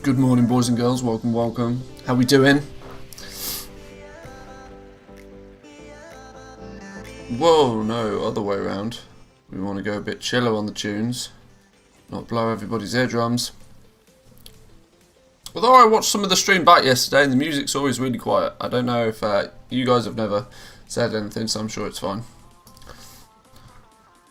Good morning, boys and girls. Welcome. How we doing? Whoa, no, other way around. We want to go a bit chiller on the tunes, not blow everybody's eardrums. Although I watched some of the stream back yesterday and the music's always really quiet. I don't know if you guys have never said anything, so I'm sure it's fine.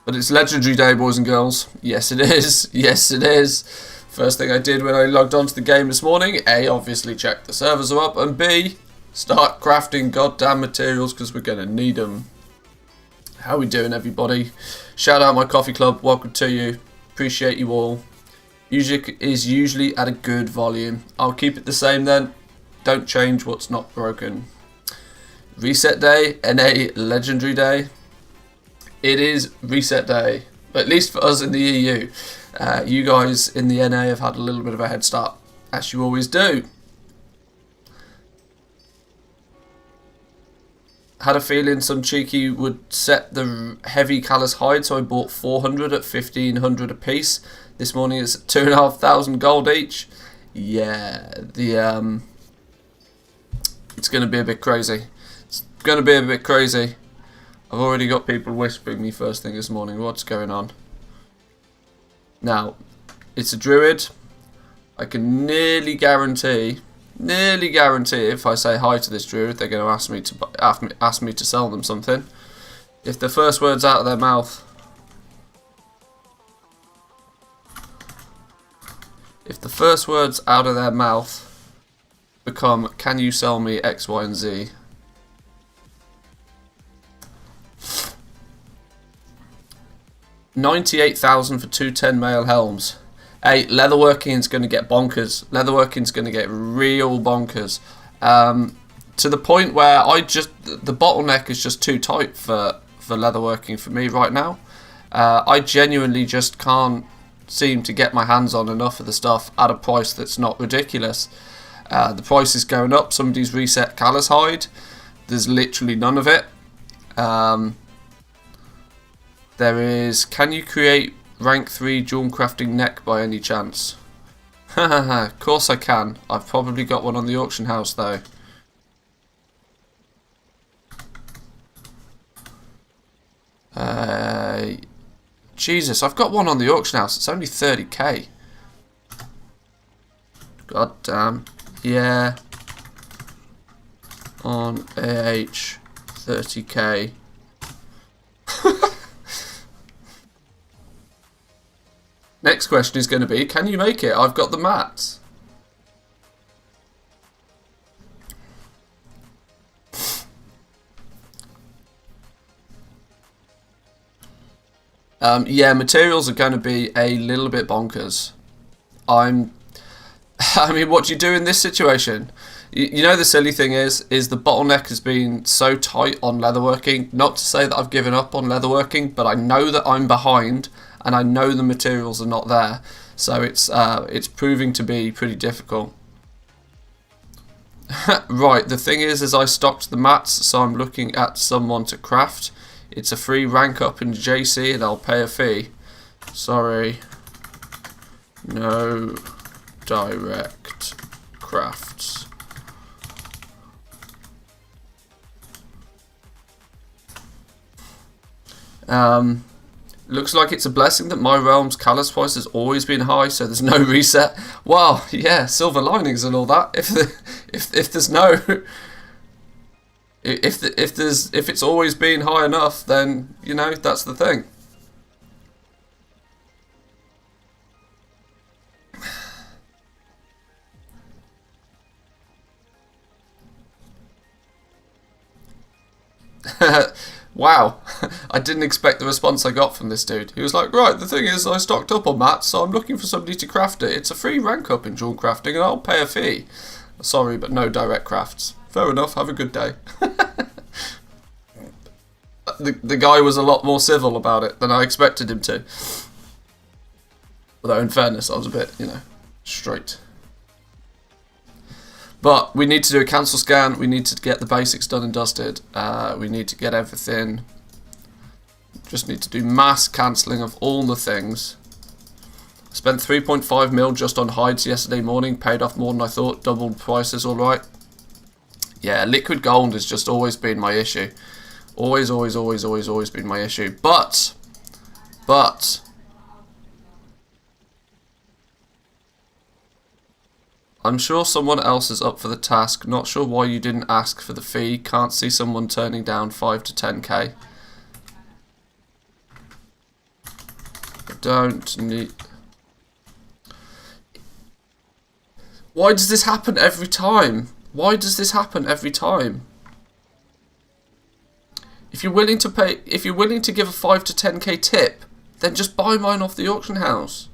But it's Legendary Day, boys and girls. Yes, it is. Yes, it is. First thing I did when I logged onto the game this morning, A, obviously check the servers are up, and B, start crafting goddamn materials because we're going to need them. How we doing, everybody? Shout out my coffee club. Welcome to you. Appreciate you all. Music is usually at a good volume. I'll keep it the same then. Don't change what's not broken. Reset day, NA Legendary Day. It is reset day, at least for us in the EU. You guys in the NA have had a little bit of a head start, as you always do. Had a feeling some cheeky would set the heavy callous hide, so I bought 400 at 1500 a piece. This morning it's 2,500 gold each. Yeah, it's going to be a bit crazy. It's going to be a bit crazy. I've already got people whispering me first thing this morning. What's going on? Now, it's a druid. I can nearly guarantee if I say hi to this druid, they're going to ask me to sell them something. If the first words out of their mouth, become, "Can you sell me X, Y, and Z?" $98,000 for 210 mail helms. Hey, leatherworking's going to get bonkers. Leatherworking's going to get real bonkers. To the point where the bottleneck is just too tight for leatherworking for me right now. I genuinely just can't seem to get my hands on enough of the stuff at a price that's not ridiculous. The price is going up. Somebody's reset callous hide. There's literally none of it. There is, can you create rank 3 jewel crafting neck by any chance? Hahaha, of course I can. I've probably got one on the auction house though. Jesus, I've got one on the auction house. It's only 30k. God damn. Yeah. On AH, 30k. Next question is going to be, can you make it? I've got the mats. Yeah, materials are going to be a little bit bonkers. I mean, what do you do in this situation? You know, the silly thing is the bottleneck has been so tight on leatherworking. Not to say that I've given up on leatherworking, but I know that I'm behind. And I know the materials are not there, so it's proving to be pretty difficult. Right, the thing is I stocked the mats, so I'm looking at someone to craft. It's a free rank up in JC, and I'll pay a fee. Sorry, no direct crafts. Looks like it's a blessing that my realm's callous price has always been high, so there's no reset. Wow, yeah, silver linings and all that. If it's always been high enough, then you know that's the thing. Wow, I didn't expect the response I got from this dude. He was like, right, the thing is I stocked up on mats, so I'm looking for somebody to craft it. It's a free rank up in jewel crafting and I'll pay a fee. Sorry, but no direct crafts. Fair enough, have a good day. The guy was a lot more civil about it than I expected him to. Although in fairness, I was a bit, straight. But we need to do a cancel scan, we need to get the basics done and dusted, we need to get everything, just need to do mass cancelling of all the things. Spent 3.5 mil just on hides yesterday morning, paid off more than I thought, doubled prices alright. Yeah, liquid gold has just always been my issue. Always, always, always, always, always been my issue. But I'm sure someone else is up for the task. Not sure why you didn't ask for the fee. Can't see someone turning down 5 to 10k. I don't need... Why does this happen every time? Why does this happen every time? If you're willing to pay, if you're willing to give a 5 to 10k tip, then just buy mine off the auction house.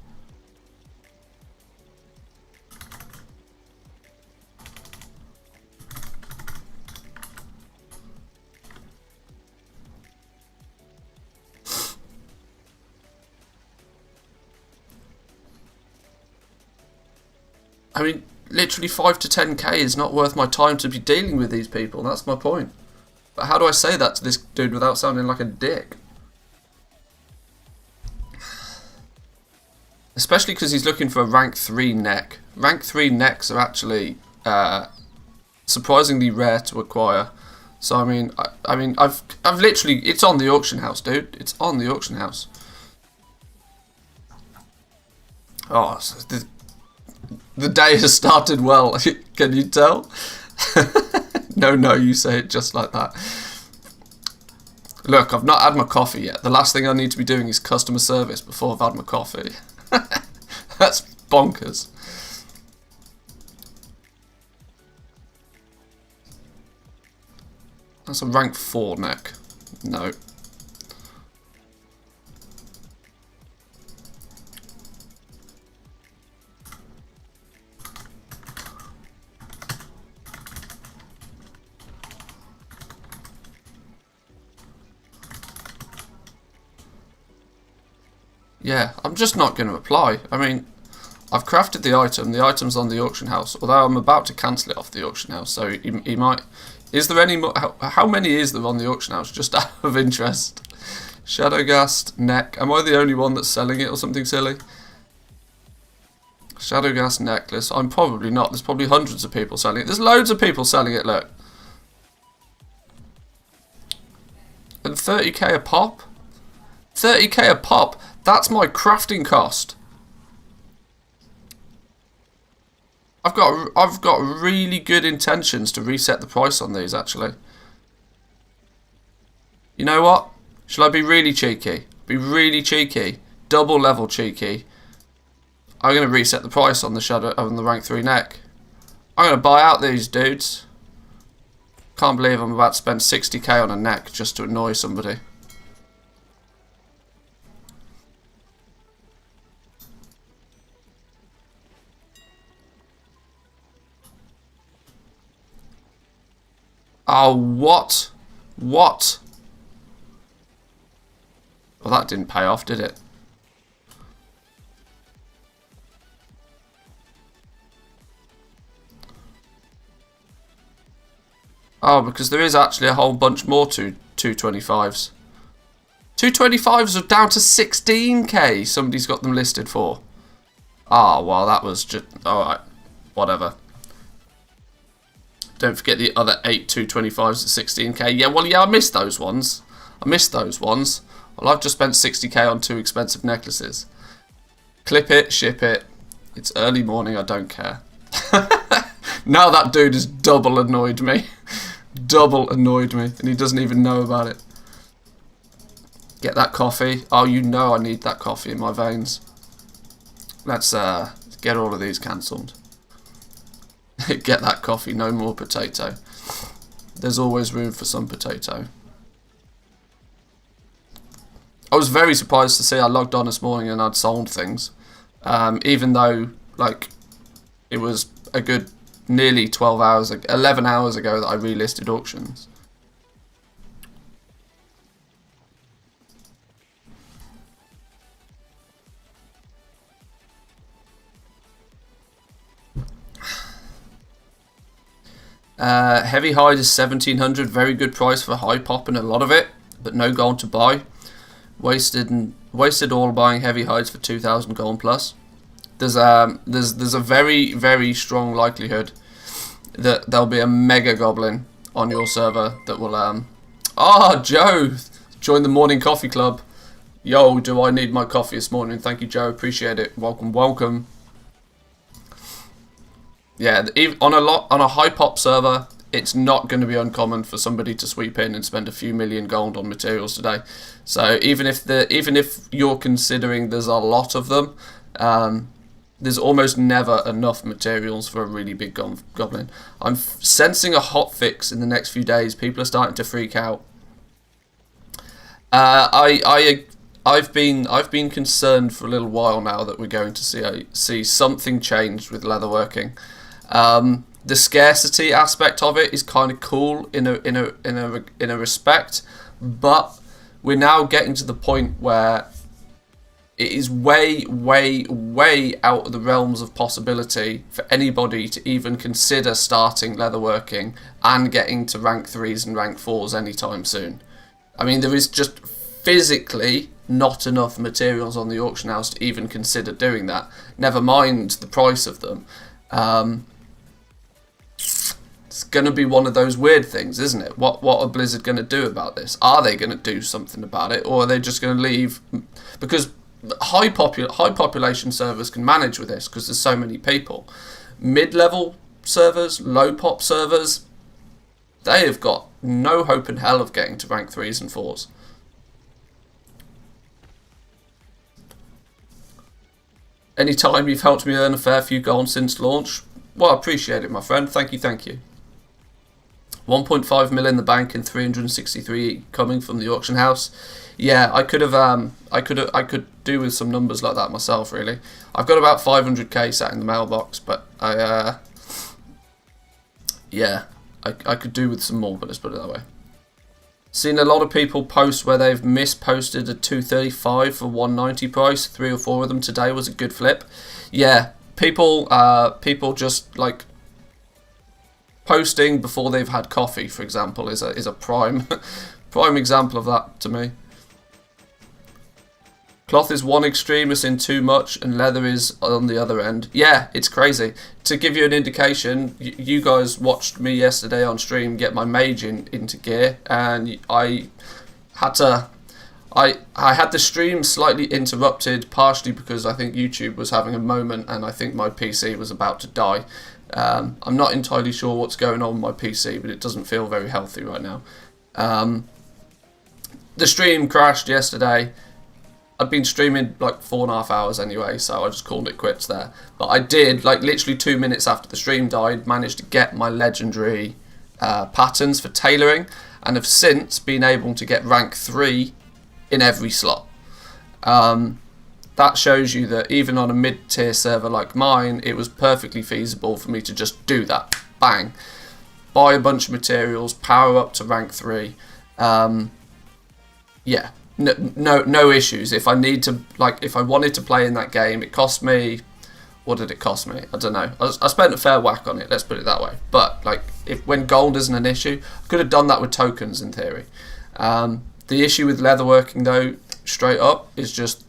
I mean, literally 5 to 10k is not worth my time to be dealing with these people. That's my point. But how do I say that to this dude without sounding like a dick? Especially because he's looking for a rank 3 neck. Rank 3 necks are actually surprisingly rare to acquire. So I mean, I've literally, it's on the auction house, dude. It's on the auction house. Oh, so the day has started well. Can you tell? No, you say it just like that. Look, I've not had my coffee yet. The last thing I need to be doing is customer service before I've had my coffee. That's bonkers. That's a rank 4 neck. No. Yeah, I'm just not going to apply. I mean, I've crafted the item. The item's on the auction house. Although I'm about to cancel it off the auction house, so he might. Is there any more? How many is there on the auction house? Just out of interest. Shadowgast neck. Am I the only one that's selling it or something silly? Shadowgast necklace. I'm probably not. There's probably hundreds of people selling it. There's loads of people selling it. Look. And 30k a pop. 30k a pop. That's my crafting cost. I've got really good intentions to reset the price on these, actually. You know what? Shall I be really cheeky? Be really cheeky. Double level cheeky. I'm going to reset the price on the rank 3 neck. I'm going to buy out these dudes. Can't believe I'm about to spend 60k on a neck just to annoy somebody. Oh, what? What? Well, that didn't pay off, did it? Oh, because there is actually a whole bunch more to 225s. 225s are down to 16k. Somebody's got them listed for. Ah, oh, well, that was just... Alright, whatever. Don't forget the other 8 225s at 16k. Yeah, well, yeah, I missed those ones. Well, I've just spent 60k on 2 expensive necklaces. Clip it, ship it. It's early morning, I don't care. Now that dude has double annoyed me. Double annoyed me, and he doesn't even know about it. Get that coffee. Oh, you know I need that coffee in my veins. Let's get all of these cancelled. Get that coffee, no more potato. There's always room for some potato. I was very surprised to see I logged on this morning and I'd sold things. Even though, like, it was a good nearly 12 hours, 11 hours ago that I relisted auctions. Heavy hide is 1700, very good price for high pop and a lot of it, but no gold to buy. Wasted all buying heavy hides for 2000 gold plus. There's a very, very strong likelihood that there'll be a mega goblin on your server that will Ah, Joe, join the morning coffee club. Yo, do I need my coffee this morning? Thank you, Joe. Appreciate it. Welcome, welcome. Yeah, on a high pop server, it's not going to be uncommon for somebody to sweep in and spend a few million gold on materials today. So even if you're considering there's a lot of them, there's almost never enough materials for a really big goblin. I'm sensing a hot fix in the next few days. People are starting to freak out. I've been concerned for a little while now that we're going to see something changed with leatherworking. The scarcity aspect of it is kind of cool in a respect, but we're now getting to the point where it is way out of the realms of possibility for anybody to even consider starting leatherworking and getting to rank 3s and rank 4s anytime soon. I mean, there is just physically not enough materials on the auction house to even consider doing that. Never mind the price of them. It's going to be one of those weird things, isn't it? What are Blizzard going to do about this? Are they going to do something about it, or are they just going to leave? Because high population servers can manage with this because there's so many people. Mid-level servers, low pop servers, they have got no hope in hell of getting to rank 3s and 4s. Anytime you've helped me earn a fair few gold since launch, well, I appreciate it, my friend. Thank you, thank you. 1.5 mil in the bank and 363 coming from the auction house. Yeah, I could do with some numbers like that myself, really. I've got about 500k sat in the mailbox, but I could do with some more, but let's put it that way. Seen a lot of people post where they've misposted a 235 for 190 price. 3 or 4 of them today was a good flip. Yeah, people just like posting before they've had coffee, for example, is a prime example of that to me. Cloth is one extreme, it's in too much, and leather is on the other end. Yeah, it's crazy. To give you an indication, you guys watched me yesterday on stream get my mage into gear, and I had the stream slightly interrupted, partially because I think YouTube was having a moment, and I think my PC was about to die. I'm not entirely sure what's going on with my PC, but it doesn't feel very healthy right now. The stream crashed yesterday. I'd been streaming like 4.5 hours anyway, so I just called it quits there. But I did, like literally 2 minutes after the stream died, manage to get my legendary patterns for tailoring, and have since been able to get rank 3 in every slot. That shows you that even on a mid-tier server like mine, it was perfectly feasible for me to just do that. Bang. Buy a bunch of materials, power up to rank 3. Yeah. No issues. If I wanted to play in that game, it cost me, what did it cost me? I don't know. I spent a fair whack on it, let's put it that way. But like, when gold isn't an issue, I could have done that with tokens in theory. The issue with leatherworking though, straight up, is just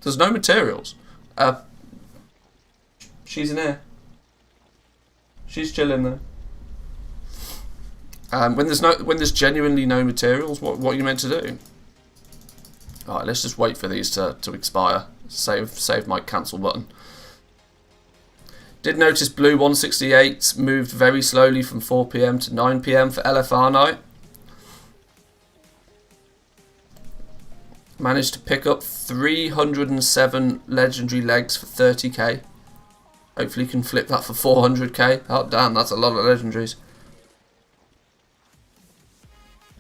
there's no materials. She's in here. She's chilling there. When there's genuinely no materials, what are you meant to do? Alright, let's just wait for these to expire. Save my cancel button. Did notice Blue 168 moved very slowly from 4 PM to 9 PM for LFR night. Managed to pick up 307 legendary legs for 30k. Hopefully can flip that for 400k. Oh damn, that's a lot of legendaries.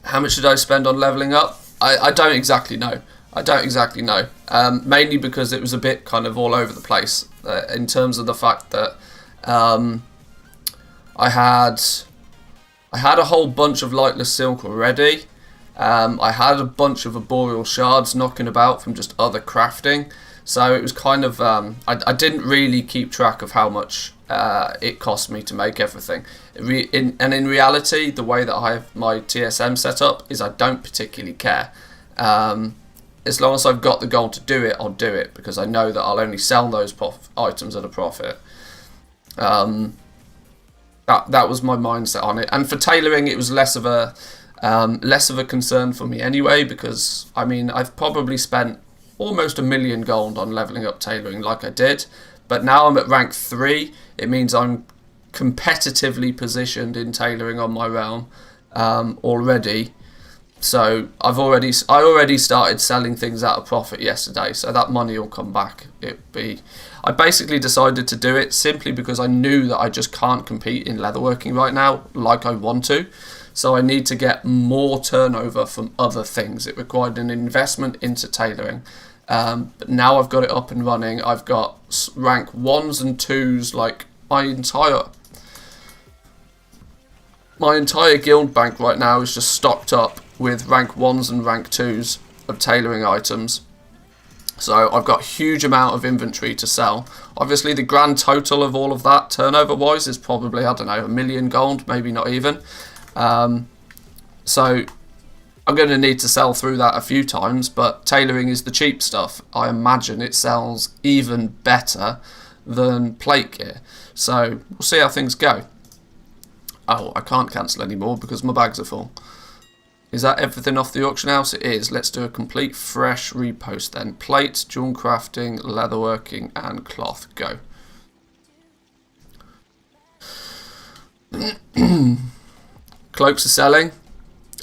How much did I spend on leveling up? I don't exactly know. Mainly because it was a bit kind of all over the place in terms of the fact that I had a whole bunch of lightless silk already. I had a bunch of arboreal shards knocking about from just other crafting. So it was kind of, I didn't really keep track of how much it cost me to make everything. And in reality, the way that I have my TSM set up is I don't particularly care. As long as I've got the gold to do it, I'll do it, because I know that I'll only sell those items at a profit. That was my mindset on it. And for tailoring, it was less of a Less of a concern for me anyway, because I mean I've probably spent almost 1,000,000 gold on leveling up tailoring like I did, but now I'm at rank 3. It means I'm competitively positioned in tailoring on my realm already. So I already started selling things at a profit yesterday, so that money will come back. I basically decided to do it simply because I knew that I just can't compete in leatherworking right now like I want to. So I need to get more turnover from other things. It required an investment into tailoring. But now I've got it up and running. I've got rank 1s and 2s, like my entire guild bank right now is just stocked up with rank 1s and rank 2s of tailoring items. So I've got a huge amount of inventory to sell. Obviously the grand total of all of that turnover wise is probably, I don't know, 1,000,000 gold, maybe not even. So I'm going to need to sell through that a few times, but tailoring is the cheap stuff. I imagine it sells even better than plate gear. So we'll see how things go. Oh, I can't cancel anymore because my bags are full. Is that everything off the auction house? It is. Let's do a complete fresh repost then. Plate, jewel crafting, leatherworking, and cloth. Go. Cloaks are selling.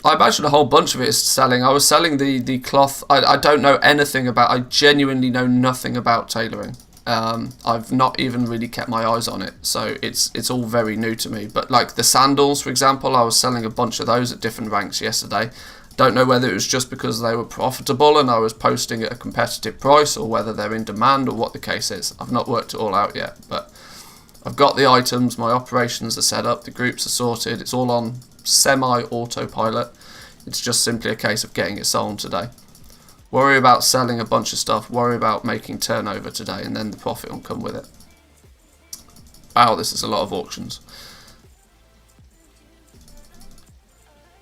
I imagine a whole bunch of it is selling. I was selling the cloth. I don't know anything about. I genuinely know nothing about tailoring. I've not even really kept my eyes on it, so it's all very new to me. But like the sandals, for example, I was selling a bunch of those at different ranks yesterday. Don't know whether it was just because they were profitable and I was posting at a competitive price, or whether they're in demand, or what the case is. I've not worked it all out yet, but I've got the items, my operations are set up, the groups are sorted, it's all on semi-autopilot. It's just simply a case of getting it sold today. Worry about selling a bunch of stuff, worry about making turnover today, and then the profit will come with it. Wow, this is a lot of auctions.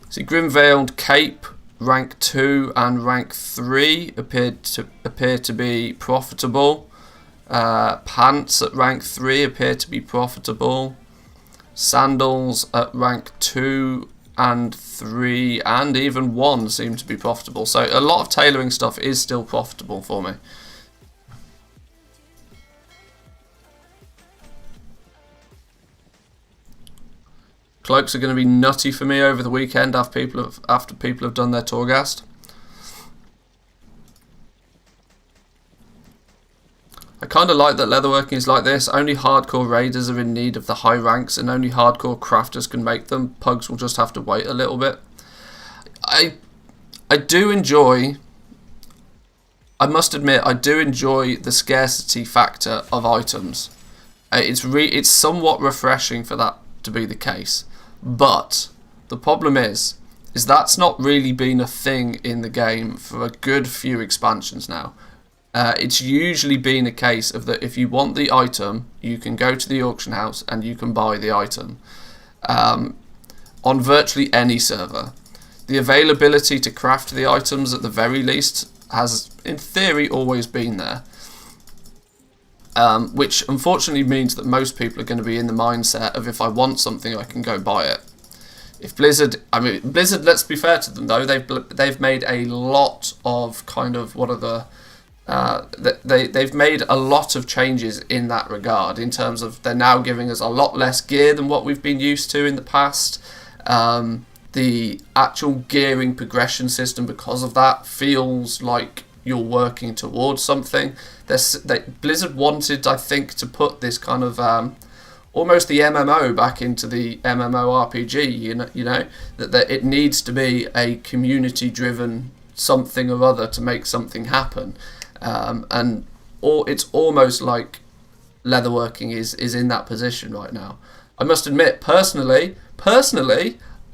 See, Grim-Veiled Cape, rank 2 and rank 3 appear to be profitable. Pants at rank 3 appear to be profitable. Sandals at rank 2 and 3 and even 1 seem to be profitable. So a lot of tailoring stuff is still profitable for me. Cloaks are going to be nutty for me over the weekend after people have done their Torghast. I kind of like that leatherworking is like this. Only hardcore raiders are in need of the high ranks, and only hardcore crafters can make them. Pugs will just have to wait a little bit. I do enjoy, I must admit, I do enjoy the scarcity factor of items. It's somewhat refreshing for that to be the case. But the problem is that's not really been a thing in the game for a good few expansions now. It's usually been a case of that if you want the item, you can go to the auction house and you can buy the item. On virtually any server. The availability to craft the items at the very least has, in theory, always been there. Which unfortunately means that most people are going to be in the mindset of if I want something, I can go buy it. If Blizzard, let's be fair to them though, they've made a lot of kind of they've made a lot of changes in that regard, in terms of they're now giving us a lot less gear than what we've been used to in the past. The actual gearing progression system, because of that, feels like you're working towards something. Blizzard wanted, I think, to put this kind of almost the MMO back into the MMORPG. You know that it needs to be a community-driven something or other to make something happen. It's almost like leatherworking is in that position right now. I must admit, personally,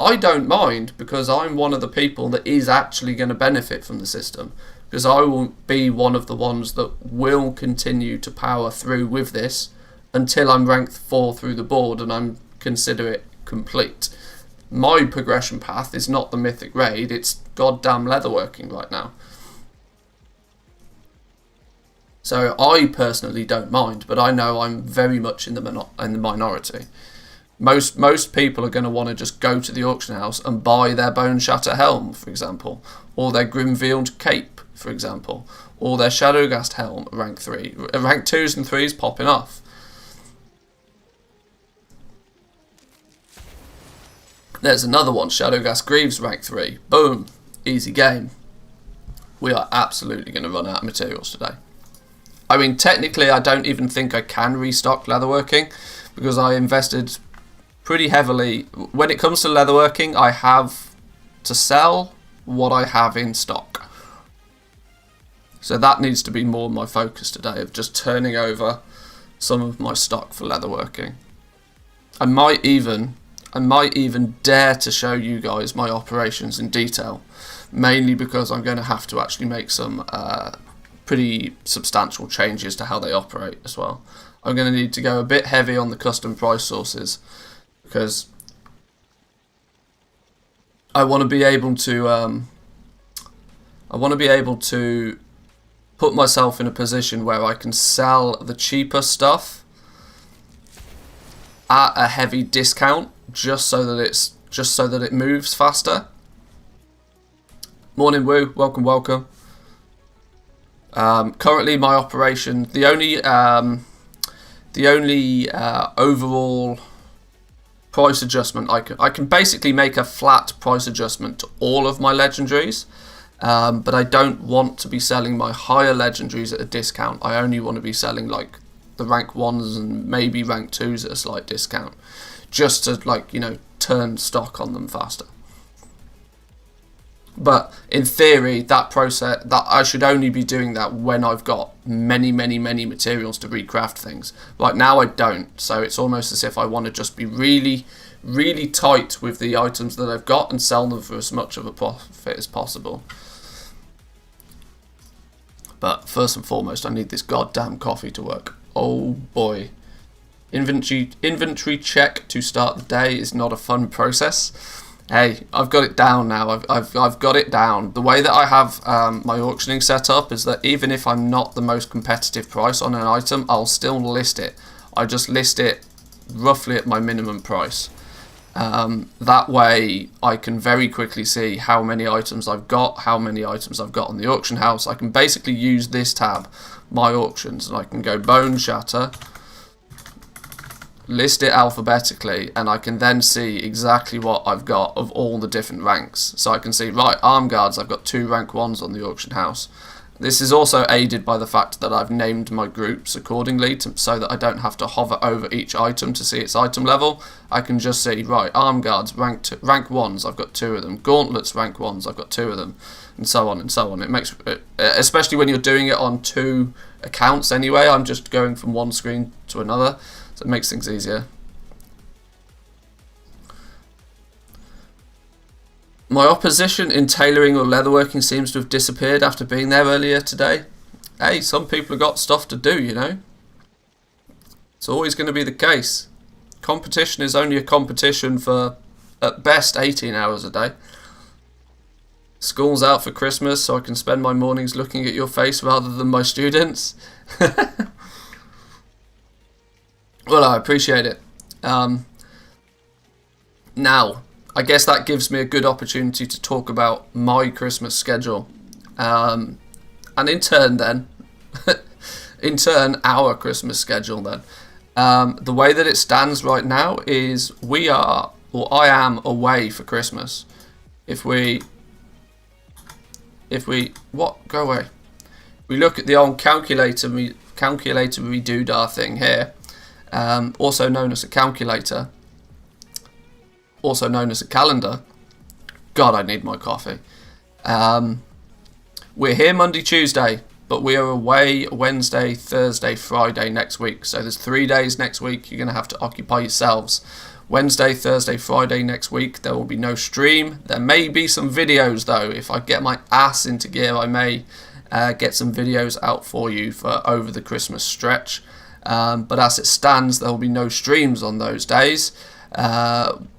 I don't mind, because I'm one of the people that is actually going to benefit from the system, because I will be one of the ones that will continue to power through with this until I'm ranked 4 through the board and I consider it complete. My progression path is not the mythic raid, it's goddamn leatherworking right now. So I personally don't mind, but I know I'm very much in the minority. Most people are going to want to just go to the auction house and buy their Bone Shatter helm, for example, or their Grimfield cape, for example, or their Shadowgast helm, rank 3. Rank 2s and 3s popping off. There's another one, Shadowgast Greaves, rank 3. Boom, easy game. We are absolutely going to run out of materials today. I mean, technically, I don't even think I can restock leatherworking, because I invested pretty heavily. When it comes to leatherworking, I have to sell what I have in stock. So that needs to be more my focus today, of just turning over some of my stock for leatherworking. I might even dare to show you guys my operations in detail, mainly because I'm going to have to actually make some pretty substantial changes to how they operate as well. I'm going to need to go a bit heavy on the custom price sources, because I want to be able to put myself in a position where I can sell the cheaper stuff at a heavy discount, just so that it moves faster. Morning, Woo. Welcome. Currently, my operation, the only overall price adjustment I can basically make a flat price adjustment to all of my legendaries, but I don't want to be selling my higher legendaries at a discount. I only want to be selling like the rank 1s and maybe rank 2s at a slight discount, just to, like, you know, turn stock on them faster. But in theory, that process, that I should only be doing that when I've got many materials to recraft things. Right now I don't, so it's almost as if I want to just be really tight with the items that I've got and sell them for as much of a profit as possible. But first and foremost, I need this goddamn coffee to work. Oh boy. Inventory check to start the day is not a fun process. Hey, I've got it down now. I've got it down. The way that I have my auctioning set up is that even if I'm not the most competitive price on an item, I'll still list it. I just list it roughly at my minimum price. That way I can very quickly see how many items I've got, how many items I've got on the auction house. I can basically use this tab, My Auctions, and I can go Bone Shatter, list it alphabetically, and I can then see exactly what I've got of all the different ranks. So I can see, right, arm guards, I've got 2 rank 1s on the auction house. This is also aided by the fact that I've named my groups accordingly, so that I don't have to hover over each item to see its item level. I can just see, right, arm guards, rank 1s, I've got 2 of them. Gauntlets, rank 1s, I've got 2 of them. And so on and so on. It makes, especially when you're doing it on 2 accounts anyway, I'm just going from one screen to another. So it makes things easier. My opposition in tailoring or leatherworking seems to have disappeared after being there earlier today. Hey, some people have got stuff to do, you know. It's always going to be the case. Competition is only a competition for, at best, 18 hours a day. School's out for Christmas, so I can spend my mornings looking at your face rather than my students. Well, I appreciate it. Now, I guess that gives me a good opportunity to talk about my Christmas schedule. And in turn then, our Christmas schedule then. The way that it stands right now is I am away for Christmas. Go away. We look at the old calculatory doodah thing here, also known as a calculator, also known as a calendar. God, I need my coffee. We're here Monday, Tuesday, but we are away Wednesday, Thursday, Friday next week. So there's 3 days next week you're going to have to occupy yourselves. Wednesday, Thursday, Friday next week, there will be no stream. There may be some videos though. If I get my ass into gear, I may get some videos out for you for over the Christmas stretch. But as it stands, there will be no streams on those days.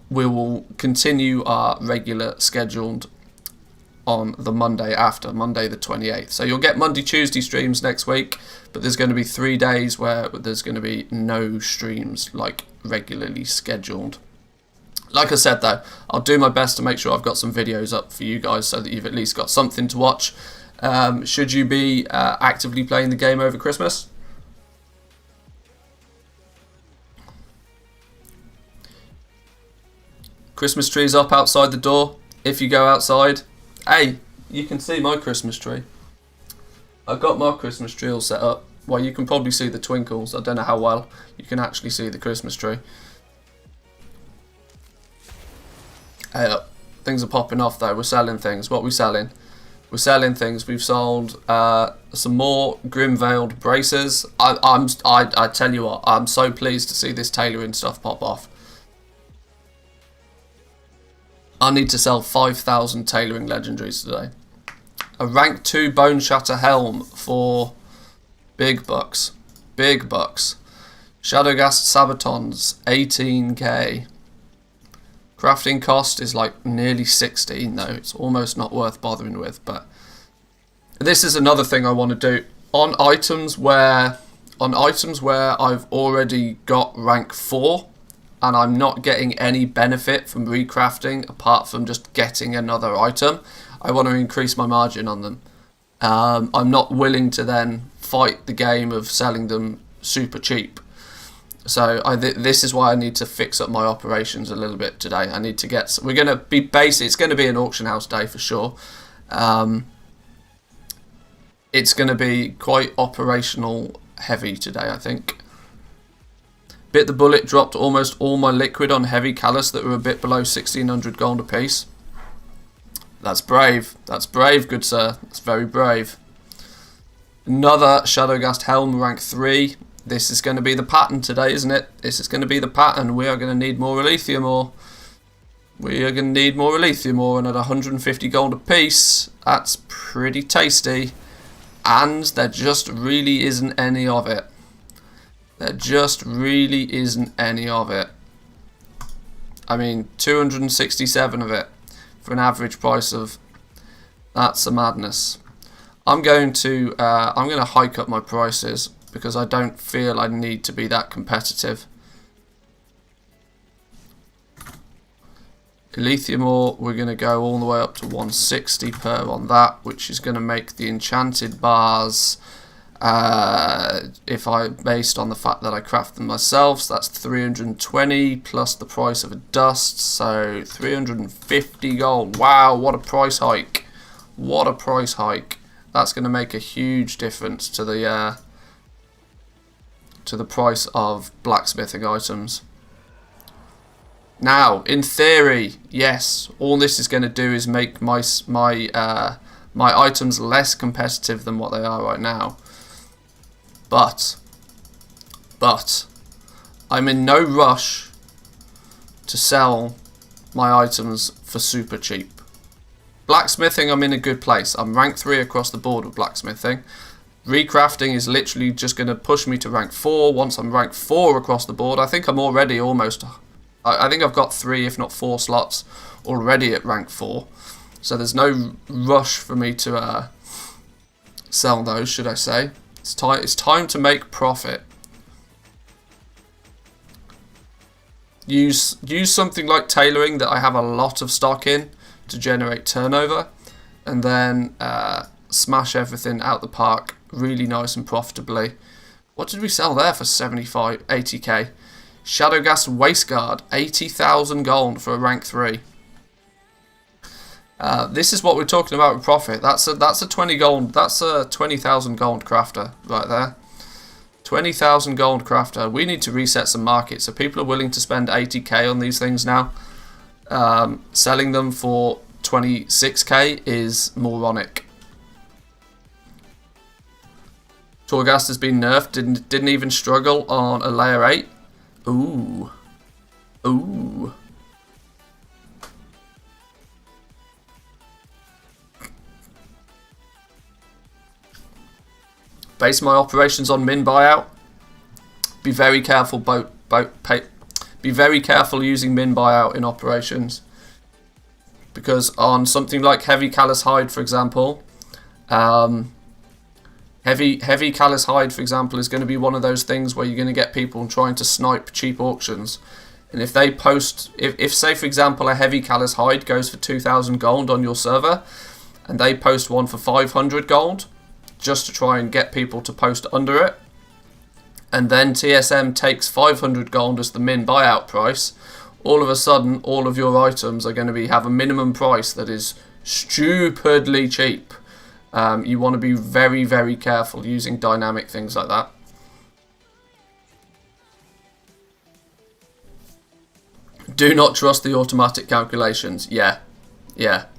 We will continue our regular scheduled on the Monday after, Monday the 28th. So you'll get Monday, Tuesday streams next week, but there's going to be 3 days where there's going to be no streams like regularly scheduled. Like I said though, I'll do my best to make sure I've got some videos up for you guys so that you've at least got something to watch. Should you be actively playing the game over Christmas? Christmas tree's up outside the door. If you go outside, hey, you can see my Christmas tree. I've got my Christmas tree all set up. Well, you can probably see the twinkles. I don't know how well you can actually see the Christmas tree. Hey up. Things are popping off though. We're selling things. What are we selling? We're selling things. We've sold some more Grim-Veiled braces. I tell you what, I'm so pleased to see this tailoring stuff pop off. I need to sell 5,000 tailoring legendaries today. A rank 2 Bone Shatter helm for big bucks. Big bucks. Shadowgast Sabatons, 18k. Crafting cost is like nearly 16 though. It's almost not worth bothering with. But this is another thing I want to do. On items where I've already got rank 4 and I'm not getting any benefit from recrafting apart from just getting another item, I want to increase my margin on them. I'm not willing to then fight the game of selling them super cheap. So this is why I need to fix up my operations a little bit today. I need to get. We're going to be basic. It's going to be an auction house day for sure. It's going to be quite operational heavy today, I think. Bit the bullet, dropped almost all my liquid on heavy callus that were a bit below 1,600 gold a piece. That's brave. That's brave, good sir. That's very brave. Another Shadowgast helm, rank 3. This is going to be the pattern today, isn't it? This is going to be the pattern. We are going to need more Elithium ore. We are going to need more Elithium ore, and at 150 gold a piece, that's pretty tasty. And there just really isn't any of it. There just really isn't any of it. I mean, 267 of it for an average price of. That's a madness. I'm going to hike up my prices because I don't feel I need to be that competitive. Elithium ore, we're going to go all the way up to 160 per on that, which is going to make the enchanted bars. Based on the fact that I craft them myself, so that's 320 plus the price of a dust, so 350 gold. Wow, what a price hike! What a price hike! That's going to make a huge difference to the price of blacksmithing items. Now, in theory, yes, all this is going to do is make my items less competitive than what they are right now. But I'm in no rush to sell my items for super cheap. Blacksmithing, I'm in a good place. I'm rank 3 across the board with blacksmithing. Recrafting is literally just going to push me to rank 4. Once I'm rank 4 across the board, I think I'm already almost. I think I've got 3, if not 4 slots already at rank 4. So there's no rush for me to sell those, should I say. It's time to make profit. Use something like tailoring that I have a lot of stock in to generate turnover, and then smash everything out the park really nice and profitably. What did we sell there for 80k? Shadowgast Wasteguard, 80,000 gold for a rank 3. This is what we're talking about with profit. That's a 20 gold. That's a 20,000 gold crafter right there. 20,000 gold crafter. We need to reset some markets. So people are willing to spend 80k on these things now. Selling them for 26k is moronic. Torghast has been nerfed. Didn't even struggle on a layer 8. Ooh. Ooh. Base my operations on min buyout. Be very careful be very careful using min buyout in operations. because on something like heavy callous hide, for example, heavy callous hide, for example, is going to be one of those things where you're going to get people trying to snipe cheap auctions. And if they post, if say for example a heavy callous hide goes for 2,000 gold on your server, and they post one for 500 gold, just to try and get people to post under it, and then TSM takes 500 gold as the min buyout price, all of a sudden all of your items are going to have a minimum price that is stupidly cheap. You want to be very, very careful using dynamic things like that. Do not trust the automatic calculations. Yeah.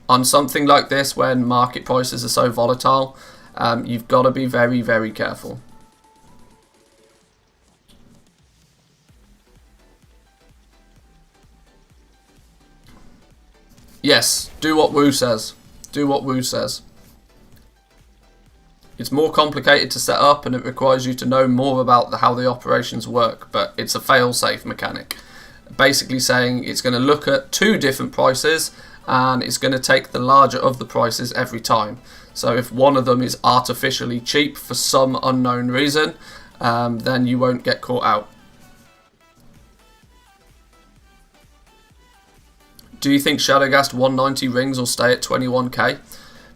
On something like this, when market prices are so volatile, you've got to be very, very careful. Yes, do what Wu says. Do what Wu says. It's more complicated to set up, and it requires you to know more about how the operations work, but it's a fail-safe mechanic. Basically saying it's going to look at two different prices, and it's going to take the larger of the prices every time. So if one of them is artificially cheap for some unknown reason, then you won't get caught out. Do you think Shadowgast 190 rings will stay at 21k?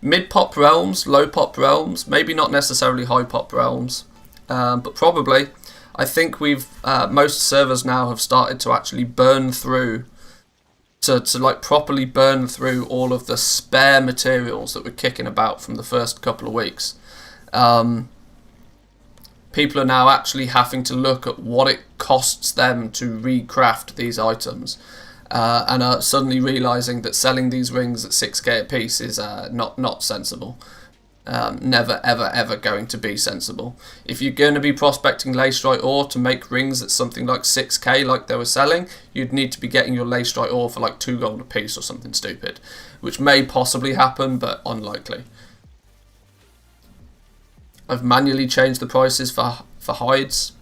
Mid-pop realms, low-pop realms, maybe not necessarily high-pop realms, but probably. I think most servers now have started to actually burn through, to like properly burn through all of the spare materials that were kicking about from the first couple of weeks. People are now actually having to look at what it costs them to recraft these items. And are suddenly realising that selling these rings at 6k a piece is not sensible. Never, ever, ever going to be sensible. If you're going to be prospecting Leystrite ore to make rings at something like 6k like they were selling, you'd need to be getting your Leystrite ore for like 2 gold a piece or something stupid, which may possibly happen, but unlikely. I've manually changed the prices for hides.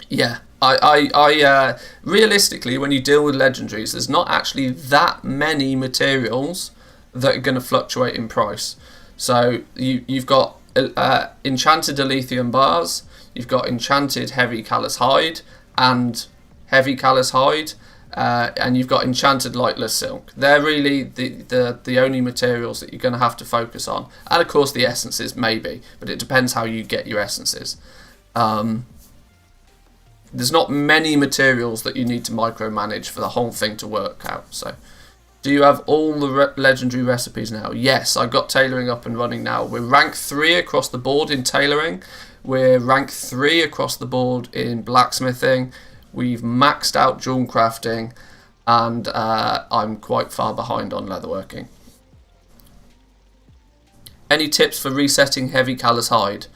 Yeah. I realistically, when you deal with legendaries, there's not actually that many materials that are going to fluctuate in price. So you've got enchanted Elysium bars, you've got enchanted heavy callous hide and heavy callous hide, and you've got enchanted lightless silk. They're really the only materials that you're going to have to focus on, and of course the essences maybe, but it depends how you get your essences. There's not many materials that you need to micromanage for the whole thing to work out. So, do you have all the legendary recipes now? Yes, I got tailoring up and running now. We're rank 3 across the board in tailoring. We're rank 3 across the board in blacksmithing. We've maxed out jewel crafting, and I'm quite far behind on leatherworking. Any tips for resetting heavy callous hide?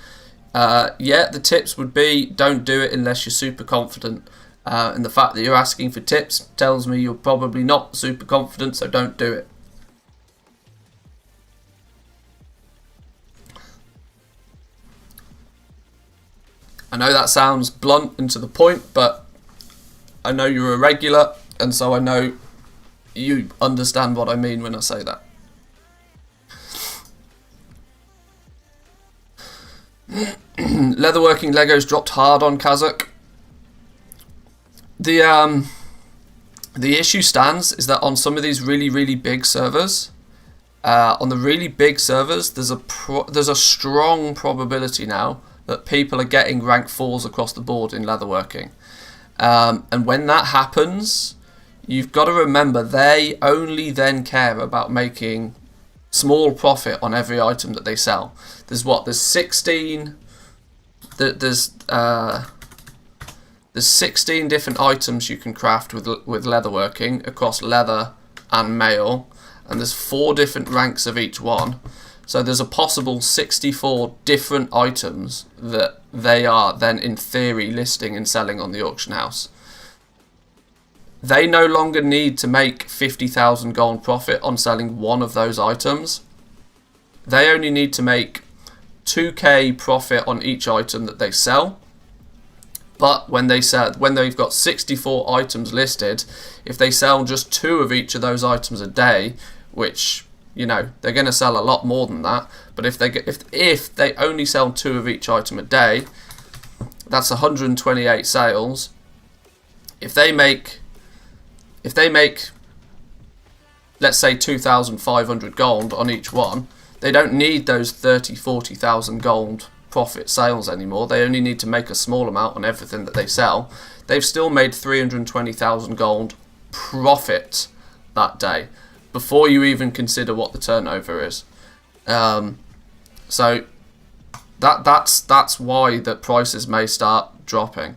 Yeah, the tips would be don't do it unless you're super confident. And the fact that you're asking for tips tells me you're probably not super confident, so don't do it. I know that sounds blunt and to the point, but I know you're a regular, and so I know you understand what I mean when I say that. Leatherworking Legos dropped hard on Kazakh. The issue stands is that on some of these really big servers, on the really big servers, there's a strong probability now that people are getting rank 4s across the board in leatherworking, and when that happens, you've got to remember they only then care about making small profit on every item that they sell. There's 16 different items you can craft with leatherworking across leather and mail, and there's 4 different ranks of each one. So there's a possible 64 different items that they are then in theory listing and selling on the auction house. They no longer need to make 50,000 gold profit on selling one of those items. They only need to make 2k profit on each item that they sell, But when they've got 64 items listed, if they sell just 2 of each of those items a day, which, you know, they're going to sell a lot more than that. But if they only sell 2 of each item a day, that's 128 sales. If they make, let's say 2,500 gold on each one, they don't need those 40,000 gold profit sales anymore. They only need to make a small amount on everything that they sell. They've still made 320,000 gold profit that day before you even consider what the turnover is. So that's why the prices may start dropping.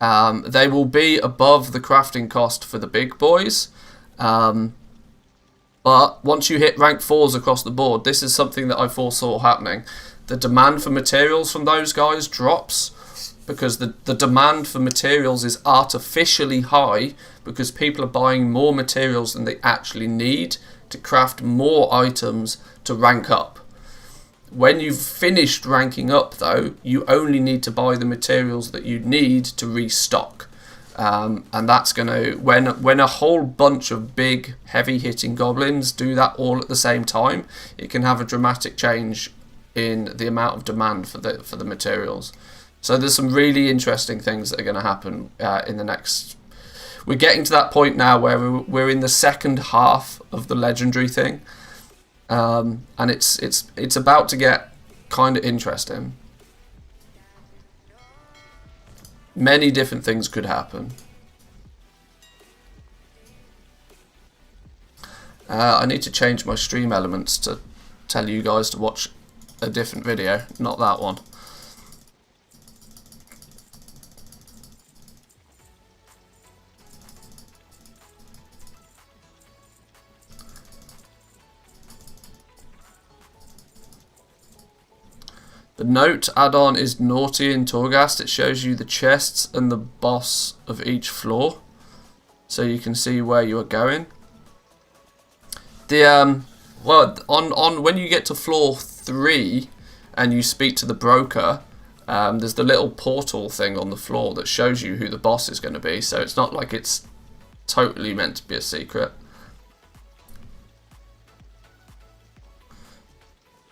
They will be above the crafting cost for the big boys. But once you hit rank 4s across the board, this is something that I foresaw happening. The demand for materials from those guys drops because the demand for materials is artificially high because people are buying more materials than they actually need to craft more items to rank up. When you've finished ranking up, though, you only need to buy the materials that you need to restock. And that's going to, when a whole bunch of big, heavy-hitting goblins do that all at the same time, it can have a dramatic change in the amount of demand for the materials. So there's some really interesting things that are going to happen in the next. We're getting to that point now where we're in the second half of the legendary thing, and it's about to get kind of interesting. Many different things could happen. I need to change my stream elements to tell you guys to watch a different video, not that one. The note add-on is naughty in Torghast. It shows you the chests and the boss of each floor, so you can see where you are going. The well, on when you get to floor 3 and you speak to the broker, there's the little portal thing on the floor that shows you who the boss is going to be. So it's not like it's totally meant to be a secret.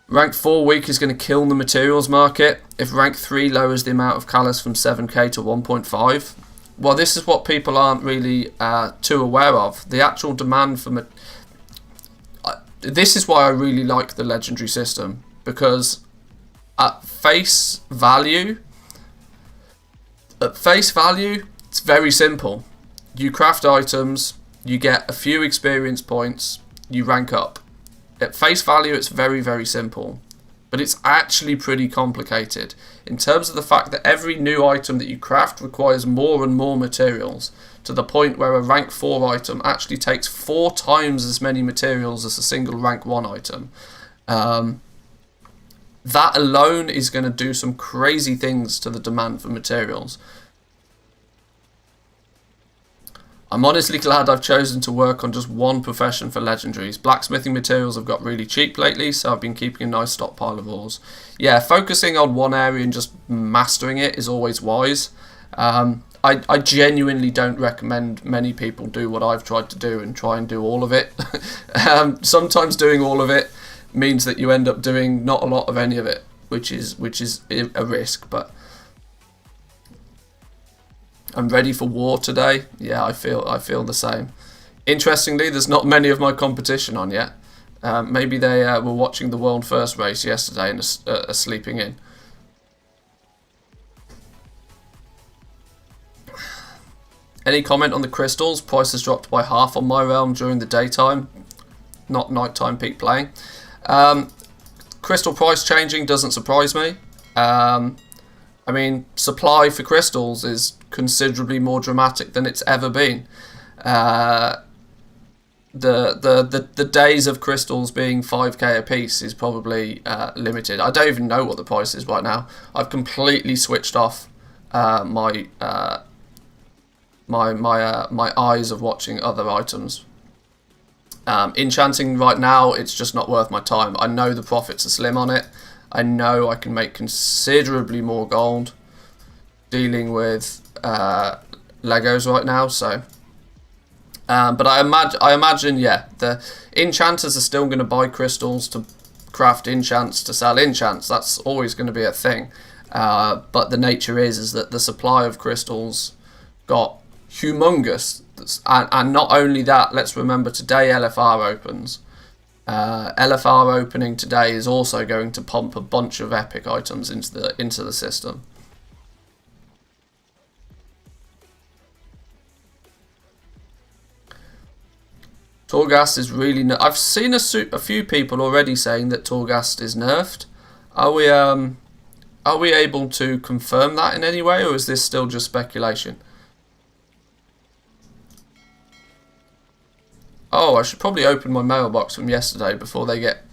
Rank 4 weak is going to kill the materials market. If rank 3 lowers the amount of callus from 7k to 1.5. Well, this is what people aren't really too aware of. The actual demand for... this is why I really like the legendary system. Because at face value, it's very simple. You craft items, you get a few experience points, you rank up. At face value, it's very, very simple, but it's actually pretty complicated in terms of the fact that every new item that you craft requires more and more materials, to the point where a rank 4 item actually takes 4 times as many materials as a single rank 1 item. That alone is going to do some crazy things to the demand for materials. I'm honestly glad I've chosen to work on just one profession for legendaries. Blacksmithing materials have got really cheap lately, so I've been keeping a nice stockpile of ores. Yeah, focusing on one area and just mastering it is always wise. I genuinely don't recommend many people do what I've tried to do and try and do all of it. Sometimes doing all of it means that you end up doing not a lot of any of it, which is a risk, but... I'm ready for war today. Yeah, I feel the same. Interestingly, there's not many of my competition on yet. Maybe they were watching the World First race yesterday and are sleeping in. Any comment on the crystals? Price has dropped by half on my realm during the daytime, not nighttime peak playing. Crystal price changing doesn't surprise me. I mean, supply for crystals is considerably more dramatic than it's ever been. The days of crystals being 5k a piece is probably limited. I don't even know what the price is right now. I've completely switched off my eyes of watching other items. Enchanting right now, it's just not worth my time. I know the profits are slim on it. I know I can make considerably more gold. dealing with Legos right now. So, but I imagine, yeah, the enchanters are still going to buy crystals to craft enchants to sell enchants. That's always going to be a thing. But the nature is that the supply of crystals got humongous. And not only that, let's remember today LFR opens. LFR opening today is also going to pump a bunch of epic items into the system. Torghast is really... I've seen a few people already saying that Torghast is nerfed. Are we able to confirm that in any way, or is this still just speculation? Oh, I should probably open my mailbox from yesterday before they get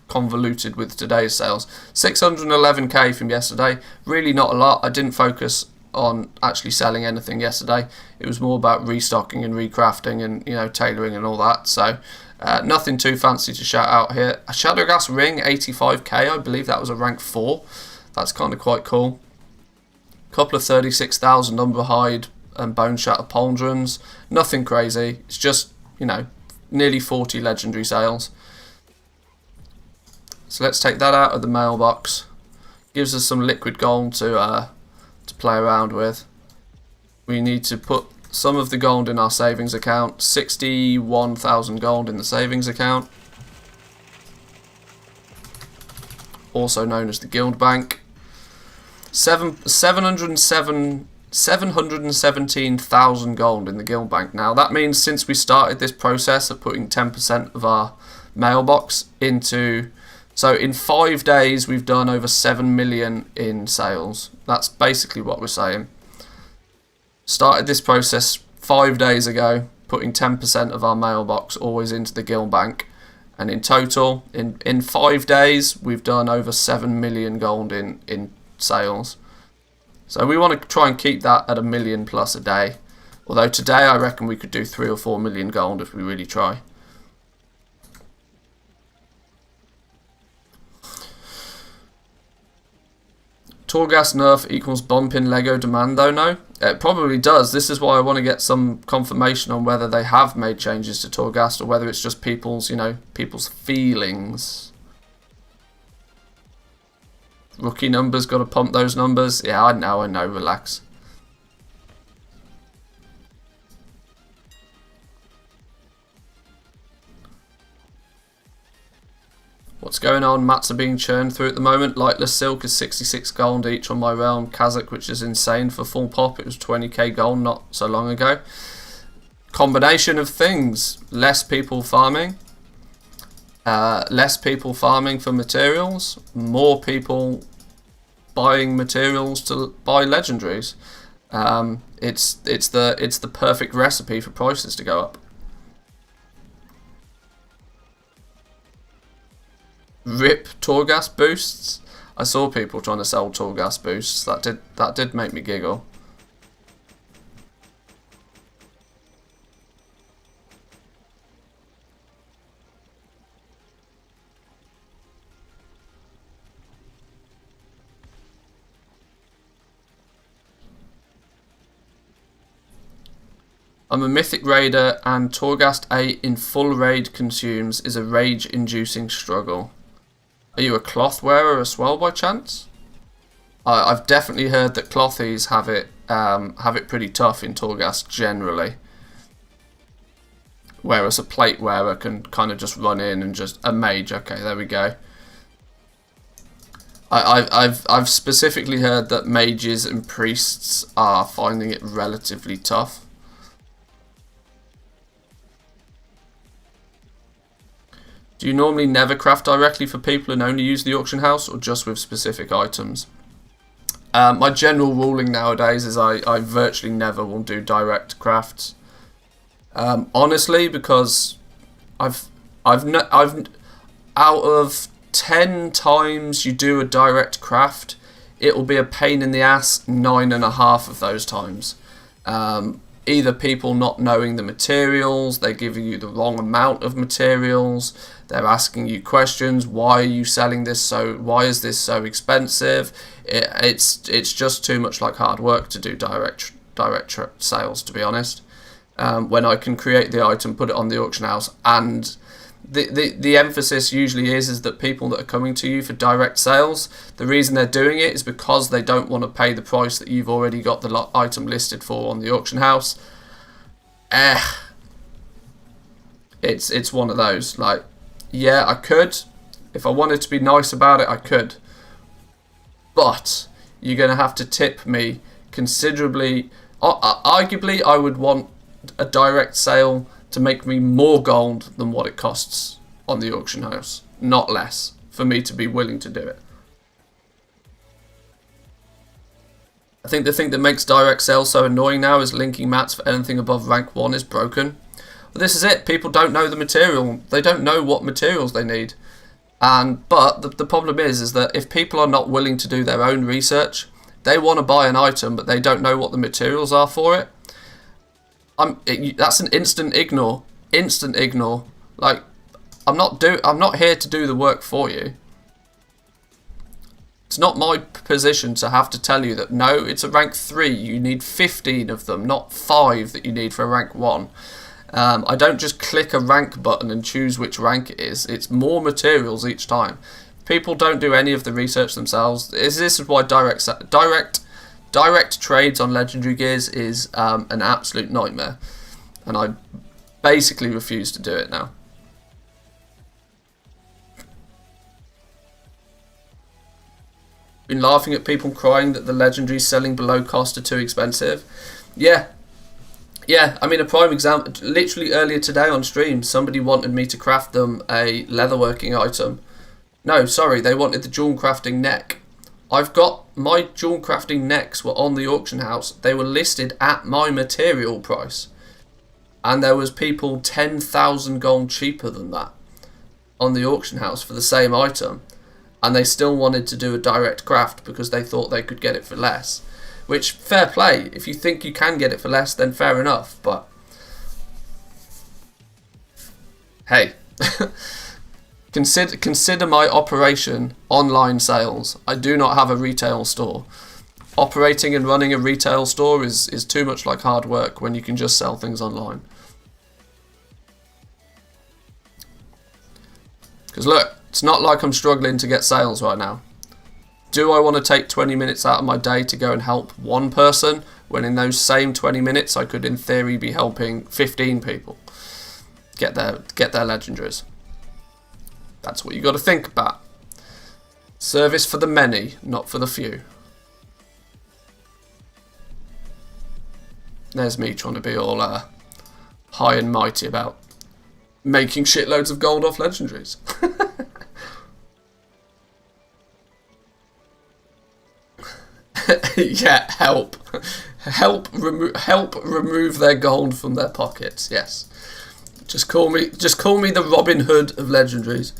convoluted with today's sales. 611k from yesterday. Really not a lot. I didn't focus on actually selling anything yesterday. It was more about restocking and recrafting and, you know, tailoring and all that. So nothing too fancy to shout out here. A Shadowghast ring, 85k. I believe that was a rank 4. That's kind of quite cool. Couple of 36,000 Umberhide and Bone Shatter Pauldrons. Nothing crazy. It's just, you know, nearly 40 legendary sales. So let's take that out of the mailbox. Gives us some liquid gold to play around with. We need to put some of the gold in our savings account. 61,000 gold in the savings account, also known as the guild bank. 717,000 gold in the guild bank. Now that means since we started this process of putting 10% of our mailbox into, so in 5 days we've done over 7 million in sales. That's basically what we're saying. Started this process 5 days ago, putting 10% of our mailbox always into the guild bank, and in total in 5 days we've done over 7 million gold in sales. So we want to try and keep that at 1 million plus a day. Although today I reckon we could do 3 or 4 million gold if we really try. Torghast nerf equals bump in Lego demand though? No, it probably does. This is why I want to get some confirmation on whether they have made changes to Torghast or whether it's just people's, you know, people's feelings. Rookie numbers, got to pump those numbers. Yeah, I know, relax. What's going on? Mats are being churned through at the moment. Lightless Silk is 66 gold each on my realm. Kazakh, which is insane for full pop. It was 20k gold not so long ago. Combination of things. Less people farming. Less people farming for materials. More people buying materials to buy legendaries. It's the perfect recipe for prices to go up. Rip Torghast boosts. I saw people trying to sell Torghast boosts. That did make me giggle. I'm a Mythic Raider and Torghast 8 in full raid consumes is a rage-inducing struggle. Are you a cloth wearer as well by chance? I've definitely heard that clothies have it pretty tough in Torghast generally. Whereas a plate wearer can kind of just run in and just... A mage, okay, there we go. I've specifically heard that mages and priests are finding it relatively tough. Do you normally never craft directly for people and only use the auction house, or just with specific items? My general ruling nowadays is I virtually never will do direct crafts. Honestly, because I've out of 10 times you do a direct craft, it will be a pain in the ass 9.5 of those times. either people not knowing the materials, they're giving you the wrong amount of materials, they're asking you questions, why are you selling this why is this so expensive? It's just too much like hard work to do direct sales, to be honest. When I can create the item, put it on the auction house, and the emphasis usually is that people that are coming to you for direct sales, the reason they're doing it is because they don't want to pay the price that you've already got the item listed for on the auction house. It's one of those, like, yeah, I could, if I wanted to be nice about it, I could, but you're going to have to tip me considerably. Arguably, I would want a direct sale to make me more gold than what it costs on the auction house, not less, for me to be willing to do it. I think the thing that makes direct sales so annoying now is linking mats for anything above rank 1 is broken. But this is it, people don't know the material, they don't know what materials they need. But the problem is that if people are not willing to do their own research, they want to buy an item but they don't know what the materials are for it. That's an instant ignore. Like, I'm not here to do the work for you. It's not my position to have to tell you that no, it's a rank 3. You need 15 of them, not 5 that you need for a rank 1. I don't just click a rank button and choose which rank it is. It's more materials each time. People don't do any of the research themselves. This is why direct trades on legendary gears is an absolute nightmare, and I basically refuse to do it now. Been laughing at people crying that the legendaries selling below cost are too expensive. Yeah, I mean, a prime example, literally earlier today on stream, somebody wanted me to craft them a leatherworking item. No, sorry, they wanted the jewel crafting neck. I've got my jewel crafting necks were on the auction house. They were listed at my material price. And there was people 10,000 gold cheaper than that on the auction house for the same item. And they still wanted to do a direct craft because they thought they could get it for less. Which, fair play. If you think you can get it for less, then fair enough. But, hey. Consider my operation online sales. I do not have a retail store. Operating and running a retail store is too much like hard work when you can just sell things online. Because look, it's not like I'm struggling to get sales right now. Do I want to take 20 minutes out of my day to go and help one person when in those same 20 minutes I could in theory be helping 15 people get their legendaries? That's what you got to think about. Service for the many, not for the few. There's me trying to be all high and mighty about making shitloads of gold off legendaries. Yeah, help remove their gold from their pockets. Yes. Just call me the Robin Hood of legendaries.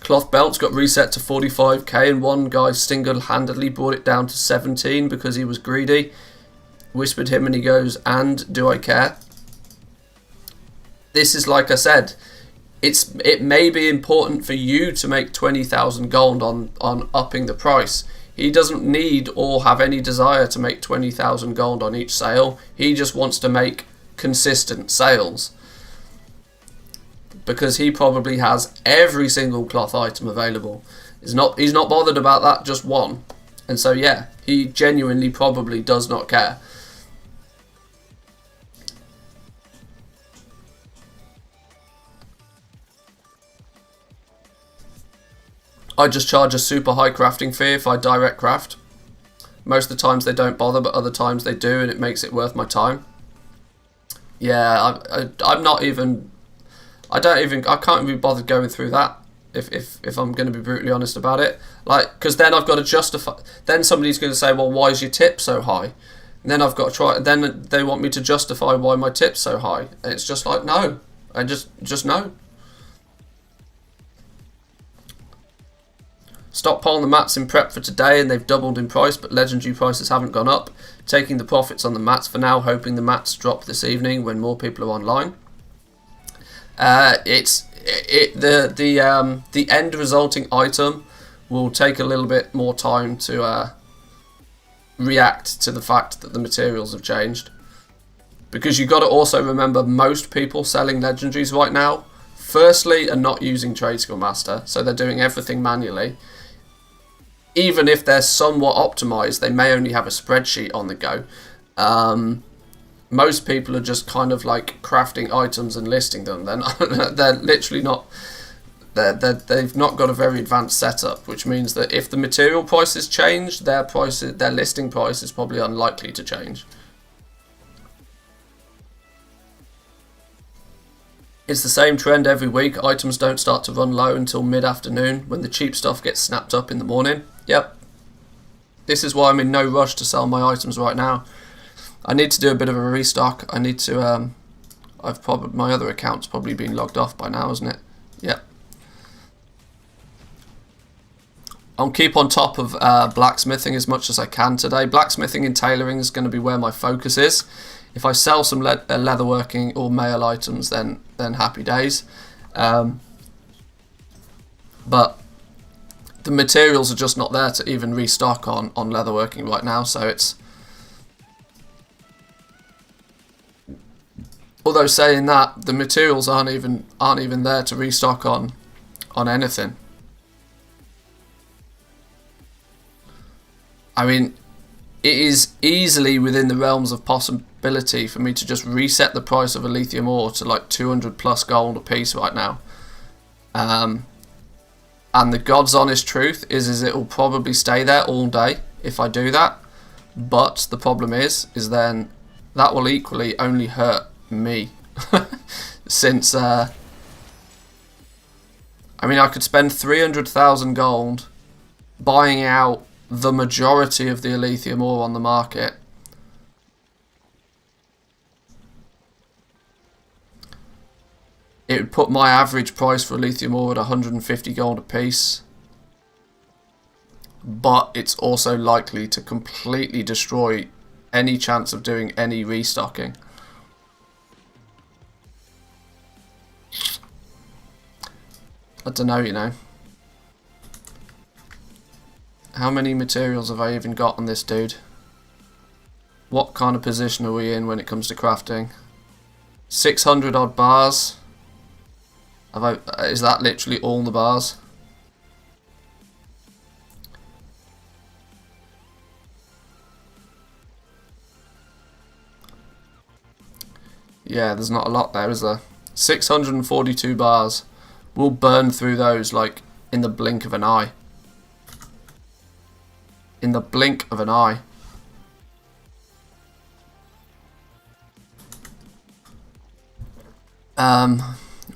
Cloth belts got reset to 45k and one guy single-handedly brought it down to 17 because he was greedy. Whispered him and he goes, "And do I care?" This is like I said, it may be important for you to make 20,000 gold on upping the price. He doesn't need or have any desire to make 20,000 gold on each sale. He just wants to make consistent sales. Because he probably has every single cloth item available. He's not bothered about that, just one. And so yeah, he genuinely probably does not care. I just charge a super high crafting fee if I direct craft. Most of the times they don't bother, but other times they do, and it makes it worth my time. Yeah, I'm not even... I can't even bother going through that if I'm going to be brutally honest about it. Like, because then I've got to justify... Then somebody's going to say, well, why is your tip so high? And then I've got to try... Then they want me to justify why my tip's so high. And it's just like, no. I just no. Stockpiling the mats in prep for today, and they've doubled in price, but legendary prices haven't gone up. Taking the profits on the mats for now, hoping the mats drop this evening when more people are online. The end resulting item will take a little bit more time to react to the fact that the materials have changed, because you've got to also remember most people selling legendaries right now, firstly, are not using Trade Skill Master, so they're doing everything manually. Even if they're somewhat optimized, they may only have a spreadsheet on the go. Most people are just kind of like crafting items and listing them. They're literally not. They've not got a very advanced setup, which means that if the material prices change, their listing price is probably unlikely to change. It's the same trend every week. Items don't start to run low until mid-afternoon when the cheap stuff gets snapped up in the morning. Yep. This is why I'm in no rush to sell my items right now. I need to do a bit of a restock. I need to my other account's probably been logged off by now, isn't it? Yep. I'll keep on top of blacksmithing as much as I can today. Blacksmithing and tailoring is going to be where my focus is. If I sell some leatherworking or mail items, then happy days. But the materials are just not there to even restock on leatherworking right now, so it's... Although saying that, the materials aren't even there to restock on anything. I mean, it is easily within the realms of possibility for me to just reset the price of a lithium ore to like 200 plus gold a piece right now. And the God's honest truth is it will probably stay there all day if I do that. But the problem is then that will equally only hurt me. Since, I mean, I could spend 300,000 gold buying out the majority of the lithium ore on the market. It would put my average price for a lithium ore at 150 gold a piece. But it's also likely to completely destroy any chance of doing any restocking. I don't know, you know. How many materials have I even got on this dude? What kind of position are we in when it comes to crafting? 600 odd bars. Is that literally all the bars? Yeah, there's not a lot there, is there? 642 bars. We'll burn through those like in the blink of an eye. In the blink of an eye.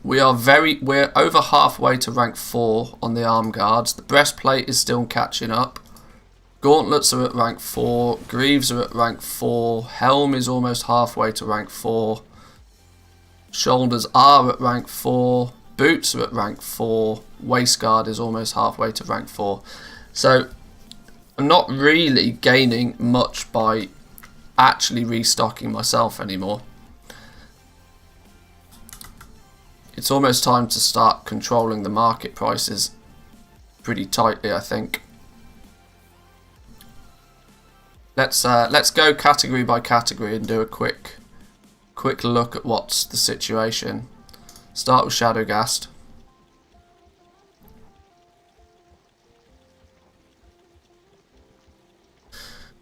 We're over halfway to rank 4 on the arm guards. The breastplate is still catching up. Gauntlets are at rank 4. Greaves are at rank 4. Helm is almost halfway to rank 4. Shoulders are at rank 4. Boots are at rank 4. Waistguard is almost halfway to rank 4. So I'm not really gaining much by actually restocking myself anymore. It's almost time to start controlling the market prices pretty tightly, I think. Let's go category by category and do a quick look at what's the situation. Start with Shadowgast.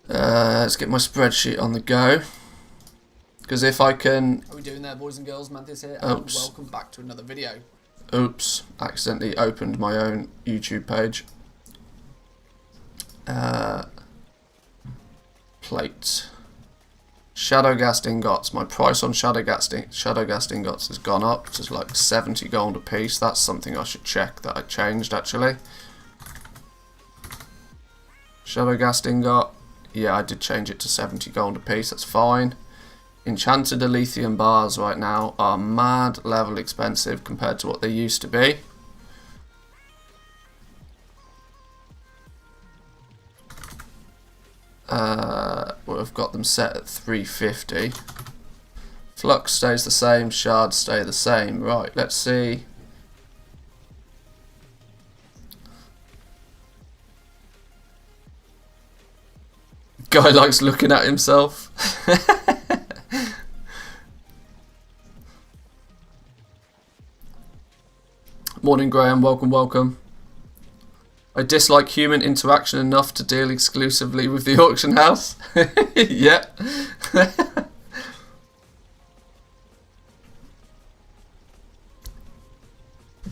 Let's get my spreadsheet on the go. Because if I can... How are we doing there, boys and girls? Manthieus here, Oops. and welcome back to another video. Oops, accidentally opened my own YouTube page. Plate. Shadowgast ingots. My price on Shadowgast ingots has gone up to like 70 gold a piece. That's something I should check that I changed actually. Shadowgast ingot. Yeah, I did change it to 70 gold a piece. That's fine. Enchanted Elysium bars right now are mad level expensive compared to what they used to be. We've got them set at 350. Flux stays the same, shards stay the same. Right, let's see. Guy likes looking at himself. Morning, Graham. Welcome, welcome. I dislike human interaction enough to deal exclusively with the auction house. Yeah.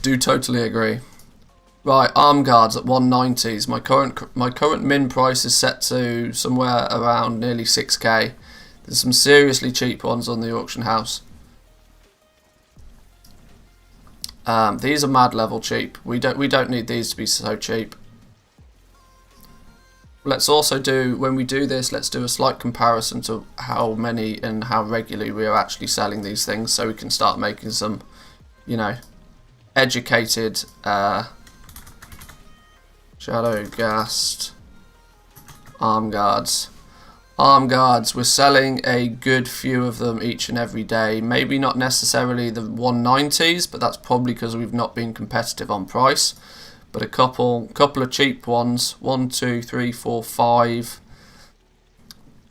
Do totally agree. Right, arm guards at 190s. My current min price is set to somewhere around nearly 6k. There's some seriously cheap ones on the auction house. These are mad level cheap. We don't need these to be so cheap. Let's also do, when we do this, let's do a slight comparison to how many and how regularly we are actually selling these things, so we can start making some, you know, educated shadow ghast arm guards. Arm guards, we're selling a good few of them each and every day. Maybe not necessarily the 190s, but that's probably because we've not been competitive on price. But a couple of cheap ones. 1, 2, 3, 4, 5.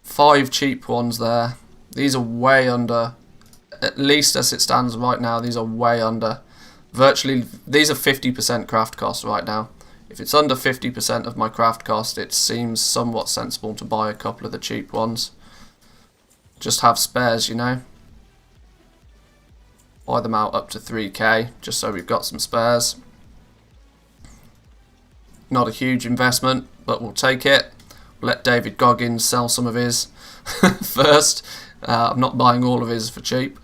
5 cheap ones there. These are way under, at least as it stands right now, these are way under. Virtually, these are 50% craft cost right now. If it's under 50% of my craft cost, it seems somewhat sensible to buy a couple of the cheap ones. Just have spares, you know. Buy them out up to 3k, just so we've got some spares. Not a huge investment, but we'll take it. We'll let David Goggins sell some of his first. I'm not buying all of his for cheap.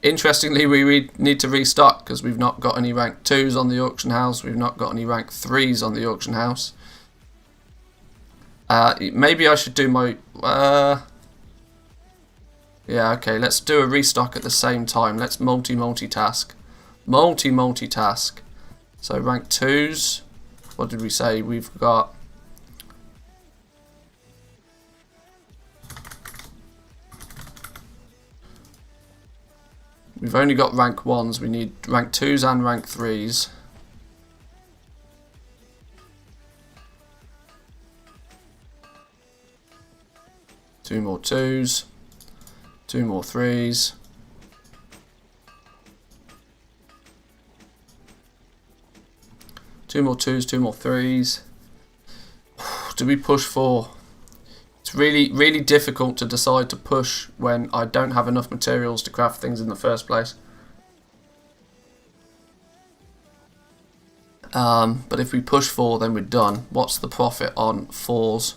Interestingly, we need to restock because we've not got any rank 2s on the auction house. We've not got any rank 3s on the auction house. Maybe I should do my... yeah, okay, let's do a restock at the same time. Let's multitask. Multitask. So rank 2s, what did we say? We've got... We've only got rank 1s, we need rank 2s and rank 3s. Two more 2s, 2 more 3s. Two more 2s, 2 more 3s. Do we push 4? It's really difficult to decide to push when I don't have enough materials to craft things in the first place. But if we push 4, then we're done. What's the profit on 4s?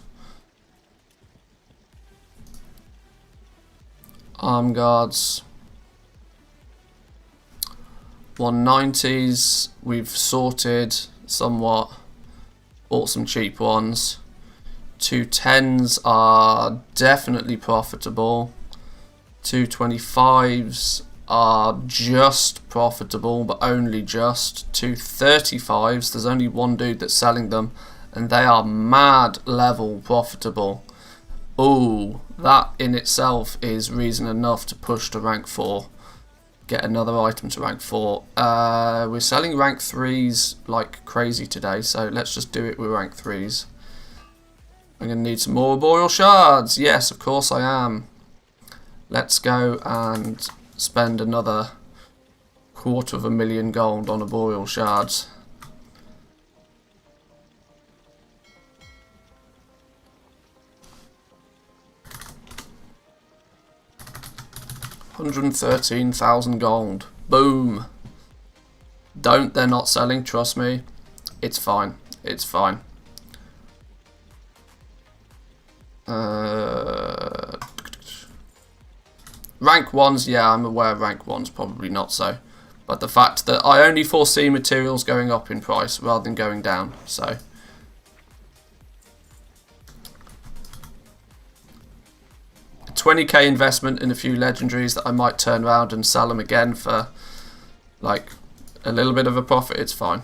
Arm guards. 190s. We've sorted somewhat. Bought some cheap ones. 210s are definitely profitable. 225s are just profitable, but only just. 235s, there's only one dude that's selling them, and they are mad level profitable. Ooh, that in itself is reason enough to push to rank 4. Get another item to rank 4. We're selling rank 3s like crazy today, so let's just do it with rank 3s. I'm going to need some more arboreal shards. Yes, of course I am. Let's go and spend another $250,000 gold on arboreal shards. $113,000 gold. Boom. They're not selling, trust me. It's fine. It's fine. Rank 1s, yeah, I'm aware rank 1s probably not so. But the fact that I only foresee materials going up in price rather than going down, so. A 20k investment in a few legendaries that I might turn around and sell them again for like a little bit of a profit, it's fine.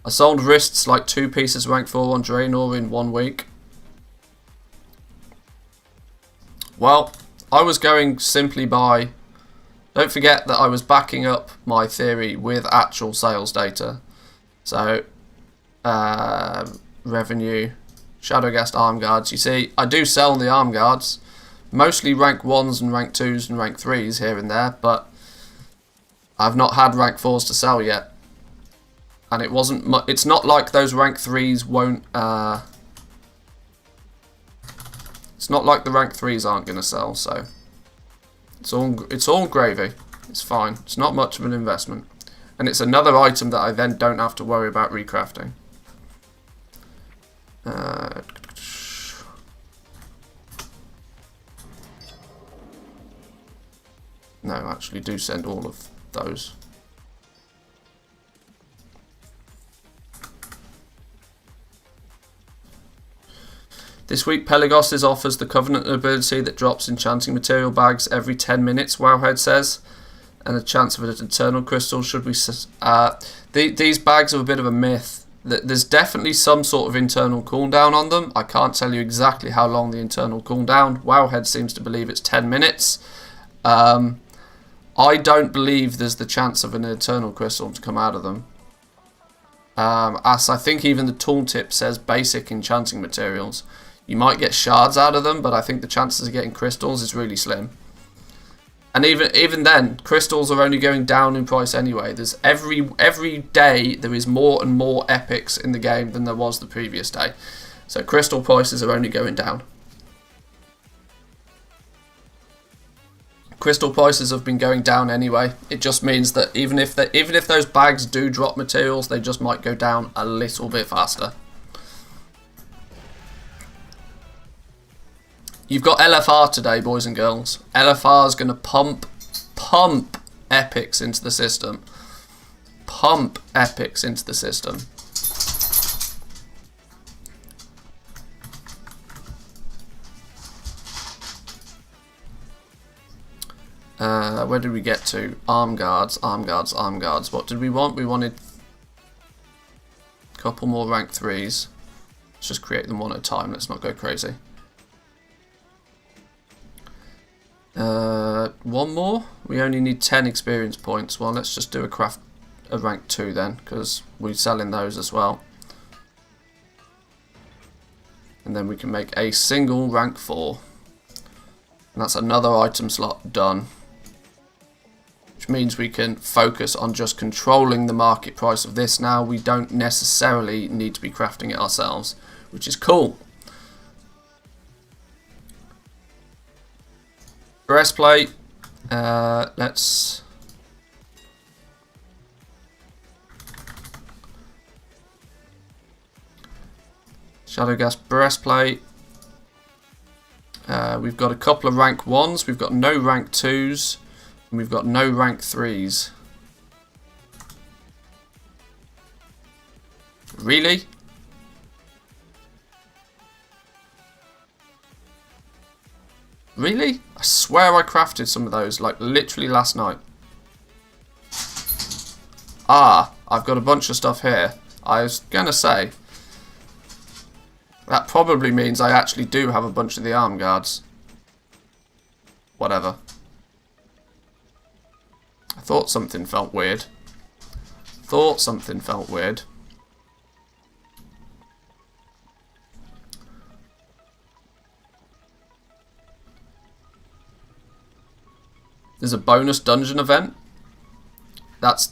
I sold wrists like 2 pieces of rank 4 on Draenor in 1 week. Well, I was going simply by... Don't forget that I was backing up my theory with actual sales data. So, revenue, Shadowgast arm guards. You see, I do sell the arm guards. Mostly rank 1s and rank 2s and rank 3s here and there, but I've not had rank 4s to sell yet. And it wasn't it's not like those rank 3s won't... it's not like the rank 3s aren't going to sell, so... It's all gravy. It's fine. It's not much of an investment. And it's another item that I then don't have to worry about recrafting. No, actually do send all of those. This week Pelagos offers the Covenant ability that drops enchanting material bags every 10 minutes, Wowhead says. And a chance of an eternal crystal should we... these bags are a bit of a myth. There's definitely some sort of internal cooldown on them. I can't tell you exactly how long the internal cooldown. Wowhead seems to believe it's 10 minutes. I don't believe there's the chance of an eternal crystal to come out of them. As I think even the tooltip says basic enchanting materials. You might get shards out of them, but I think the chances of getting crystals is really slim. And even then, crystals are only going down in price anyway. There's every day there is more and more epics in the game than there was the previous day. So crystal prices are only going down. Crystal prices have been going down anyway. It just means that even if those bags do drop materials, they just might go down a little bit faster. You've got LFR today, boys and girls. LFR is going to pump epics into the system. Pump epics into the system. Where did we get to? Arm guards, arm guards, arm guards. What did we want? We wanted a couple more rank 3s. Let's just create them one at a time. Let's not go crazy. One more? We only need 10 experience points. Well, let's just do a rank 2 then, because we're selling those as well. And then we can make a single rank 4. And that's another item slot done. Which means we can focus on just controlling the market price of this now. We don't necessarily need to be crafting it ourselves, which is cool. Breastplate. Let's... Shadowgast breastplate. We've got a couple of rank 1s. We've got no rank 2s. And we've got no rank 3s. Really? Really? I swear I crafted some of those, like, literally last night. Ah, I've got a bunch of stuff here. I was gonna say, that probably means I actually do have a bunch of the arm guards. Whatever. I thought something felt weird. Thought something felt weird. There's a bonus dungeon event. That's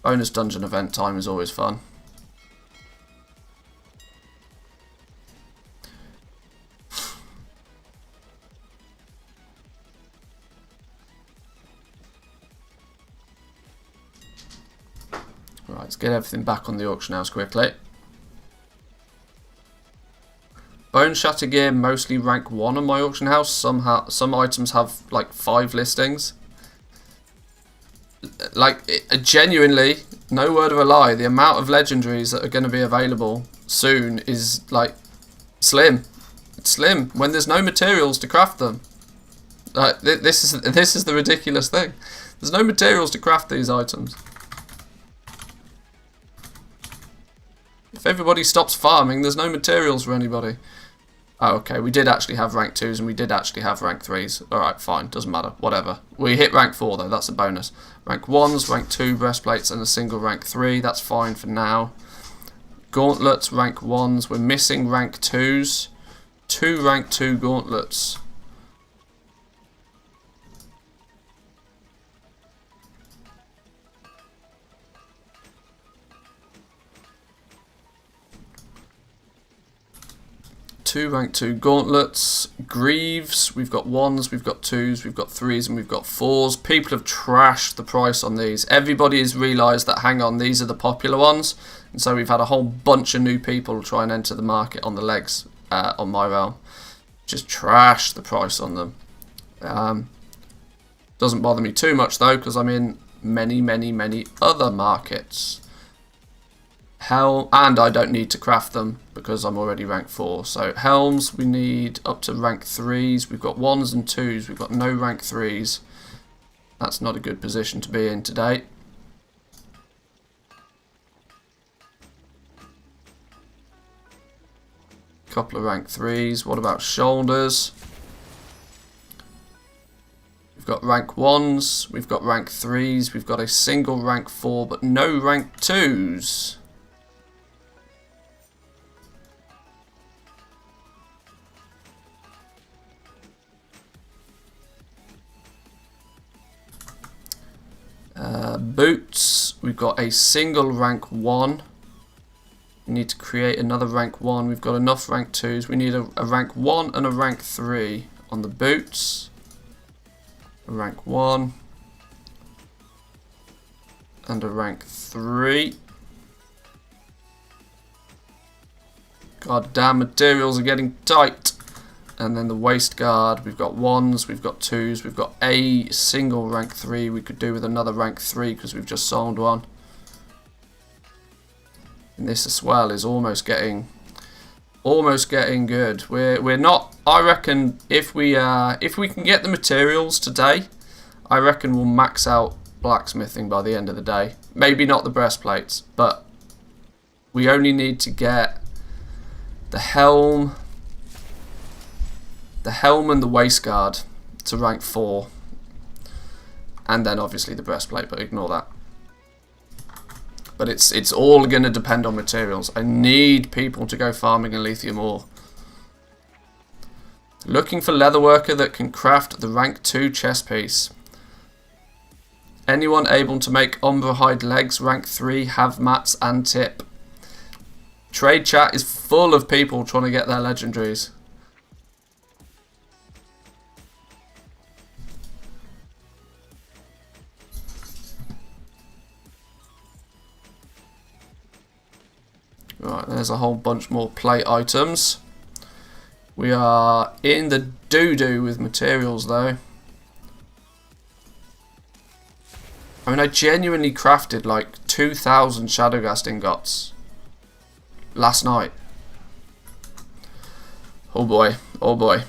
bonus dungeon event time is always fun. Right, let's get everything back on the auction house quickly. Bone Shatter gear mostly rank 1 on my auction house. Some items have like 5 listings. Like, genuinely, no word of a lie, the amount of legendaries that are going to be available soon is like slim. It's slim when there's no materials to craft them. Like, this is the ridiculous thing. There's no materials to craft these items. If everybody stops farming, there's no materials for anybody. Oh, okay, we did actually have rank 2s and we did actually have rank 3s. Alright, fine, doesn't matter, whatever. We hit rank 4 though, that's a bonus. Rank 1s, rank 2 breastplates and a single rank 3, that's fine for now. Gauntlets, rank 1s, we're missing rank 2s. 2 rank 2 gauntlets. Two rank 2 gauntlets, greaves, we've got 1s, we've got 2s, we've got 3s and we've got 4s. People have trashed the price on these. Everybody has realised that, hang on, these are the popular ones, and so we've had a whole bunch of new people try and enter the market on the legs on my realm. Just trash the price on them. Doesn't bother me too much though, because I'm in many other markets. And I don't need to craft them because I'm already rank 4. So helms, we need up to rank 3s. We've got 1s and 2s. We've got no rank 3s. That's not a good position to be in today. Couple of rank 3s. What about shoulders? We've got rank 1s. We've got rank 3s. We've got a single rank 4 but no rank 2s. Boots, we've got a single rank 1. We need to create another rank 1. We've got enough rank 2s. We need a rank 1 and a rank 3 on the boots. A rank 1 and a rank 3. God damn, materials are getting tight. And then the waist guard, we've got 1s, we've got 2s, we've got a single rank 3. We could do with another rank 3 because we've just sold one. And this as well is almost getting good. We're not. I reckon if we can get the materials today, I reckon we'll max out blacksmithing by the end of the day. Maybe not the breastplates, but we only need to get the helm. The helm and the waist guard to rank 4. And then obviously the breastplate, but ignore that. But it's all going to depend on materials. I need people to go farming in lithium ore. Looking for leatherworker that can craft the rank 2 chest piece. Anyone able to make umber hide legs rank 3, have mats and tip. Trade chat is full of people trying to get their legendaries. Right, there's a whole bunch more plate items. We are in the doo-doo with materials though. I mean, I genuinely crafted like 2,000 Shadowghast ingots last night. Oh boy, oh boy.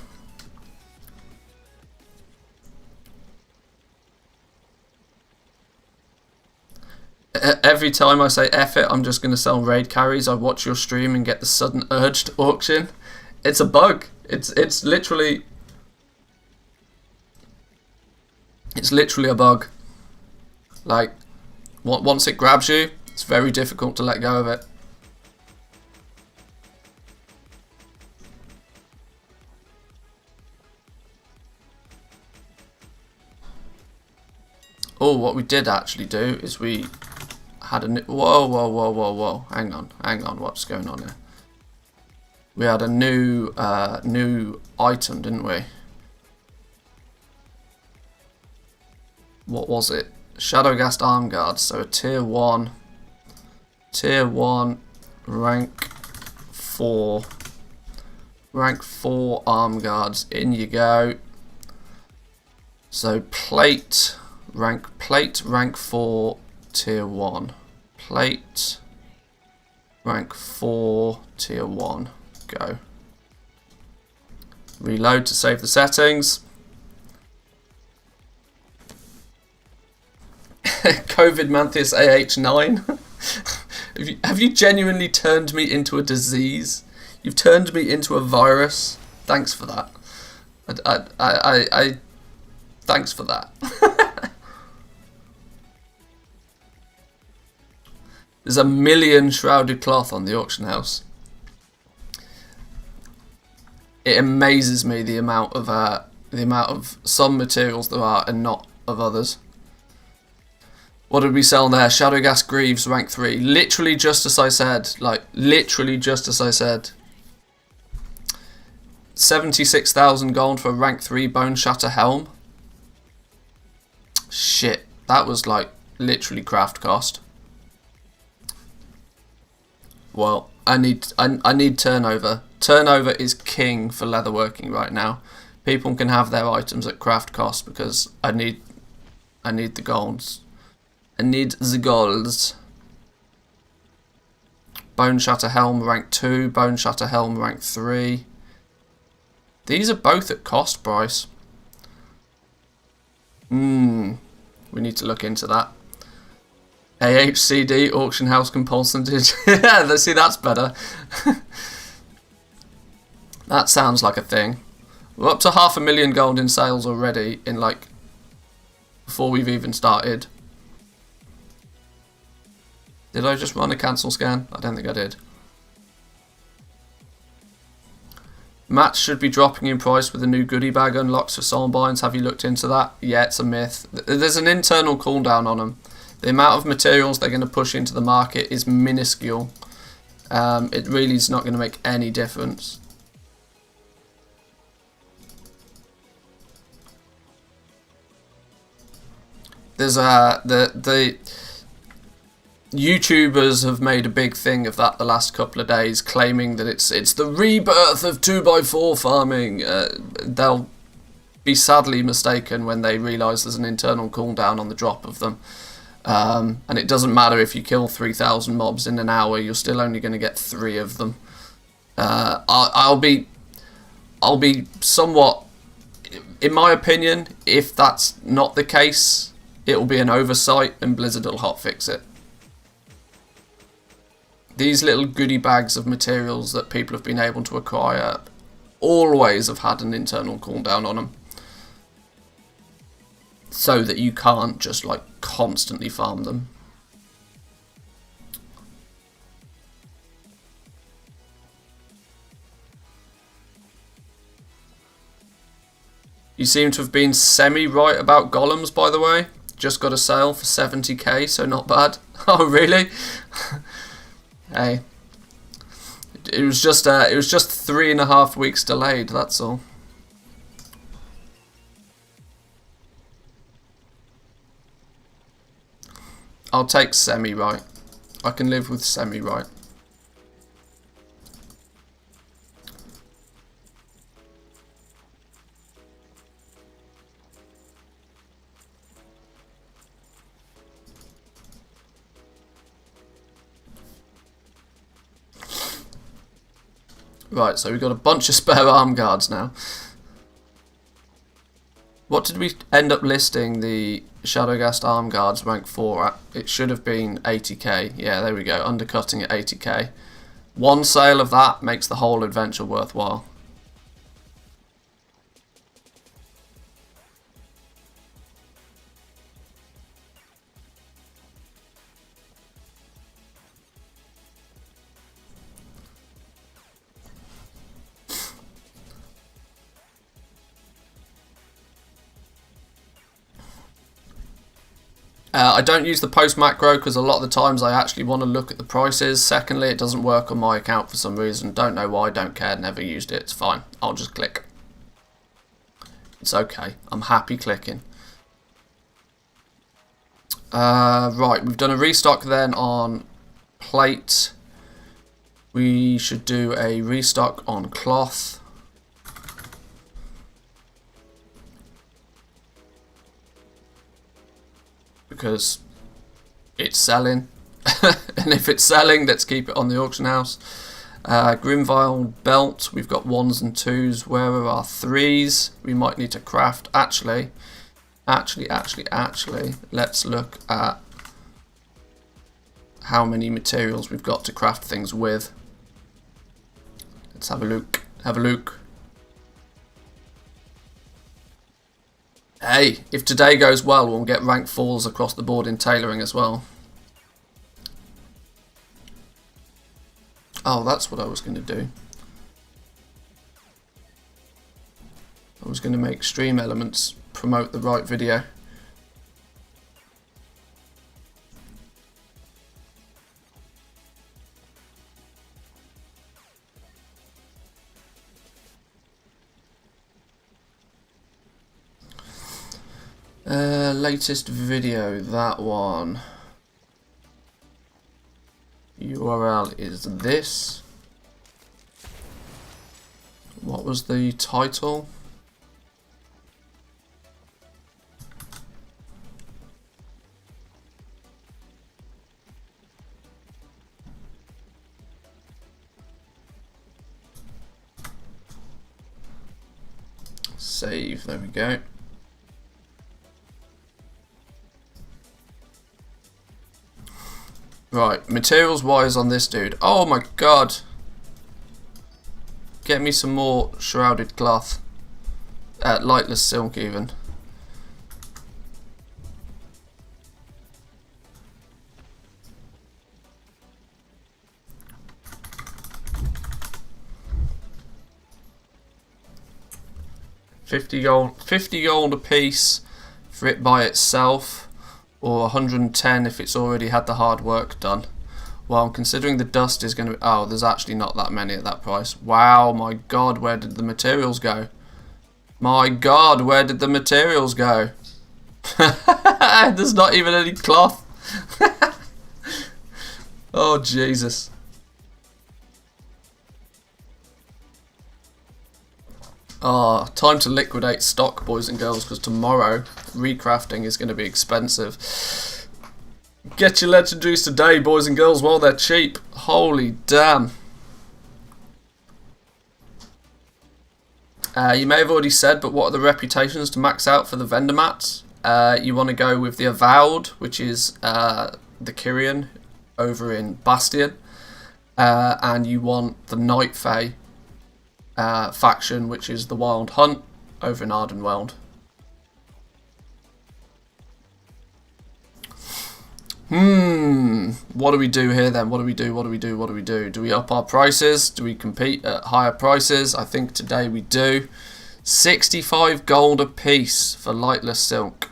Every time I say F it, I'm just going to sell raid carries. I watch your stream and get the sudden urge to auction. It's a bug. It's literally a bug. Like, once it grabs you, it's very difficult to let go of it. Oh, what we did actually do is we had a new... Whoa. Hang on. What's going on here? We had a new item, didn't we? What was it? Shadowghast arm guards. So a tier 1 rank 4 arm guards. In you go. So plate rank 4 tier 1. Plate rank 4 tier 1. Go. Reload to save the settings. COVID Manthieus AH9. Have you genuinely turned me into a disease? You've turned me into a virus. Thanks for that. I thanks for that. There's 1 million shrouded cloth on the auction house. It amazes me the amount of some materials there are and not of others. What did we sell there? Shadowgas Greaves, rank 3. Literally just as I said. Like, literally just as I said. 76,000 gold for a rank 3 Bone Shatter Helm. Shit. That was like literally craft cost. Well, I need turnover. Turnover is king for leatherworking right now. People can have their items at craft cost because I need the golds. I need the golds. Bone Shatter Helm rank 2, Bone Shatter Helm rank 3. These are both at cost price. We need to look into that. AHCD, auction house compulsion. Yeah, let's see, that's better. That sounds like a thing. We're up to 500,000 gold in sales already in like before we've even started. Did I just run a cancel scan? I don't think I did. Mats should be dropping in price with the new goodie bag unlocks for soulbinds. Have you looked into that? Yeah, it's a myth. There's an internal cooldown on them. The amount of materials they're going to push into the market is minuscule. It really is not going to make any difference. There's the YouTubers have made a big thing of that the last couple of days, claiming that it's the rebirth of 2x4 farming. They'll be sadly mistaken when they realise there's an internal cooldown on the drop of them. And it doesn't matter if you kill 3,000 mobs in an hour, you're still only going to get 3 of them. I'll be somewhat, in my opinion, if that's not the case, it will be an oversight and Blizzard will hotfix it. These little goodie bags of materials that people have been able to acquire always have had an internal cooldown on them. So that you can't just like constantly farm them. You seem to have been semi-right about golems, by the way. Just got a sale for 70k, so not bad. Oh, really? Hey. It was just 3.5 weeks delayed, that's all. I'll take semi-right. I can live with semi-right. Right, so we've got a bunch of spare arm guards now. What did we end up listing the Shadowgast arm guards rank 4 at? It should have been 80k. Yeah, there we go, undercutting at 80k. One sale of that makes the whole adventure worthwhile. I don't use the post macro because a lot of the times I actually want to look at the prices. Secondly, it doesn't work on my account for some reason. Don't know why, don't care, never used it. It's fine. I'll just click. It's okay. I'm happy clicking. Right, we've done a restock then on plate. We should do a restock on cloth. Because it's selling. And if it's selling, let's keep it on the auction house. Grimvile belt, we've got 1s and 2s. Where are our 3s? We might need to craft. Actually, let's look at how many materials we've got to craft things with. Let's have a look. Have a look. Hey, if today goes well, we'll get rank 4s across the board in tailoring as well. Oh, that's what I was going to do. I was going to make stream elements promote the right video. Latest video, that one. URL is this. What was the title? Save, there we go. Right, materials wise on this dude. Oh my god. Get me some more shrouded cloth. Lightless silk even. $50 gold a piece for it by itself, or 110 if it's already had the hard work done. Well, I'm considering the dust is going to be... Oh, there's actually not that many at that price. Wow, my god, where did the materials go? My god, where did the materials go? There's not even any cloth. Oh, Jesus. Oh, time to liquidate stock, boys and girls, because tomorrow recrafting is going to be expensive. Get your legendaries today, boys and girls, while they're cheap. Holy damn. You may have already said, but what are the reputations to max out for the vendor mats? You want to go with the Avowed, which is the Kyrian over in Bastion. And you want the Night Fae faction, which is the Wild Hunt over in Ardenweld. What do we do here then? What do we do? Do we up our prices? Do we compete at higher prices? I think today we do. 65 gold a piece for lightless silk,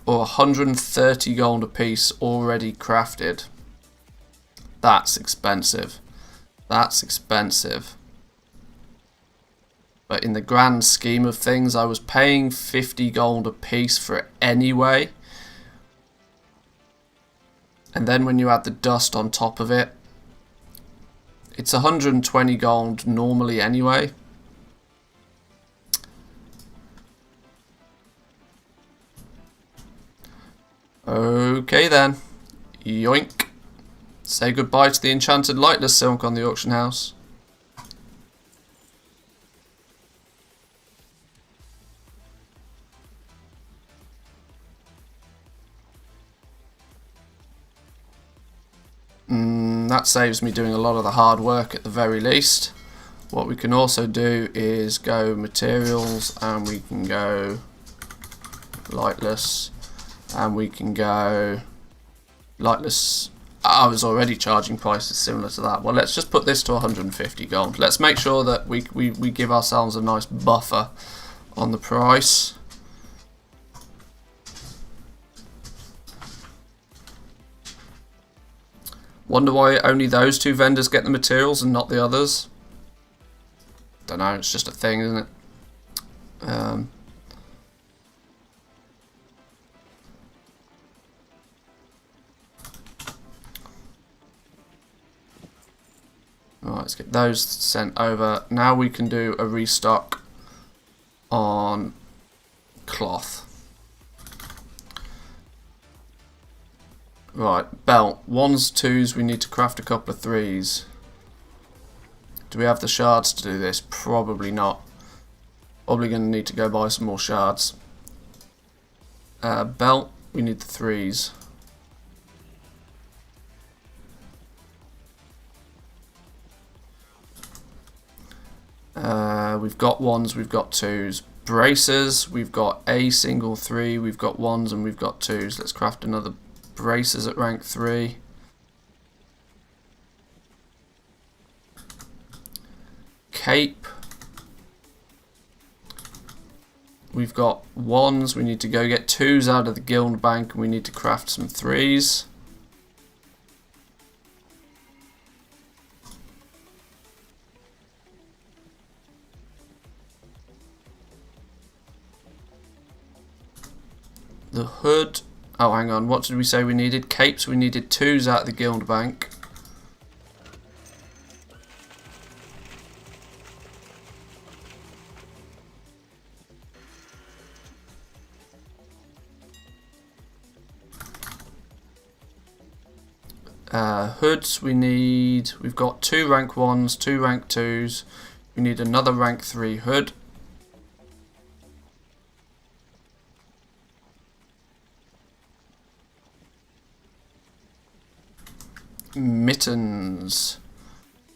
or 130 gold a piece already crafted. That's expensive. That's expensive. But in the grand scheme of things, I was paying 50 gold a piece for it anyway. And then when you add the dust on top of it, it's 120 gold normally anyway. Okay then. Yoink. Say goodbye to the enchanted lightless silk on the auction house. That saves me doing a lot of the hard work at the very least. What we can also do is go materials, and we can go lightless, and we can go lightless. I was already charging prices similar to that. Well, let's just put this to 150 gold. Let's make sure that we give ourselves a nice buffer on the price. Wonder why only those two vendors get the materials and not the others. Don't know, it's just a thing, isn't it? Alright, let's get those sent over. Now we can do a restock on cloth. Right, belt. 1s, 2s, we need to craft a couple of 3s. Do we have the shards to do this? Probably not. Probably going to need to go buy some more shards. Belt, we need the 3s. We've got 1s, we've got 2s. Bracers, we've got a single 3, we've got 1s and we've got 2s. Let's craft another bracers at rank 3. Cape. We've got 1s, we need to go get 2s out of the guild bank and we need to craft some 3s. The hood. Oh, hang on. What did we say we needed? Capes. We needed 2s out of the guild bank. Hoods. We've got 2 rank 1s, 2 rank 2s. We need another rank 3 hood. Mittens.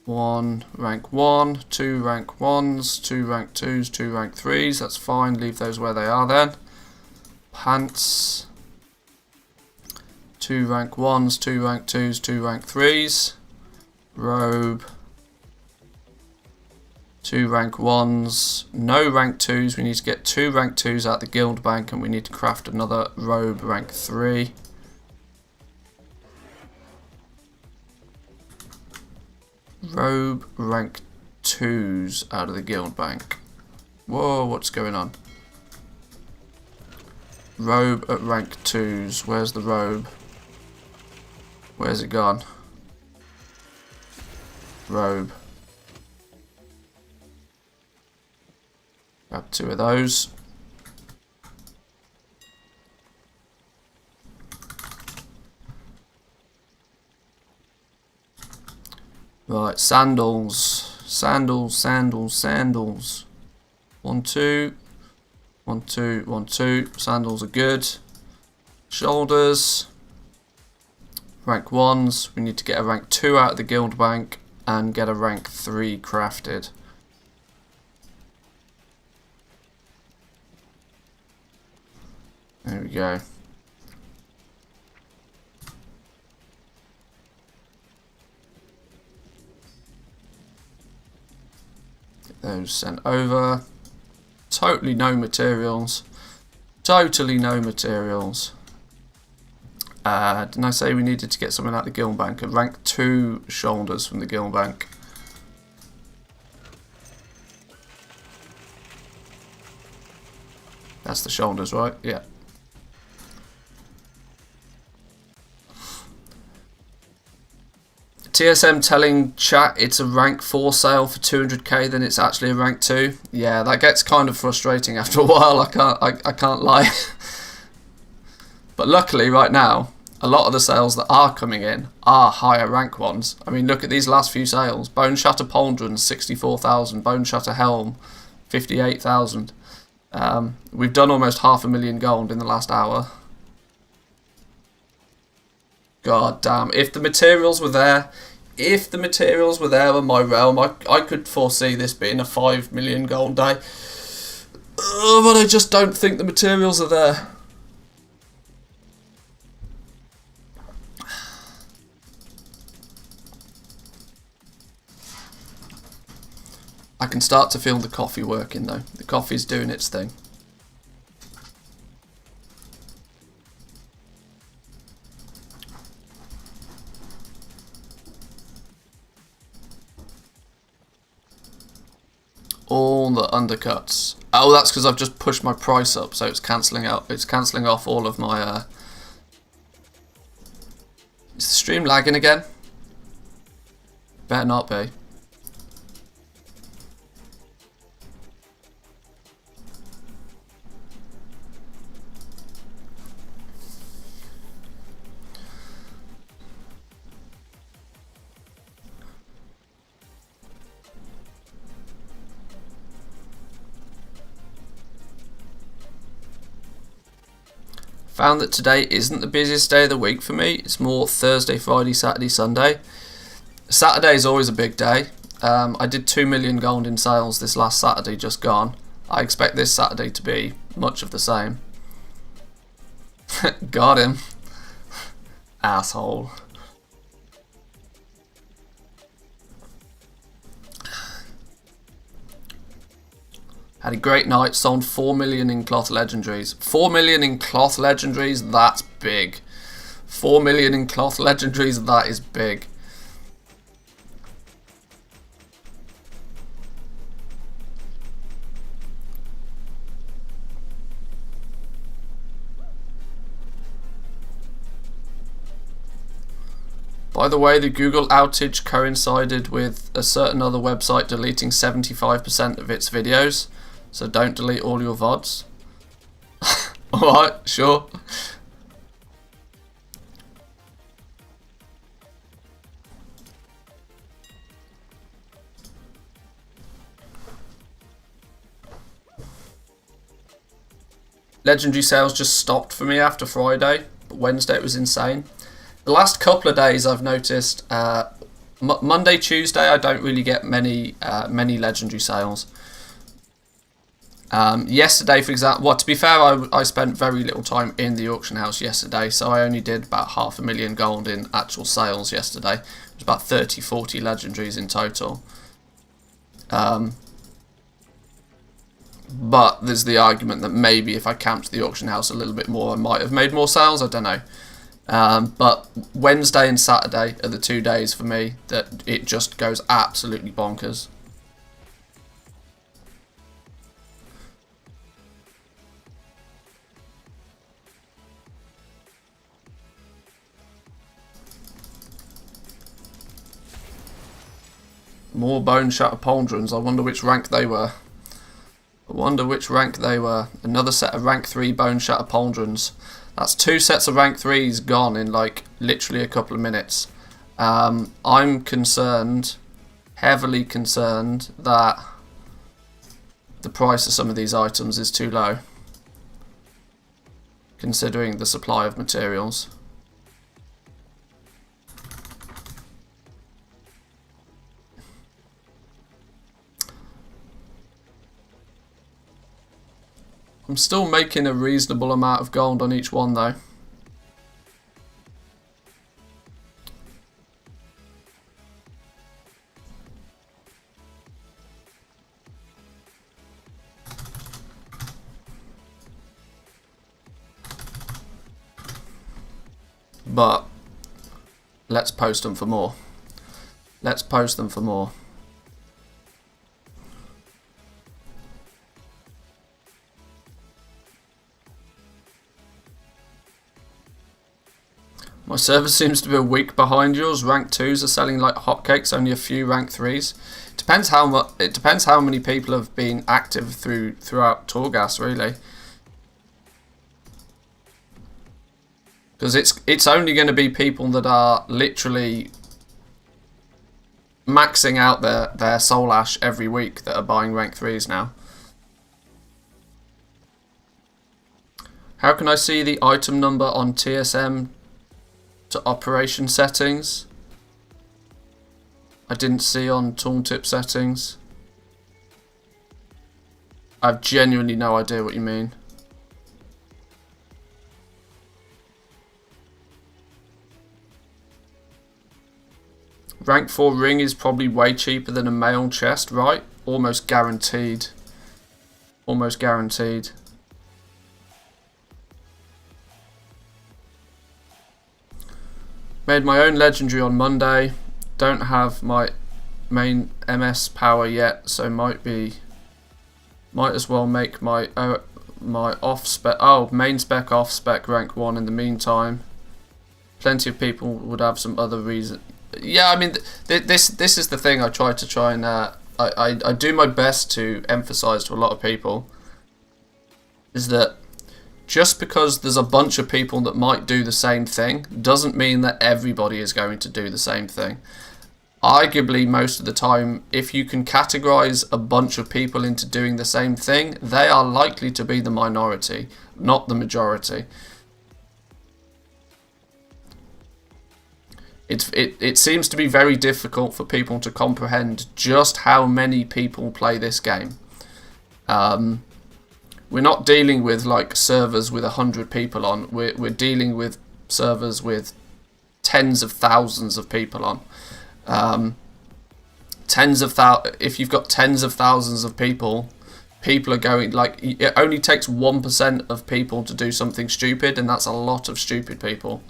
1 rank 1, 2 rank 1s, 2 rank 2s, 2 rank 3s. That's fine, leave those where they are then. Pants. 2 rank 1s, 2 rank 2s, 2 rank 3s. Robe. 2 rank 1s, no rank 2s. We need to get 2 rank 2s out the guild bank and we need to craft another robe rank 3. Robe rank 2s out of the guild bank. Whoa, what's going on? Robe at rank 2s. Where's the robe? Where's it gone? Robe. Grab 2 of those. Right, sandals. Sandals, sandals, sandals. 1, 2. 1, 2, 1, 2. Sandals are good. Shoulders. Rank 1s. We need to get a rank 2 out of the guild bank and get a rank 3 crafted. There we go. Get those sent over. Totally no materials. Totally no materials. Didn't I say we needed to get something out of the guild bank? A rank 2 shoulders from the guild bank. That's the shoulders, right? Yeah. TSM telling chat it's a rank 4 sale for 200k, then it's actually a rank 2. Yeah, that gets kind of frustrating after a while. I can't lie. But luckily, right now, a lot of the sales that are coming in are higher rank ones. I mean, look at these last few sales. Bone Shatter Pauldron, 64,000. Bone Shatter Helm, 58,000. We've done almost 500,000 gold in the last hour. God damn. If the materials were there in my realm, I could foresee this being a 5 million gold day. But I just don't think the materials are there. I can start to feel the coffee working though. The coffee's doing its thing. All the undercuts. Oh, that's because I've just pushed my price up, so it's cancelling out. It's cancelling off all of my. Is the stream lagging again? Better not be. Found that today isn't the busiest day of the week for me. It's more Thursday, Friday, Saturday, Sunday. Saturday is always a big day. I did 2 million gold in sales this last Saturday just gone. I expect this Saturday to be much of the same. Got him. Asshole. Had a great night, sold 4 million in cloth legendaries. 4 million in cloth legendaries, that's big. 4 million in cloth legendaries, that is big. By the way, the Google outage coincided with a certain other website deleting 75% of its videos, so don't delete all your VODs. Alright, sure. Legendary sales just stopped for me after Friday, but Wednesday it was insane. The last couple of days I've noticed, Monday, Tuesday I don't really get many legendary sales. Yesterday, for example, well, to be fair, I spent very little time in the auction house yesterday, so I only did about 500,000 gold in actual sales yesterday. It was about 30-40 legendaries in total. But there's the argument that maybe if I camped the auction house a little bit more, I might have made more sales, I don't know. But Wednesday and Saturday are the 2 days for me that it just goes absolutely bonkers. More bone shatter pauldrons. I wonder which rank they were. Another set of rank 3 bone shatter pauldrons. That's 2 sets of rank 3s gone in like literally a couple of minutes. I'm concerned, heavily concerned, that the price of some of these items is too low, considering the supply of materials. I'm still making a reasonable amount of gold on each one though. But let's post them for more. Let's post them for more. My server seems to be a week behind yours. Rank 2s are selling like hotcakes, only a few rank 3s. Depends how much. It depends how many people have been active throughout Torghast, really. Because it's only going to be people that are literally maxing out their soul ash every week that are buying rank 3s now. How can I see the item number on TSM to operation settings? I didn't see on tooltip settings. I've genuinely no idea what you mean. Rank 4 ring is probably way cheaper than a mail chest, right? Almost guaranteed. Almost guaranteed. Made my own legendary on Monday. Don't have my main MS power yet, so might as well make my off spec. Oh, main spec off spec rank 1 in the meantime. Plenty of people would have some other reason. Yeah, I mean this is the thing I try and I do my best to emphasize to a lot of people, is that just because there's a bunch of people that might do the same thing doesn't mean that everybody is going to do the same thing. Arguably, most of the time, if you can categorize a bunch of people into doing the same thing, they are likely to be the minority, not the majority. It seems to be very difficult for people to comprehend just how many people play this game. We're not dealing with like servers with 100 people on. We're dealing with servers with tens of thousands of people on. If you've got tens of thousands of people, people are going, like, it only takes 1% of people to do something stupid, and that's a lot of stupid people.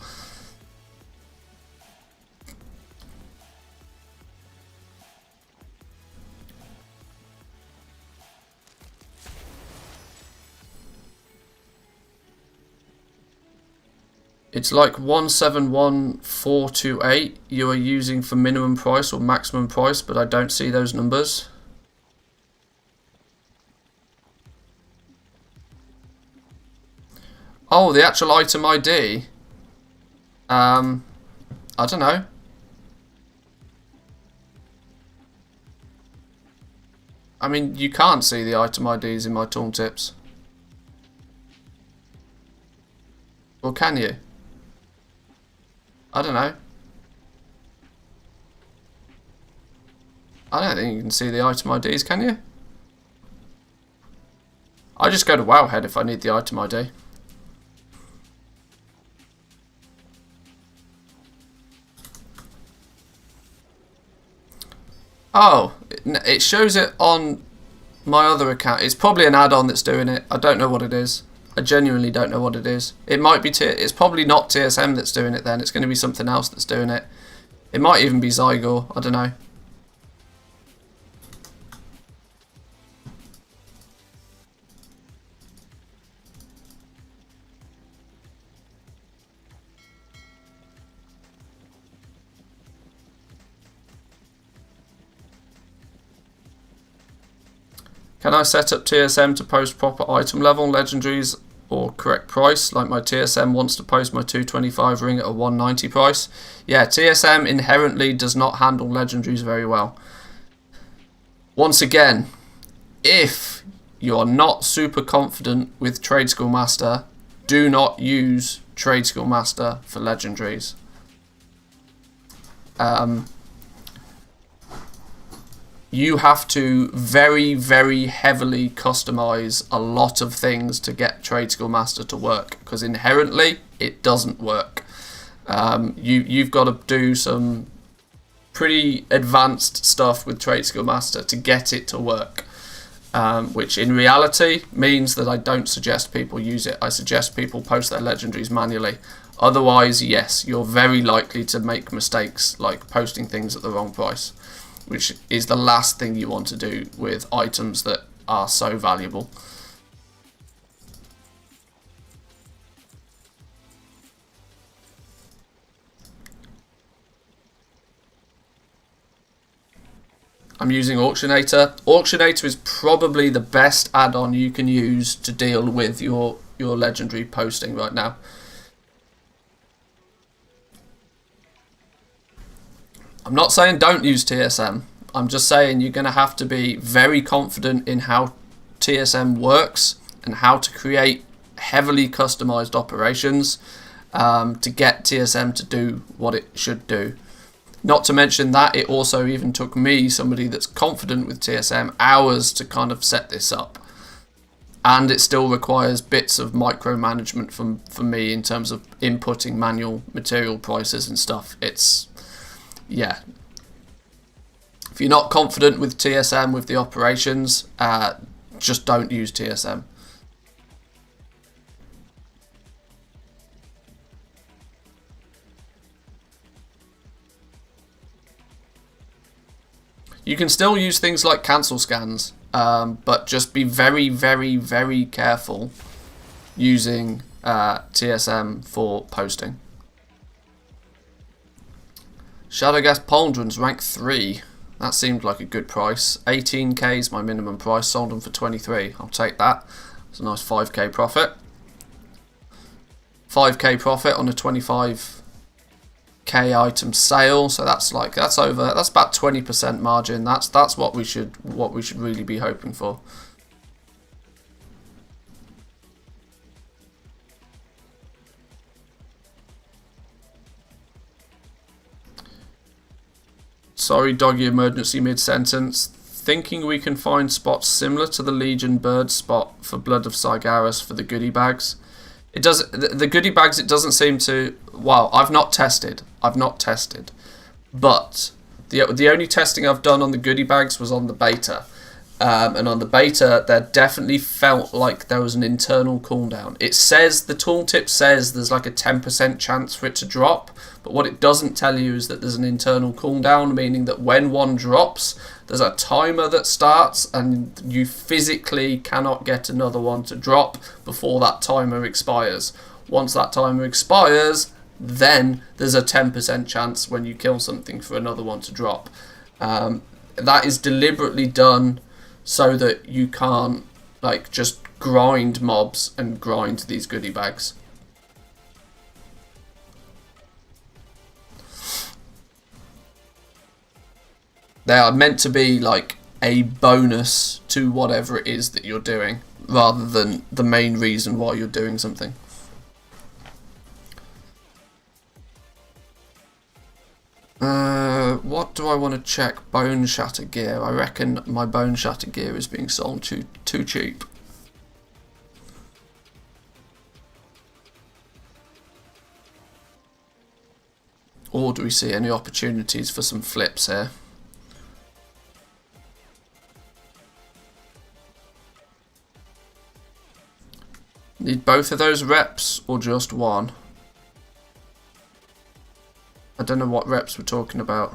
It's like 171428 you are using for minimum price or maximum price, but I don't see those numbers. Oh, the actual item ID. I don't know. I mean, you can't see the item IDs in my tooltips. Or can you? I don't know. I don't think you can see the item IDs, can you? I just go to Wowhead if I need the item ID. Oh, it shows it on my other account. It's probably an add-on that's doing it. I don't know what it is. I genuinely don't know what it is. It might be it's probably not TSM that's doing it then. It's going to be something else that's doing it. It might even be Zygor. I don't know. Can I set up TSM to post proper item level, legendaries, or correct price? Like my TSM wants to post my 225 ring at a 190 price. Yeah, TSM inherently does not handle legendaries very well. Once again, if you are not super confident with Trade Skill Master, do not use Trade Skill Master for legendaries. You have to very, very heavily customize a lot of things to get Trade Skill Master to work, because inherently it doesn't work. You've got to do some pretty advanced stuff with Trade Skill Master to get it to work, which in reality means that I don't suggest people use it. I suggest people post their legendaries manually. Otherwise, yes, you're very likely to make mistakes like posting things at the wrong price, which is the last thing you want to do with items that are so valuable. I'm using Auctionator. Auctionator is probably the best add-on you can use to deal with your legendary posting right now. I'm not saying don't use TSM. I'm just saying you're going to have to be very confident in how TSM works and how to create heavily customized operations to get TSM to do what it should do. Not to mention that it also even took me, somebody that's confident with TSM, hours to kind of set this up. And it still requires bits of micromanagement from me in terms of inputting manual material prices and stuff. Yeah. If you're not confident with TSM, with the operations, just don't use TSM. You can still use things like cancel scans, but just be very, very, very careful using TSM for posting. Shadowgas Pauldrons, rank 3. That seemed like a good price. 18k is my minimum price. Sold them for 23. I'll take that. It's a nice 5k profit. 5k profit on a 25k item sale. So that's about 20% margin. That's what we should really be hoping for. Sorry, doggy emergency mid-sentence. Thinking we can find spots similar to the Legion bird spot for Blood of Sargeras for the goodie bags. It does the goodie bags. It doesn't seem to. Wow, I've not tested. But the only testing I've done on the goodie bags was on the beta. And on the beta, there definitely felt like there was an internal cooldown. It says, the tooltip says there's like a 10% chance for it to drop, but what it doesn't tell you is that there's an internal cooldown, meaning that when one drops, there's a timer that starts and you physically cannot get another one to drop before that timer expires. Once that timer expires, then there's a 10% chance when you kill something for another one to drop. That is deliberately done so that you can't like just grind mobs and grind these goodie bags. They are meant to be like a bonus to whatever it is that you're doing, rather than the main reason why you're doing something. What do I want to check? Bone Shatter gear. I reckon my Bone Shatter gear is being sold too cheap. Or do we see any opportunities for some flips here? Need both of those reps or just one? I don't know what reps we're talking about.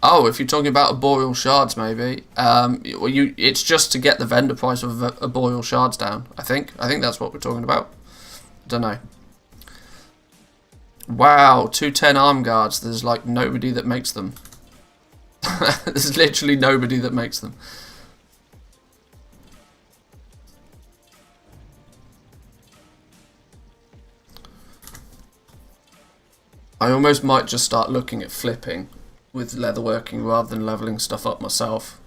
Oh, if you're talking about arboreal shards, maybe. It's just to get the vendor price of arboreal shards down. I think that's what we're talking about. Don't know. Wow, 210 arm guards. There's like nobody that makes them. There's literally nobody that makes them. I almost might just start looking at flipping with leatherworking rather than leveling stuff up myself.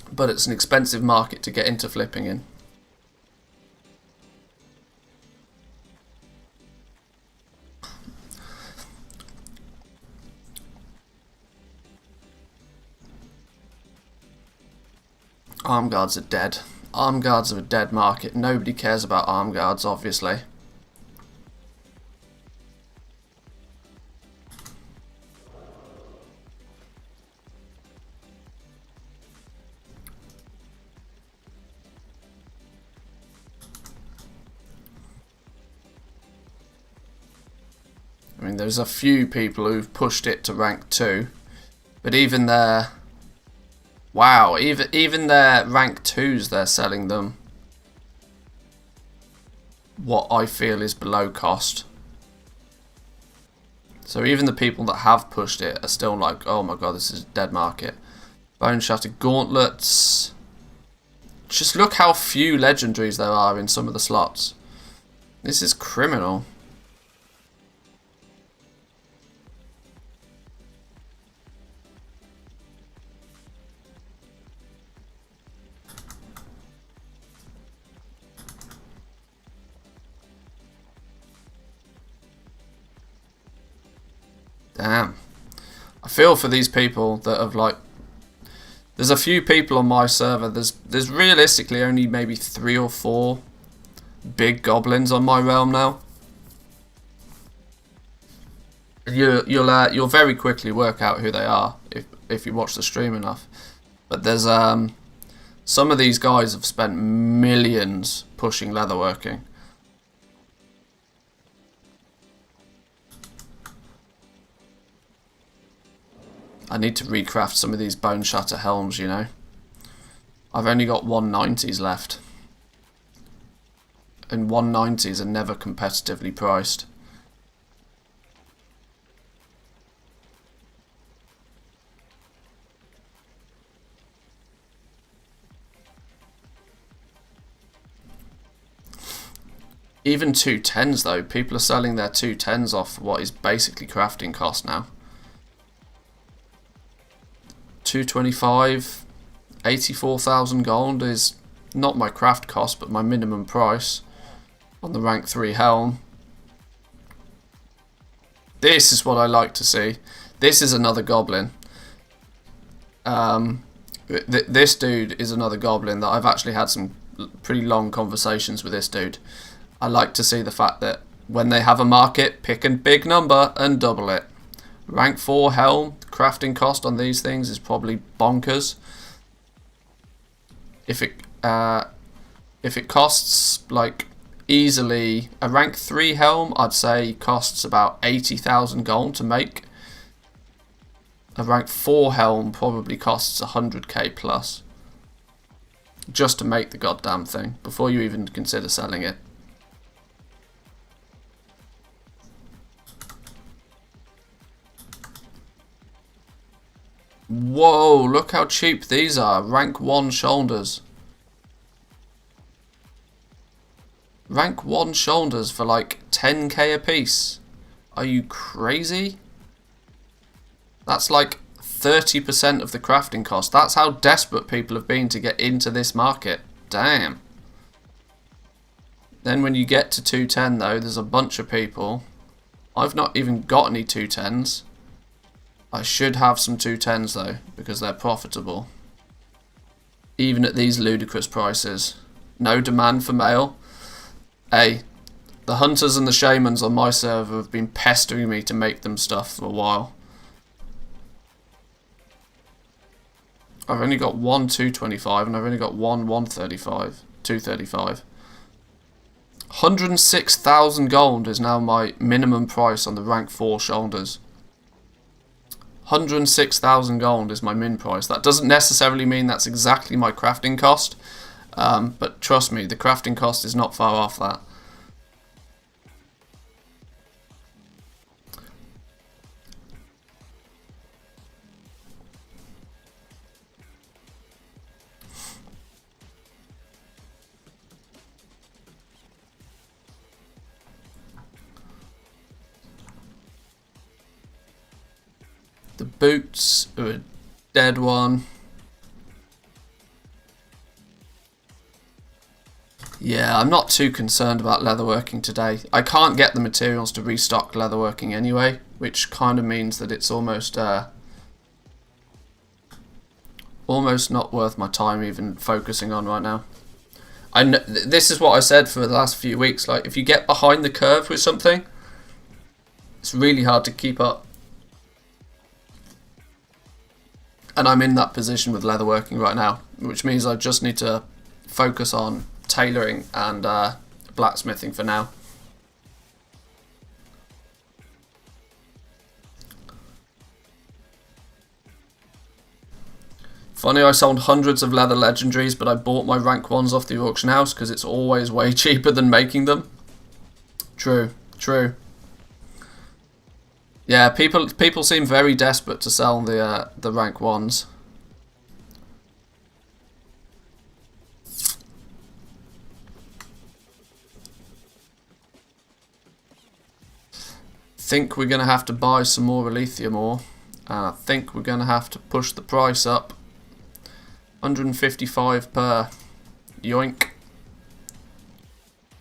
But it's an expensive market to get into flipping in. Arm guards are dead. Arm guards are a dead market. Nobody cares about arm guards, obviously. I mean, there's a few people who've pushed it to rank 2, but even their even their rank 2s, they're selling them what I feel is below cost. So even the people that have pushed it are still like, oh my god, this is a dead market. Bone Shatter gauntlets. Just look how few legendaries there are in some of the slots. This is criminal. Damn. I feel for these people that have like... There's a few people on my server. There's realistically only maybe 3 or 4 big goblins on my realm now. You'll very quickly work out who they are if you watch the stream enough. But there's some of these guys have spent millions pushing leatherworking. I need to recraft some of these Bone Shatter helms, you know. I've only got 190s left. And 190s are never competitively priced. Even 210s though, people are selling their 210s off what is basically crafting cost now. 225, 84,000 gold is not my craft cost, but my minimum price. on the rank 3 helm. This is what I like to see. This is another goblin. This dude is another goblin that I've actually had some pretty long conversations with this dude. I like to see the fact that when they have a market, pick a big number and double it. Rank 4 helm, crafting cost on these things is probably bonkers. If it costs like easily a rank 3 helm, I'd say costs about 80,000 gold to make. A rank 4 helm probably costs 100k plus just to make the goddamn thing before you even consider selling it. Whoa, look how cheap these are. Rank 1 shoulders. Rank 1 shoulders for like 10k a piece. Are you crazy? That's like 30% of the crafting cost. That's how desperate people have been to get into this market. Damn. Then when you get to 210 though, there's a bunch of people. I've not even got any 210s. I should have some 210s though, because they're profitable. Even at these ludicrous prices. No demand for mail. Hey, the hunters and the shamans on my server have been pestering me to make them stuff for a while. I've only got one 225 and I've only got one 235. 106,000 gold is now my minimum price on the rank 4 shoulders. 106,000 gold is my min price. That doesn't necessarily mean that's exactly my crafting cost, but trust me, the crafting cost is not far off that. The boots are a dead one. Yeah, I'm not too concerned about leatherworking today. I can't get the materials to restock leatherworking anyway, which kind of means that it's almost not worth my time even focusing on right now. This is what I said for the last few weeks. Like, if you get behind the curve with something, it's really hard to keep up. And I'm in that position with leatherworking right now, which means I just need to focus on tailoring and blacksmithing for now. Funny, I sold hundreds of leather legendaries, but I bought my rank 1s off the auction house because it's always way cheaper than making them. True, true. Yeah, people seem very desperate to sell the rank 1s. Think we're gonna have to buy some more lithium ore, and I think we're gonna have to push the price up. 155 per. Yoink.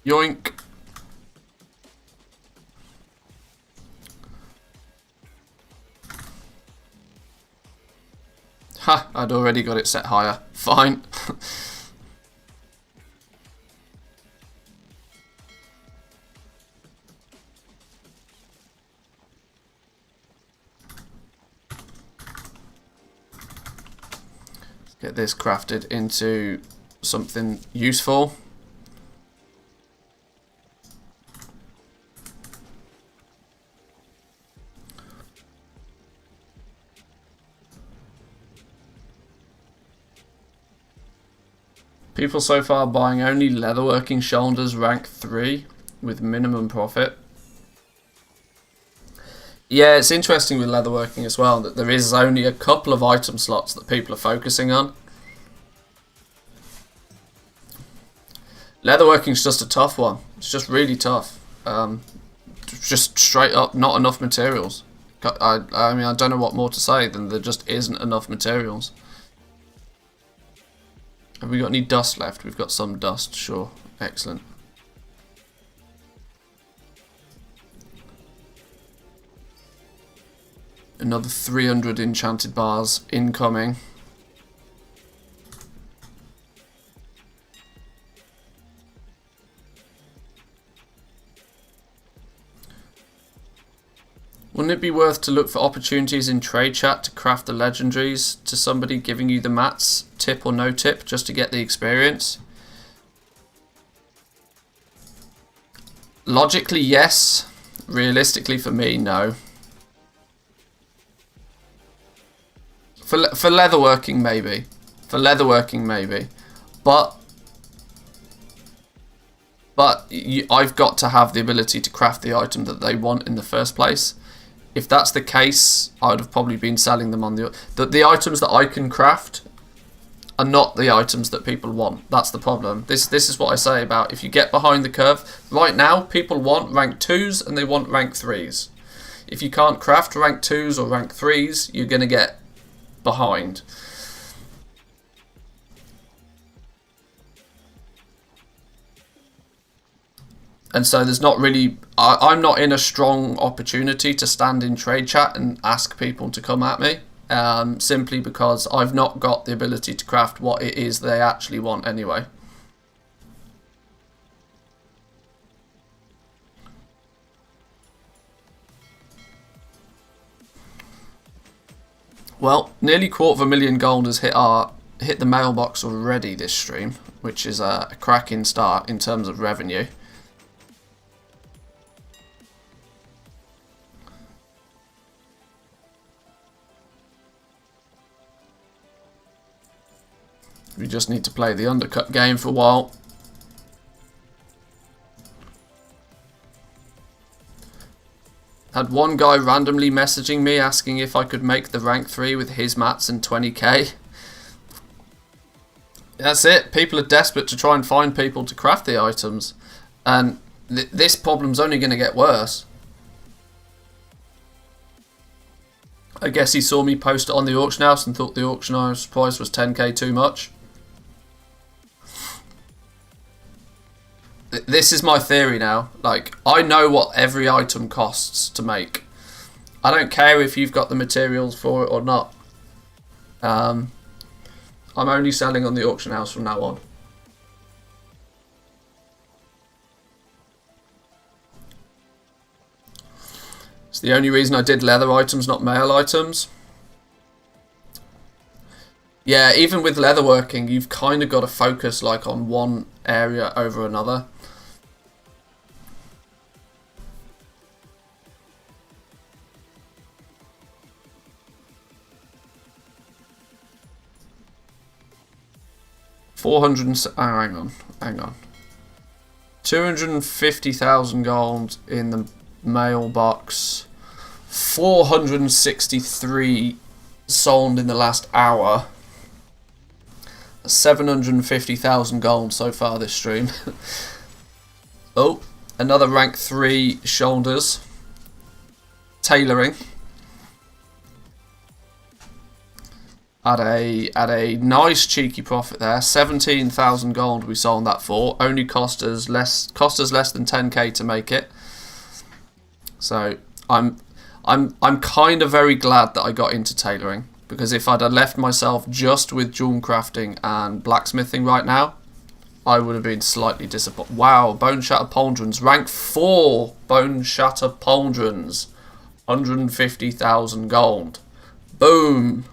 Yoink. Ha, I'd already got it set higher. Fine. Let's get this crafted into something useful. People so far buying only leatherworking shoulders rank 3 with minimum profit. Yeah, it's interesting with leatherworking as well that there is only a couple of item slots that people are focusing on. Leatherworking's just a tough one. It's just really tough. Just straight up not enough materials. I mean, I don't know what more to say than there just isn't enough materials. Have we got any dust left? We've got some dust, sure. Excellent. Another 300 enchanted bars incoming. Wouldn't it be worth to look for opportunities in trade chat to craft the legendaries to somebody giving you the mats, tip or no tip, just to get the experience? Logically, yes. Realistically, for me, no. For leatherworking, maybe. For leatherworking, maybe. But I've got to have the ability to craft the item that they want in the first place. If that's the case, I would have probably been selling them on the items that I can craft are not the items that people want. That's the problem. This is what I say about if you get behind the curve. Right now, people want rank 2s and they want rank 3s. If you can't craft rank 2s or rank 3s, you're going to get behind. And so there's not really... I'm not in a strong opportunity to stand in trade chat and ask people to come at me. Simply because I've not got the ability to craft what it is they actually want anyway. Well, nearly $250,000 gold has hit the mailbox already this stream, which is a cracking start in terms of revenue. We just need to play the undercut game for a while. Had one guy randomly messaging me asking if I could make the rank 3 with his mats and 20k. That's it. People are desperate to try and find people to craft the items. And this problem's only going to get worse. I guess he saw me post it on the auction house and thought the auction house price was 10k too much. This is my theory now. Like, I know what every item costs to make. I don't care if you've got the materials for it or not. I'm only selling on the auction house from now on. It's the only reason I did leather items, not mail items. Yeah, even with leatherworking, you've kind of got to focus like on one area over another. Hang on. 250,000 gold in the mailbox. 463 sold in the last hour. 750,000 gold so far this stream. Oh, another rank 3 shoulders. Tailoring. At a nice cheeky profit there. 17,000 gold we sold that for. Only cost us less than 10k to make it. So I'm kind of very glad that I got into tailoring, because if I'd have left myself just with jewel crafting and blacksmithing right now, I would have been slightly disappointed. Wow, Bone Shatter Pauldrons, rank 4 Bone Shatter Pauldrons, 150,000 gold. Boom.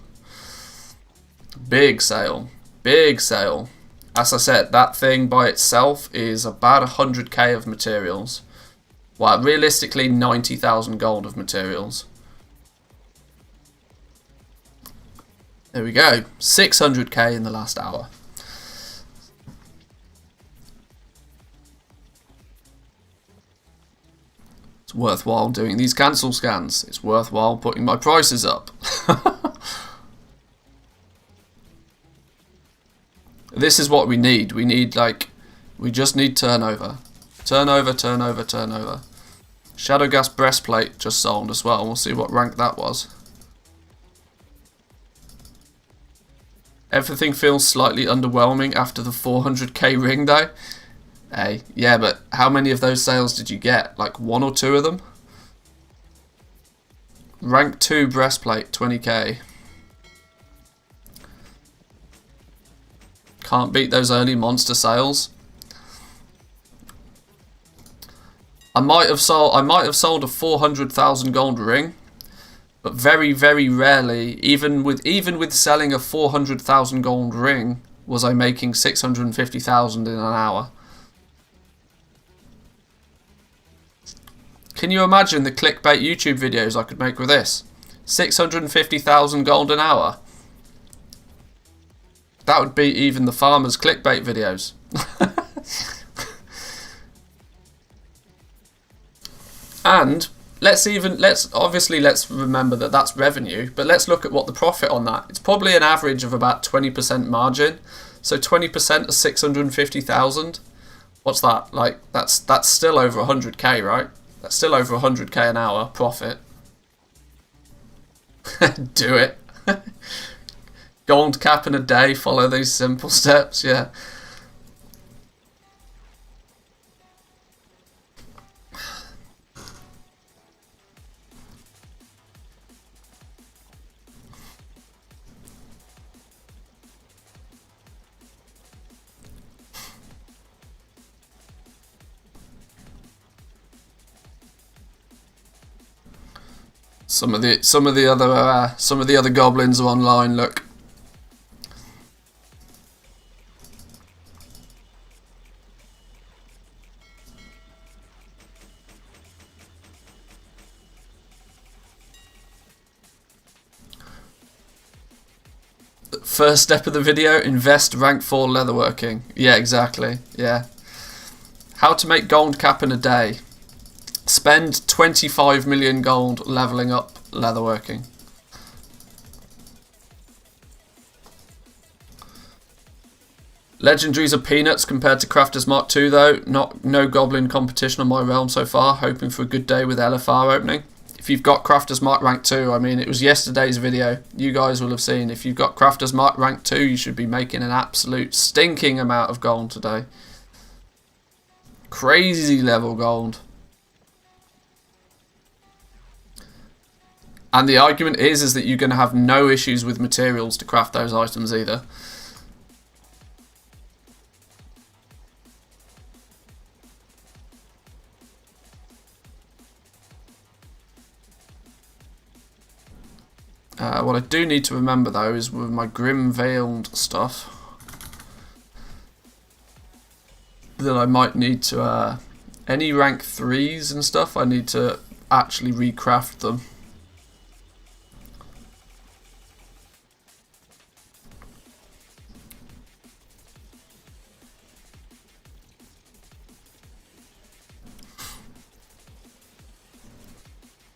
Big sale. Big sale. As I said, that thing by itself is about 100k of materials. Well, realistically, 90,000 gold of materials. There we go. 600k in the last hour. It's worthwhile doing these cancel scans. It's worthwhile putting my prices up. This is what we need. We need, like, we just need turnover. Turnover, turnover, turnover. Shadowgas breastplate just sold as well. We'll see what rank that was. Everything feels slightly underwhelming after the 400k ring though. Hey, yeah, but how many of those sales did you get? Like 1 or 2 of them? Rank 2 breastplate, 20k. Can't beat those early monster sales. I might have sold a 400,000 gold ring, but very, very rarely, even with selling a 400,000 gold ring, was I making 650,000 in an hour. Can you imagine the clickbait YouTube videos I could make with this? 650,000 gold an hour. That would be even the farmers' clickbait videos. And let's remember that that's revenue, but let's look at what the profit on that. It's probably an average of about 20% margin. So 20% of 650,000. What's that? Like that's still over 100k, right? That's still over 100k an hour profit. Do it. Gold cap in a day, follow these simple steps, yeah. Some of the other goblins are online, look. First step of the video, invest rank 4 leatherworking. Yeah, exactly. Yeah. How to make gold cap in a day. Spend 25 million gold leveling up leatherworking. Legendaries are peanuts compared to Crafters Mark II though. No goblin competition on my realm so far. Hoping for a good day with LFR opening. If you've got Crafters Mark rank 2, I mean it was yesterday's video. You guys will have seen. If you've got Crafters Mark rank 2, you should be making an absolute stinking amount of gold today. Crazy level gold. And the argument is that you're going to have no issues with materials to craft those items either. What I do need to remember though is with my Grim Veiled stuff that I might need to, any rank 3s and stuff, I need to actually recraft them.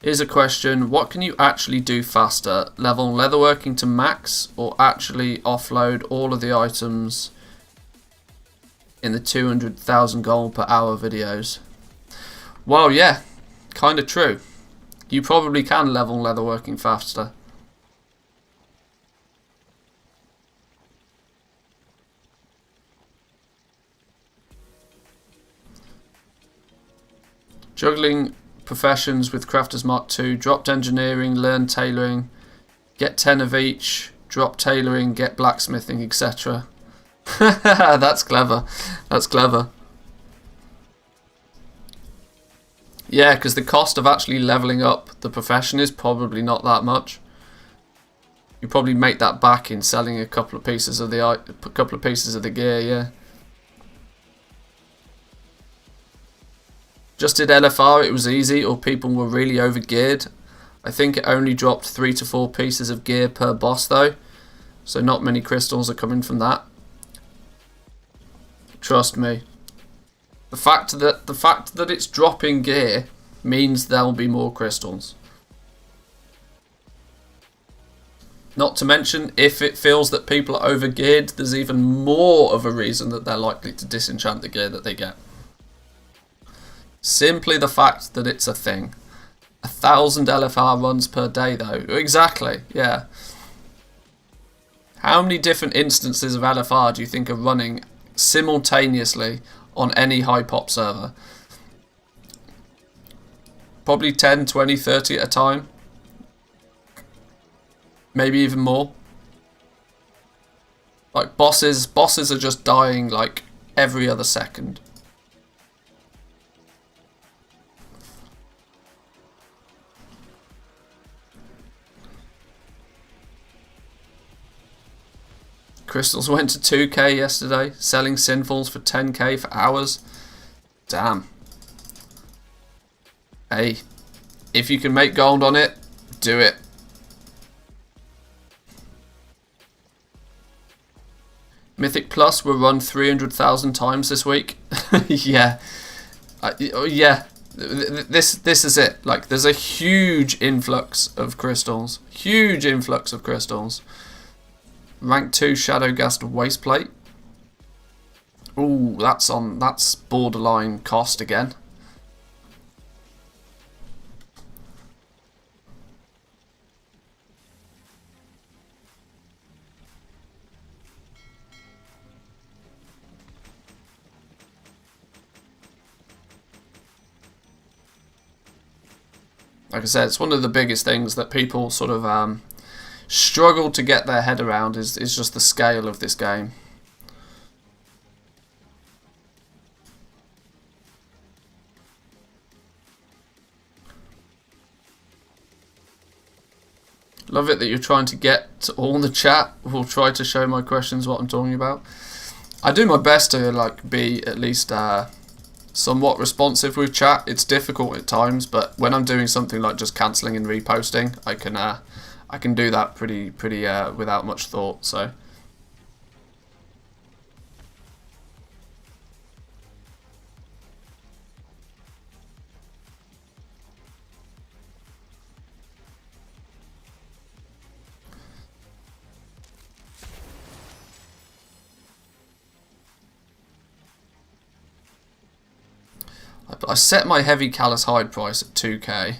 Here's a question, what can you actually do faster? Level leatherworking to max or actually offload all of the items in the 200,000 gold per hour videos? Well, yeah, kind of true. You probably can level leatherworking faster. Juggling professions with Crafters Mark II, dropped engineering, learn tailoring, get 10 of each, drop tailoring, get blacksmithing, etc. That's clever. That's clever. Yeah, because the cost of actually leveling up the profession is probably not that much. You probably make that back in selling a couple of pieces of the gear, yeah. Just did LFR, it was easy, or people were really over-geared. I think it only dropped 3 to 4 pieces of gear per boss though, so not many crystals are coming from that. Trust me. The fact that it's dropping gear means there'll be more crystals. Not to mention, if it feels that people are over-geared, there's even more of a reason that they're likely to disenchant the gear that they get. Simply the fact that it's a thing. 1,000 LFR runs per day though. Exactly, yeah. How many different instances of LFR do you think are running simultaneously on any high pop server? Probably 10, 20, 30 at a time. maybe even more. Like bosses are just dying like every other second. Crystals went to 2k yesterday, selling Sinfuls for 10k for hours. Damn. Hey, if you can make gold on it, do it. Mythic Plus will run 300,000 times this week. Yeah. Yeah. This is it. Like, there's a huge influx of crystals. Huge influx of crystals. Rank 2 Shadowgast Wasteplate. Ooh, that's borderline cost again. Like I said, it's one of the biggest things that people sort of struggle to get their head around is just the scale of this game. Love it that you're trying to get to all the chat. We'll try to show my questions what I'm talking about. I do my best to like be at least somewhat responsive with chat. It's difficult at times, but when I'm doing something like just cancelling and reposting, I can do that pretty without much thought. So. I set my heavy callous hide price at 2k.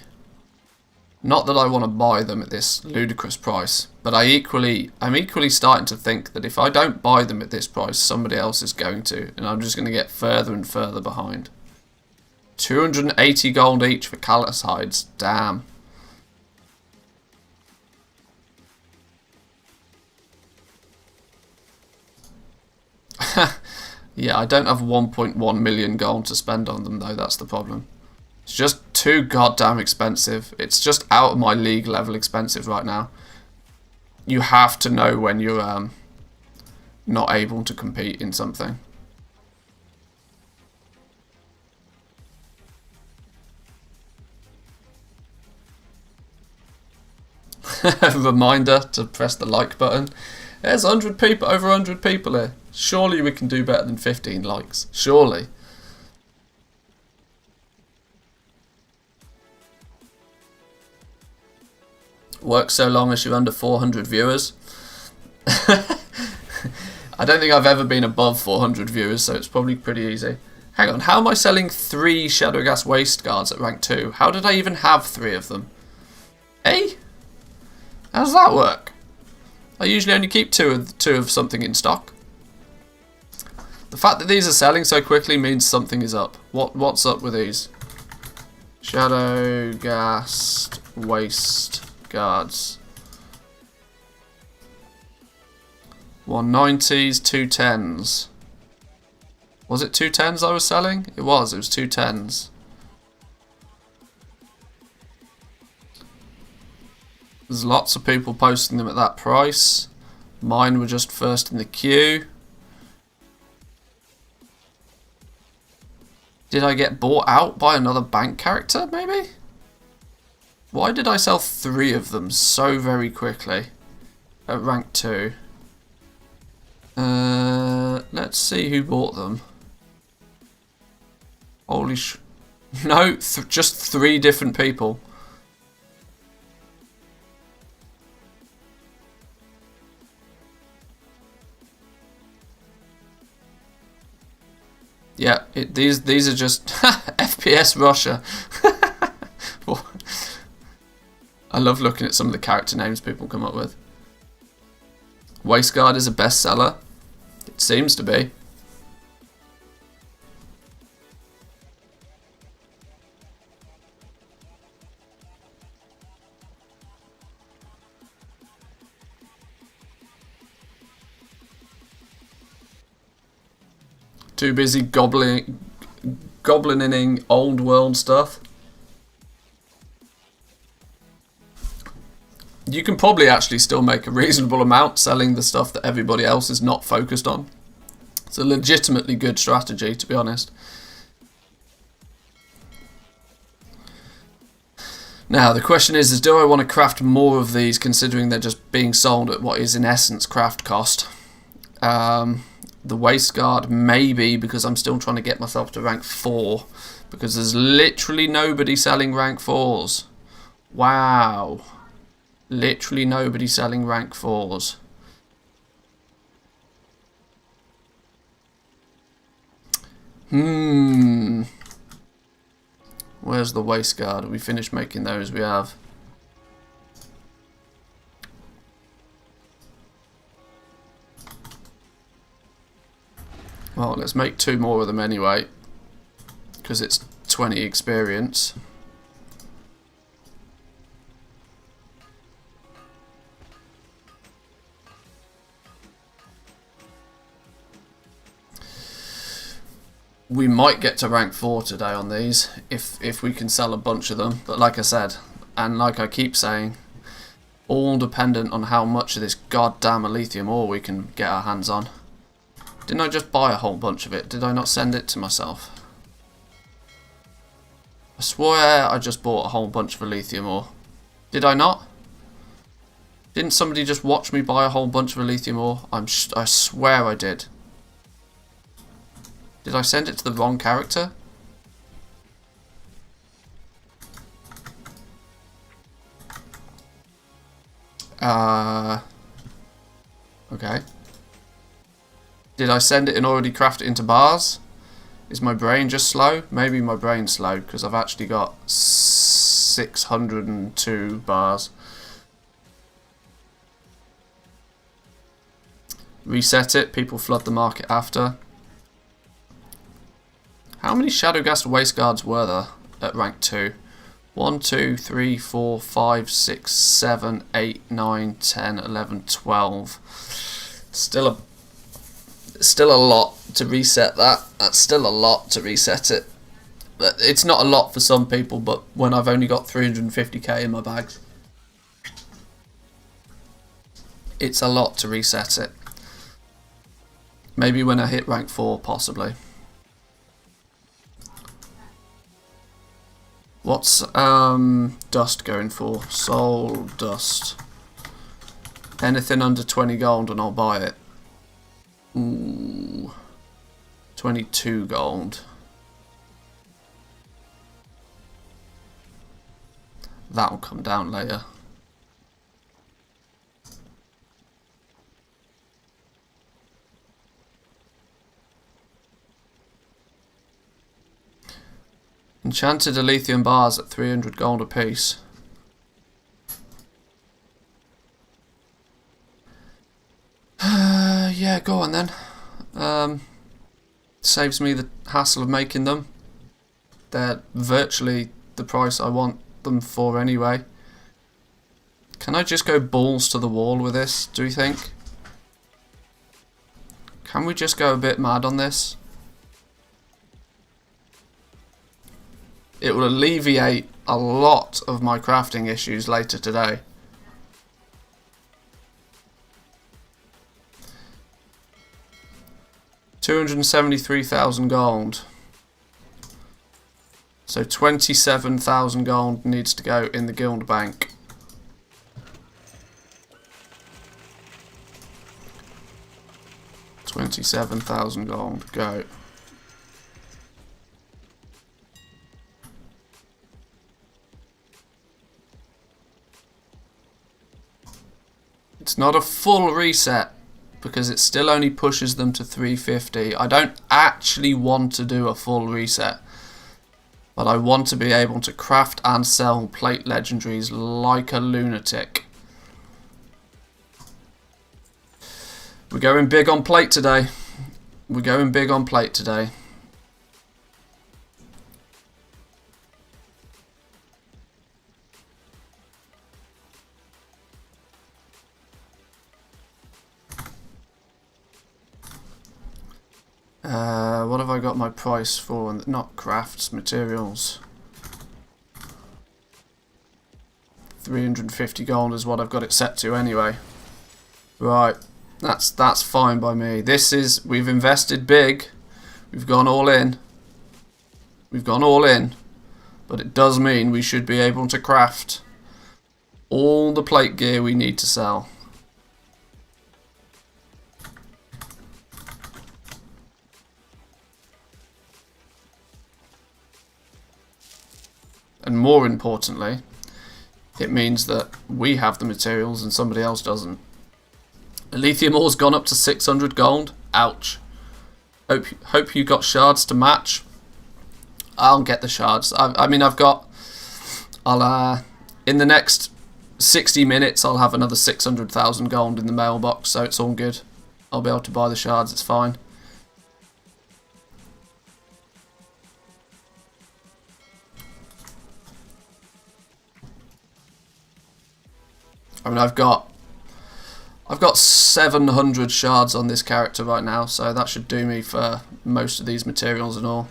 Not that I want to buy them at this ludicrous price, but I'm equally starting to think that if I don't buy them at this price, somebody else is going to, and I'm just going to get further and further behind. 280 gold each for callous hides. Damn. Yeah, I don't have 1.1 million gold to spend on them though, that's the problem. It's just too goddamn expensive. It's just out of my league level expensive right now. You have to know when you're not able to compete in something. Reminder to press the like button. There's 100 people, over 100 people here. Surely we can do better than 15 likes. Surely. Work so long as you're under 400 viewers. I don't think I've ever been above 400 viewers, so it's probably pretty easy. Hang on, how am I selling 3 Shadowgast Waste Guards at rank 2? How did I even have 3 of them? Eh? How does that work? I usually only keep two of something in stock. The fact that these are selling so quickly means something is up. What's up with these? Shadowgast Waste Guards. 190s, 210s. Was it 210s I was selling? It was 210s. There's lots of people posting them at that price. Mine were just first in the queue. Did I get bought out by another bank character, maybe? Why did I sell 3 of them so very quickly at rank 2? Let's see who bought them. Holy sh... No, just 3 different people. Yeah, these are just FPS Russia. I love looking at some of the character names people come up with. Wasteguard is a bestseller. It seems to be. Too busy goblining old world stuff. You can probably actually still make a reasonable amount selling the stuff that everybody else is not focused on. It's a legitimately good strategy, to be honest. Now, the question is do I want to craft more of these, considering they're just being sold at what is in essence craft cost? The waist guard, maybe, because I'm still trying to get myself to rank 4, because there's literally nobody selling rank 4s. Wow. Literally nobody selling rank 4s. Where's the waist guard? Have we finished making those? We have. Well, let's make 2 more of them anyway, because it's 20 experience. We might get to rank 4 today on these, if we can sell a bunch of them. But like I said, and like I keep saying, all dependent on how much of this goddamn lithium ore we can get our hands on. Didn't I just buy a whole bunch of it? Did I not send it to myself? I swear I just bought a whole bunch of lithium ore. Did I not? Didn't somebody just watch me buy a whole bunch of lithium ore? I swear I did. Did I send it to the wrong character? Okay. Did I send it and already craft it into bars? Is my brain just slow? Maybe my brain's slow, because I've actually got 602 bars. Reset it, people flood the market after. How many Shadowgast Waist Guards were there at rank 2? 1, 2, 3, 4, 5, 6, 7, 8, 9, 10, 11, 12. Still a lot to reset that. That's still a lot to reset it. But it's not a lot for some people, but when I've only got 350k in my bags, it's a lot to reset it. Maybe when I hit rank 4, possibly. What's dust going for? Soul dust. Anything under 20 gold and I'll buy it. Ooh. 22 gold. That'll come down later. Enchanted Elysian bars at 300 gold apiece. Yeah, go on then. Saves me the hassle of making them. They're virtually the price I want them for anyway. Can I just go balls to the wall with this, do you think? Can we just go a bit mad on this? It will alleviate a lot of my crafting issues later today. $273,000 gold. So 27,000 gold needs to go in the guild bank. $27,000 gold, go. It's not a full reset because it still only pushes them to 350. I don't actually want to do a full reset, but I want to be able to craft and sell plate legendaries like a lunatic. We're going big on plate today. We're going big on plate today. What have I got my price for? Not crafts, materials. 350 gold is what I've got it set to anyway. Right, that's fine by me. We've invested big. We've gone all in. We've gone all in. But it does mean we should be able to craft all the plate gear we need to sell. And more importantly, it means that we have the materials and somebody else doesn't. Lithium ore's gone up to 600 gold. Ouch. Hope you got shards to match. I'll get the shards. I mean, in the next 60 minutes, I'll have another 600,000 gold in the mailbox, so it's all good. I'll be able to buy the shards, it's fine. I mean, I've got 700 shards on this character right now, so that should do me for most of these materials and all.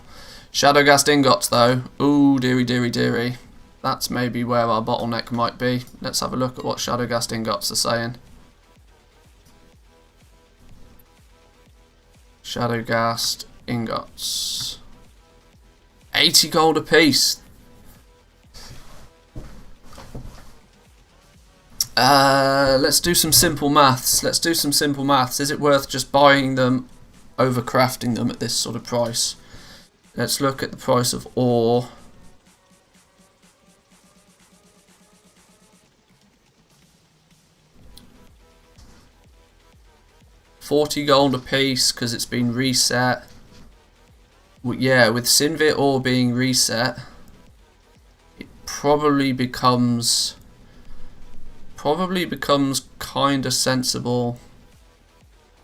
Shadowgast ingots though, ooh, dearie, dearie, dearie. That's maybe where our bottleneck might be. Let's have a look at what Shadowgast ingots are saying. Shadowgast ingots. 80 gold a piece. Let's do some simple maths. Is it worth just buying them over crafting them at this sort of price? Let's look at the price of ore. $40 gold a piece because it's been reset. Well, yeah, with Sinvir ore being reset, it probably becomes kind of sensible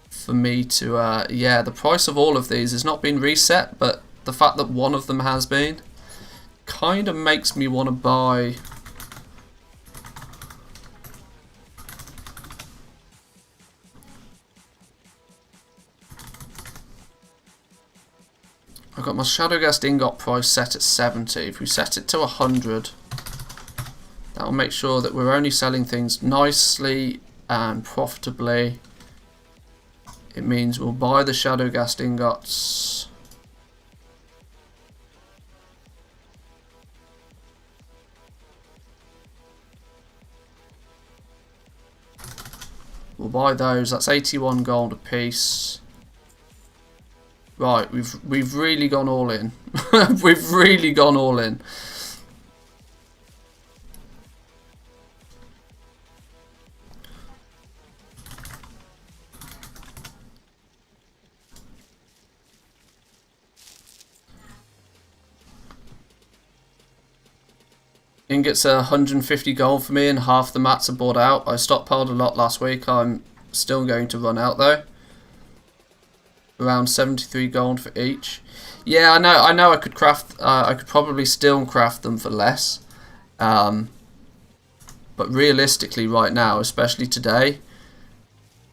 for me to yeah, the price of all of these has not been reset, but the fact that one of them has been kind of makes me want to buy I've got my Shadowgast ingot price set at 70. If we set it to 100, that'll make sure that we're only selling things nicely and profitably. It means we'll buy the Shadowgast ingots. We'll buy those. That's 81 gold a piece. Right, we've really gone all in. We've really gone all in. Ingots are 150 gold for me and half the mats are bought out. I stockpiled a lot last week. I'm still going to run out though. Around 73 gold for each. Yeah, I know I could craft, I could probably still craft them for less. But realistically right now, especially today,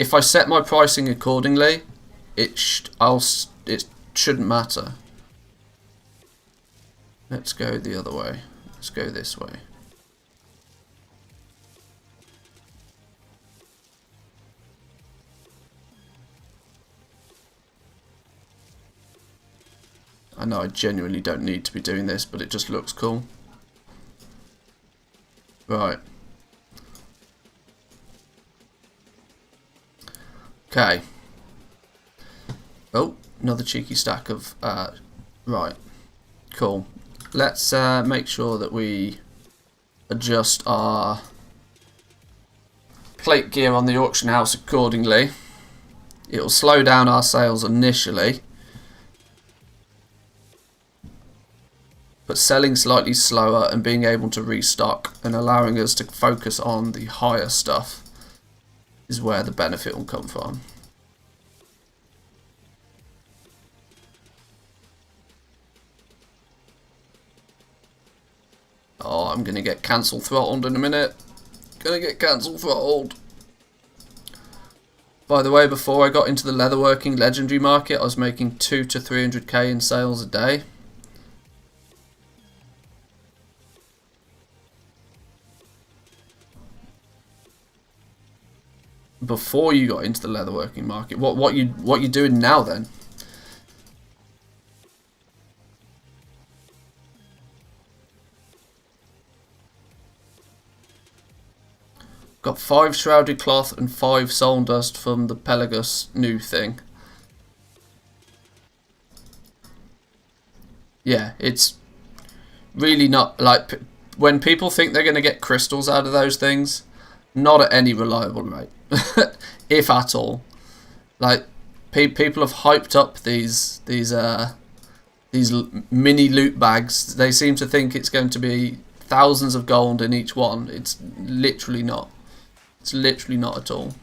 if I set my pricing accordingly, it shouldn't matter. Let's go the other way. Let's go this way. I know I genuinely don't need to be doing this, but it just looks cool. Right. Okay. Oh, another cheeky stack of... right. Cool. Let's make sure that we adjust our plate gear on the auction house accordingly. It'll slow down our sales initially, but selling slightly slower and being able to restock and allowing us to focus on the higher stuff is where the benefit will come from. Oh, I'm gonna get cancel throttled in a minute. Gonna get cancel throttled. By the way, before I got into the leatherworking legendary market, I was making 2 to 300k in sales a day. Before you got into the leatherworking market, what you doing now then? Got 5 shrouded cloth and 5 soul dust from the Pelagus new thing. Yeah, it's really not like when people think they're going to get crystals out of those things, not at any reliable rate, if at all. Like people have hyped up these mini loot bags. They seem to think it's going to be thousands of gold in each one. It's literally not. It's literally not at all.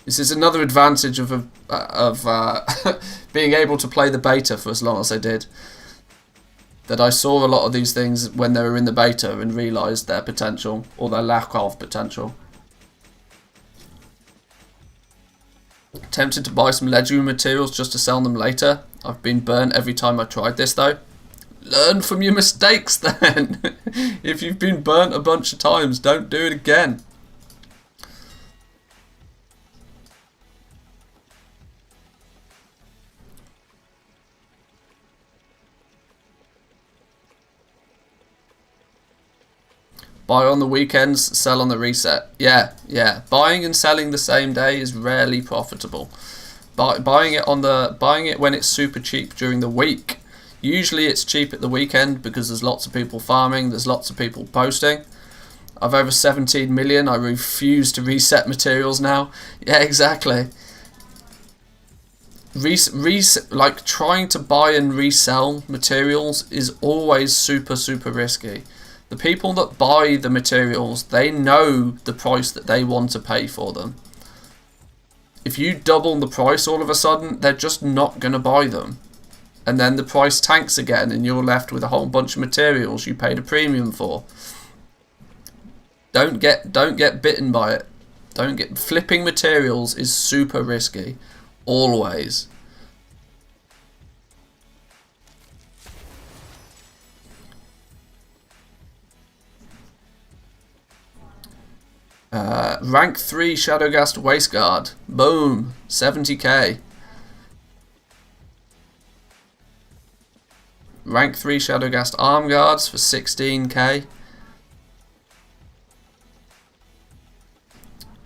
This is another advantage of being able to play the beta for as long as I did. That I saw a lot of these things when they were in the beta and realised their potential, or their lack of potential. Tempted to buy some legendary materials just to sell them later. I've been burnt every time I tried this though. Learn from your mistakes then. If you've been burnt a bunch of times, don't do it again. Buy on the weekends, sell on the reset. Yeah. Buying and selling the same day is rarely profitable. Buying it when it's super cheap during the week. Usually it's cheap at the weekend because there's lots of people farming, there's lots of people posting. I've over 17 million, I refuse to reset materials now. Yeah, exactly. Like trying to buy and resell materials is always super risky. The people that buy the materials, they know the price that they want to pay for them. If you double the price all of a sudden, they're just not going to buy them. And then the price tanks again and you're left with a whole bunch of materials you paid a premium for. Don't get bitten by it. Flipping materials is super risky. Always. Rank 3 Shadowgast Waistguard. Boom. 70k. Rank 3 Shadowgast Arm Guards for 16k.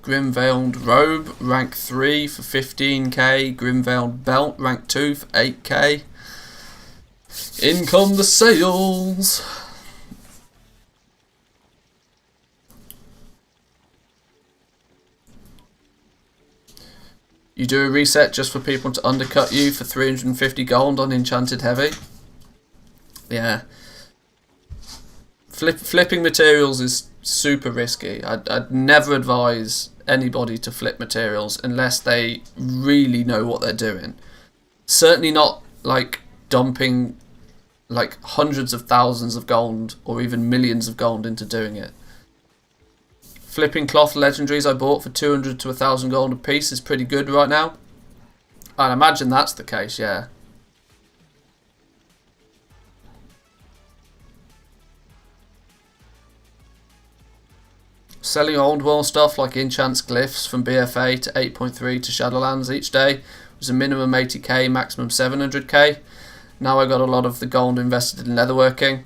Grimveiled Robe, rank 3 for 15k. Grimveiled Belt, rank 2 for 8k. In come the sales. You do a reset just for people to undercut you for 350 gold on Enchanted Heavy. Yeah. Flipping materials is super risky. I'd never advise anybody to flip materials unless they really know what they're doing. Certainly not like dumping like hundreds of thousands of gold or even millions of gold into doing it. Flipping cloth legendaries I bought for 200 to 1,000 gold a piece is pretty good right now. I'd imagine that's the case, yeah. Selling old world stuff like enchants glyphs from BFA to 8.3 to Shadowlands each day was a minimum 80k, maximum 700k. Now I got a lot of the gold invested in leatherworking.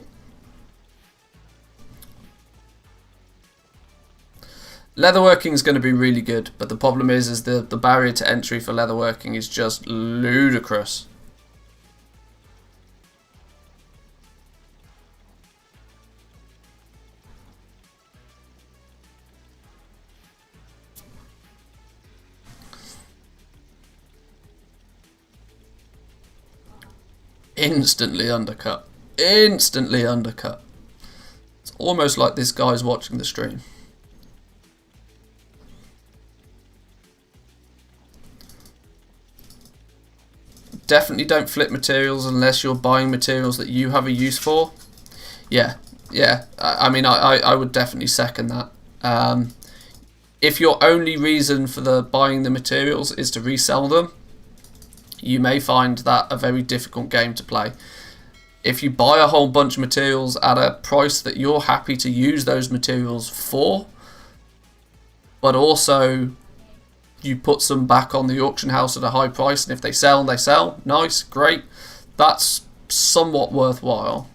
Leatherworking is going to be really good, but the problem is the barrier to entry for leatherworking is just ludicrous. Instantly undercut. Instantly undercut. It's almost like this guy's watching the stream. Definitely don't flip materials unless you're buying materials that you have a use for. Yeah. I mean, I would definitely second that. If your only reason for buying the materials is to resell them, you may find that a very difficult game to play. If you buy a whole bunch of materials at a price that you're happy to use those materials for, but also you put some back on the auction house at a high price, and if they sell, they sell. Nice, great. That's somewhat worthwhile.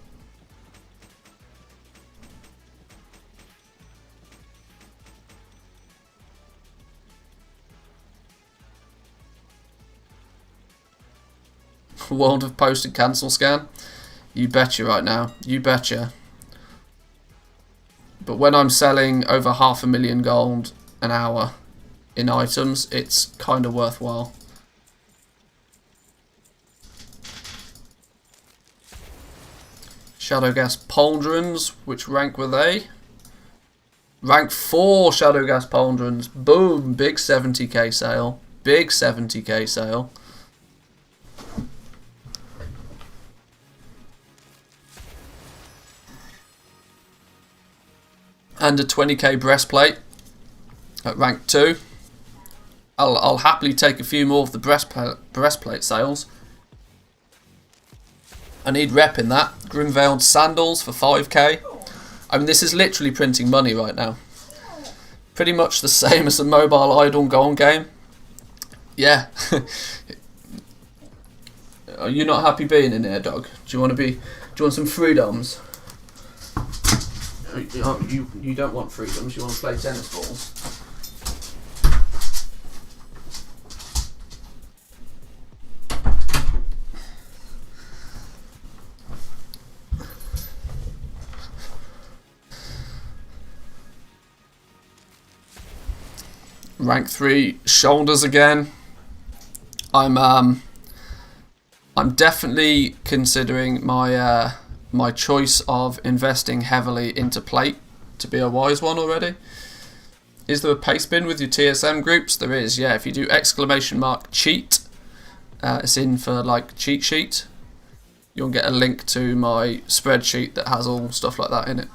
World of posted cancel scan. You betcha right now. You betcha. But when I'm selling over 500,000 gold an hour in items, it's kind of worthwhile. Shadowgas pauldrons. Which rank were they? Rank 4 Shadowgas pauldrons. Boom. Big 70k sale. Big 70k sale. And a 20k breastplate at rank 2. I'll happily take a few more of the breastplate sales. I need rep in that. Grimveiled sandals for 5k. I mean, this is literally printing money right now. Pretty much the same as the mobile idle gold game. Yeah. Are you not happy being in here, dog? Do you want some freedoms? You don't want freedoms, you want to play tennis balls. Rank 3 shoulders again. I'm definitely considering my choice of investing heavily into plate to be a wise one already. Is there a paste bin with your TSM groups? There is, yeah. If you do !cheat, it's in for like cheat sheet. You'll get a link to my spreadsheet that has all stuff like that in it.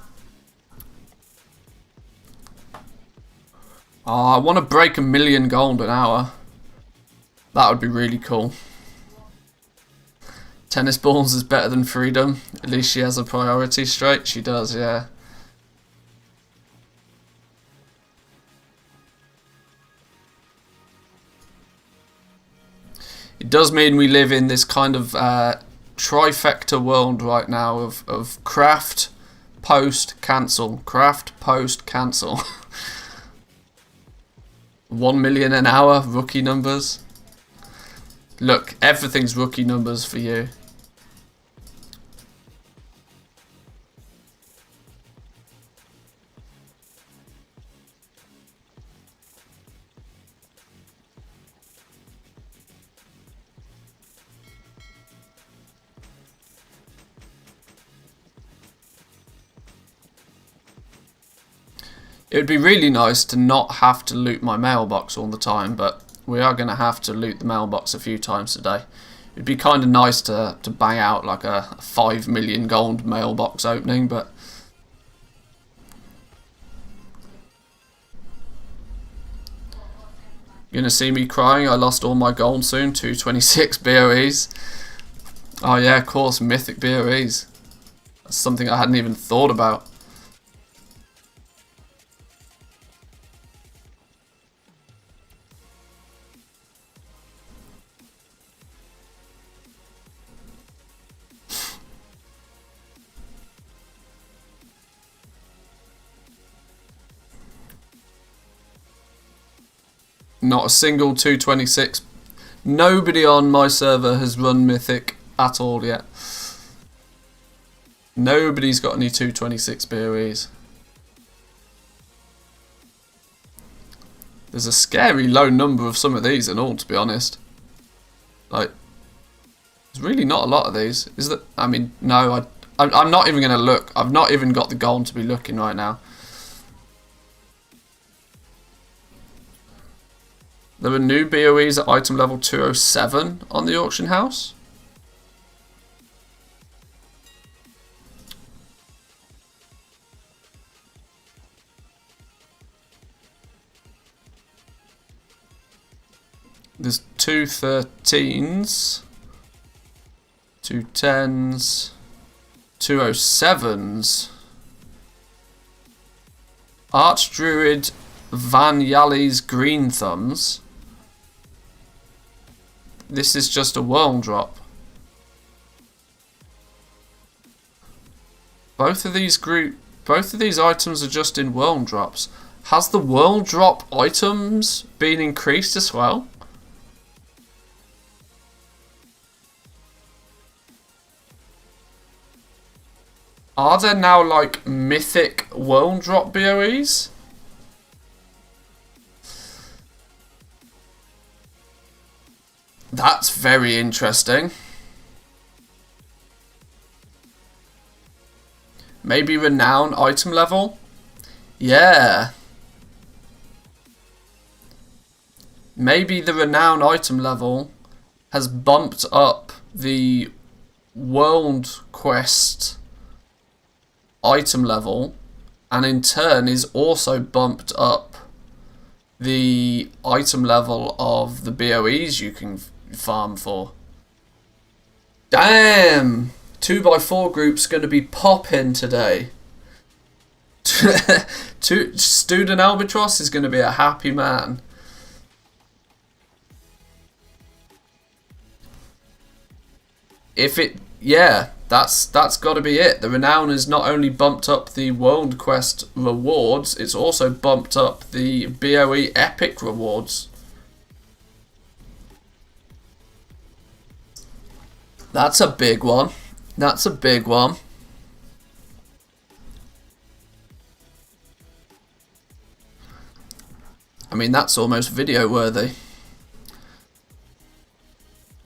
Oh, I want to break 1,000,000 gold an hour. That would be really cool. Tennis balls is better than freedom. At least she has a priority straight. She does, yeah. It does mean we live in this kind of trifecta world right now of craft, post, cancel. Craft, post, cancel. 1 million an hour, rookie numbers. Look, everything's rookie numbers for you. It would be really nice to not have to loot my mailbox all the time, but we are going to have to loot the mailbox a few times today. It'd be kind of nice to bang out like a 5 million gold mailbox opening, but you're going to see me crying. I lost all my gold soon, 226 BOEs. Oh yeah, of course, mythic BOEs. That's something I hadn't even thought about. Not a single 226. Nobody on my server has run Mythic at all yet. Nobody's got any 226 BOEs. There's a scary low number of some of these and all, to be honest. Like, there's really not a lot of these. Is that? I mean, no, I'm not even going to look. I've not even got the gold to be looking right now. There were new BOEs at item level 207 on the auction house. There's 2 13s, 2 10s, 2 07s. Archdruid Van Yali's Green Thumbs. This is just a world drop. Both of these items are just in world drops. Has the world drop items been increased as well? Are there now like mythic world drop BOEs? That's very interesting. Maybe renown item level? Yeah. Maybe the renown item level has bumped up the world quest item level, and in turn is also bumped up the item level of the BOEs you can farm for. Damn! 2x4 group's going to be popping today. Student Albatross is going to be a happy man. Yeah, that's got to be it. The renown has not only bumped up the world quest rewards, it's also bumped up the BOE epic rewards. That's a big one. That's a big one. I mean, that's almost video worthy.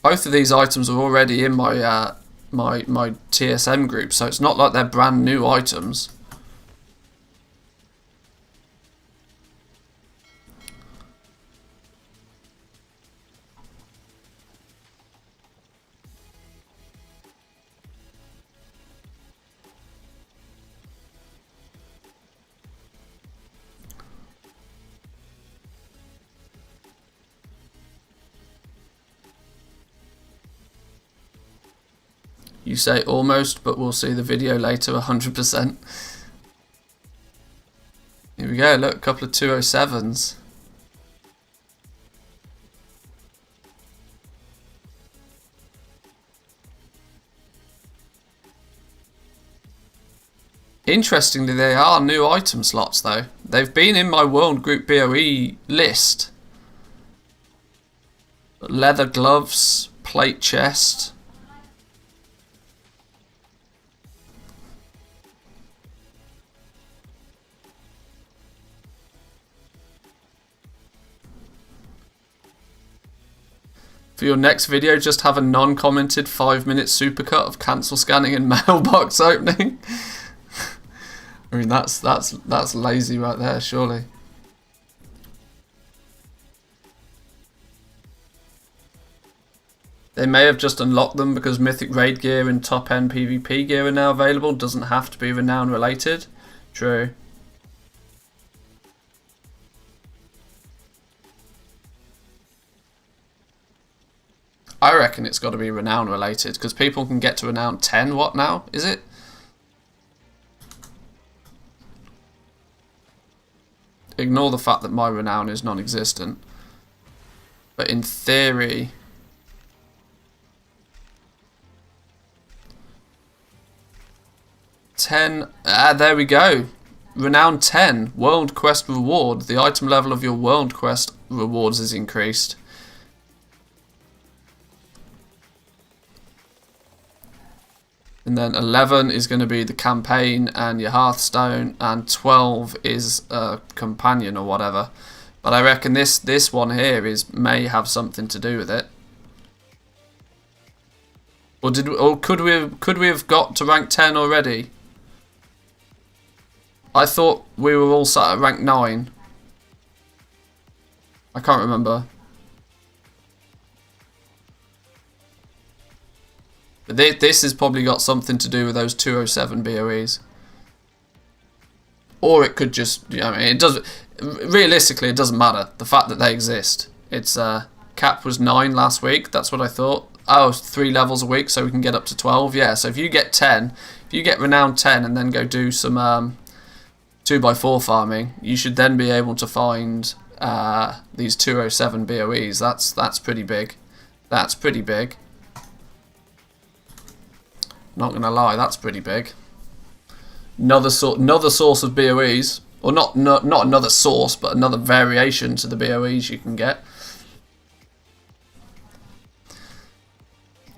Both of these items are already in my my TSM group, so it's not like they're brand new items. You say almost, but we'll see the video later 100%. Here we go, look, a couple of 207s. Interestingly, they are new item slots though. They've been in my World Group BOE list. Leather gloves, plate chest. For your next video, just have a non-commented 5-minute supercut of cancel scanning and mailbox opening. I mean, that's lazy right there, surely. They may have just unlocked them because Mythic Raid gear and top-end PvP gear are now available. Doesn't have to be renown related. True. I reckon it's got to be renown related because people can get to renown 10. What now? Is it? Ignore the fact that my renown is non-existent. But in theory, there we go. Renown 10. World Quest reward. The item level of your World Quest rewards is increased. And then 11 is going to be the campaign and your Hearthstone, and 12 is a companion or whatever. But I reckon this one here may have something to do with it. Or could we have got to rank 10 already? I thought we were all sat at rank 9. I can't remember. But this has probably got something to do with those 207 BOEs. Or it could just, I mean, it doesn't, realistically it doesn't matter. The fact that they exist, it's cap was 9 last week. That's what I thought. Oh, 3 levels a week, so we can get up to 12. Yeah, so if you get 10, if you get renowned 10 and then go do some 2x4 farming, you should then be able to find these 207 BOEs. That's pretty big. That's pretty big. Not gonna lie, that's pretty big. Another source of BOEs, or not another source, but another variation to the BOEs you can get.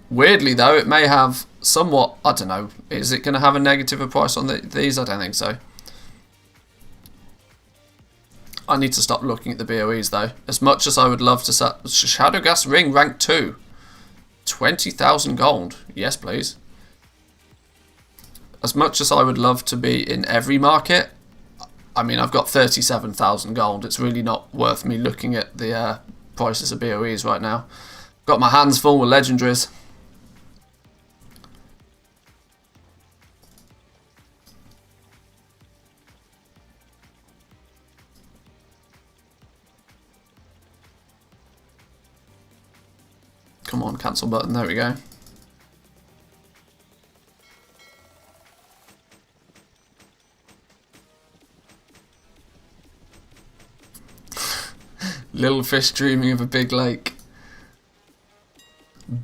Weirdly though, it may have somewhat, I don't know, is it going to have a negative price on these? I don't think so. I need to stop looking at the BOEs though. As much as I would love to set Shadowgas Ring rank 2. 20,000 gold. Yes, please. As much as I would love to be in every market, I mean, I've got 37,000 gold. It's really not worth me looking at the prices of BOEs right now. Got my hands full with legendaries. Come on, cancel button. There we go. Little fish dreaming of a big lake.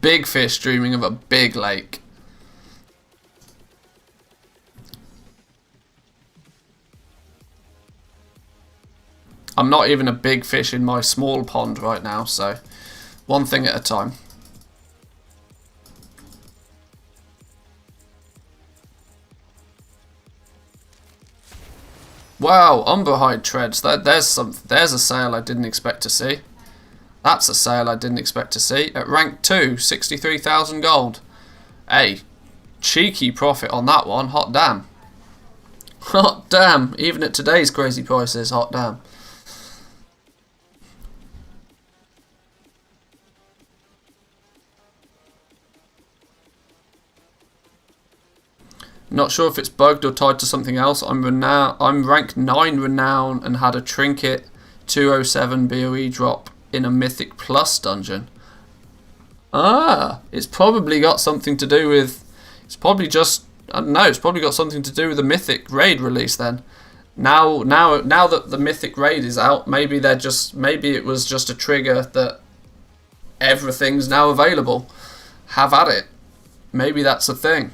Big fish dreaming of a big lake. I'm not even a big fish in my small pond right now, so one thing at a time. Wow, Umberhide treads. There's a sale I didn't expect to see. That's a sale I didn't expect to see. At rank 2, 63,000 gold. Hey, cheeky profit on that one. Hot damn. Hot damn. Even at today's crazy prices, hot damn. Not sure if it's bugged or tied to something else. I'm rank 9 renown and had a trinket 207 BOE drop in a Mythic Plus dungeon. Ah, it's probably got something to do with. It's probably just. I don't know. It's probably got something to do with the Mythic raid release. Then, now that the Mythic raid is out, maybe it was just a trigger that everything's now available. Have at it. Maybe that's a thing.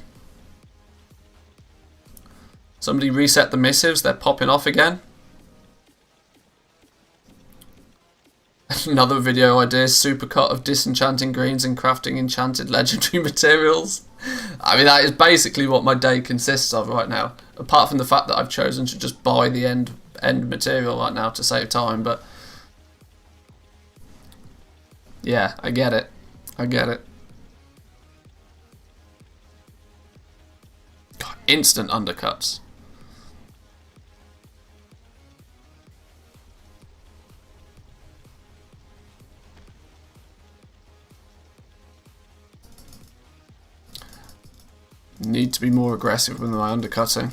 Somebody reset the missives, they're popping off again. Another video idea, supercut of disenchanting greens and crafting enchanted legendary materials. I mean, that is basically what my day consists of right now. Apart from the fact that I've chosen to just buy the end material right now to save time, but yeah, I get it. I get it. God, instant undercuts. Need to be more aggressive with my undercutting.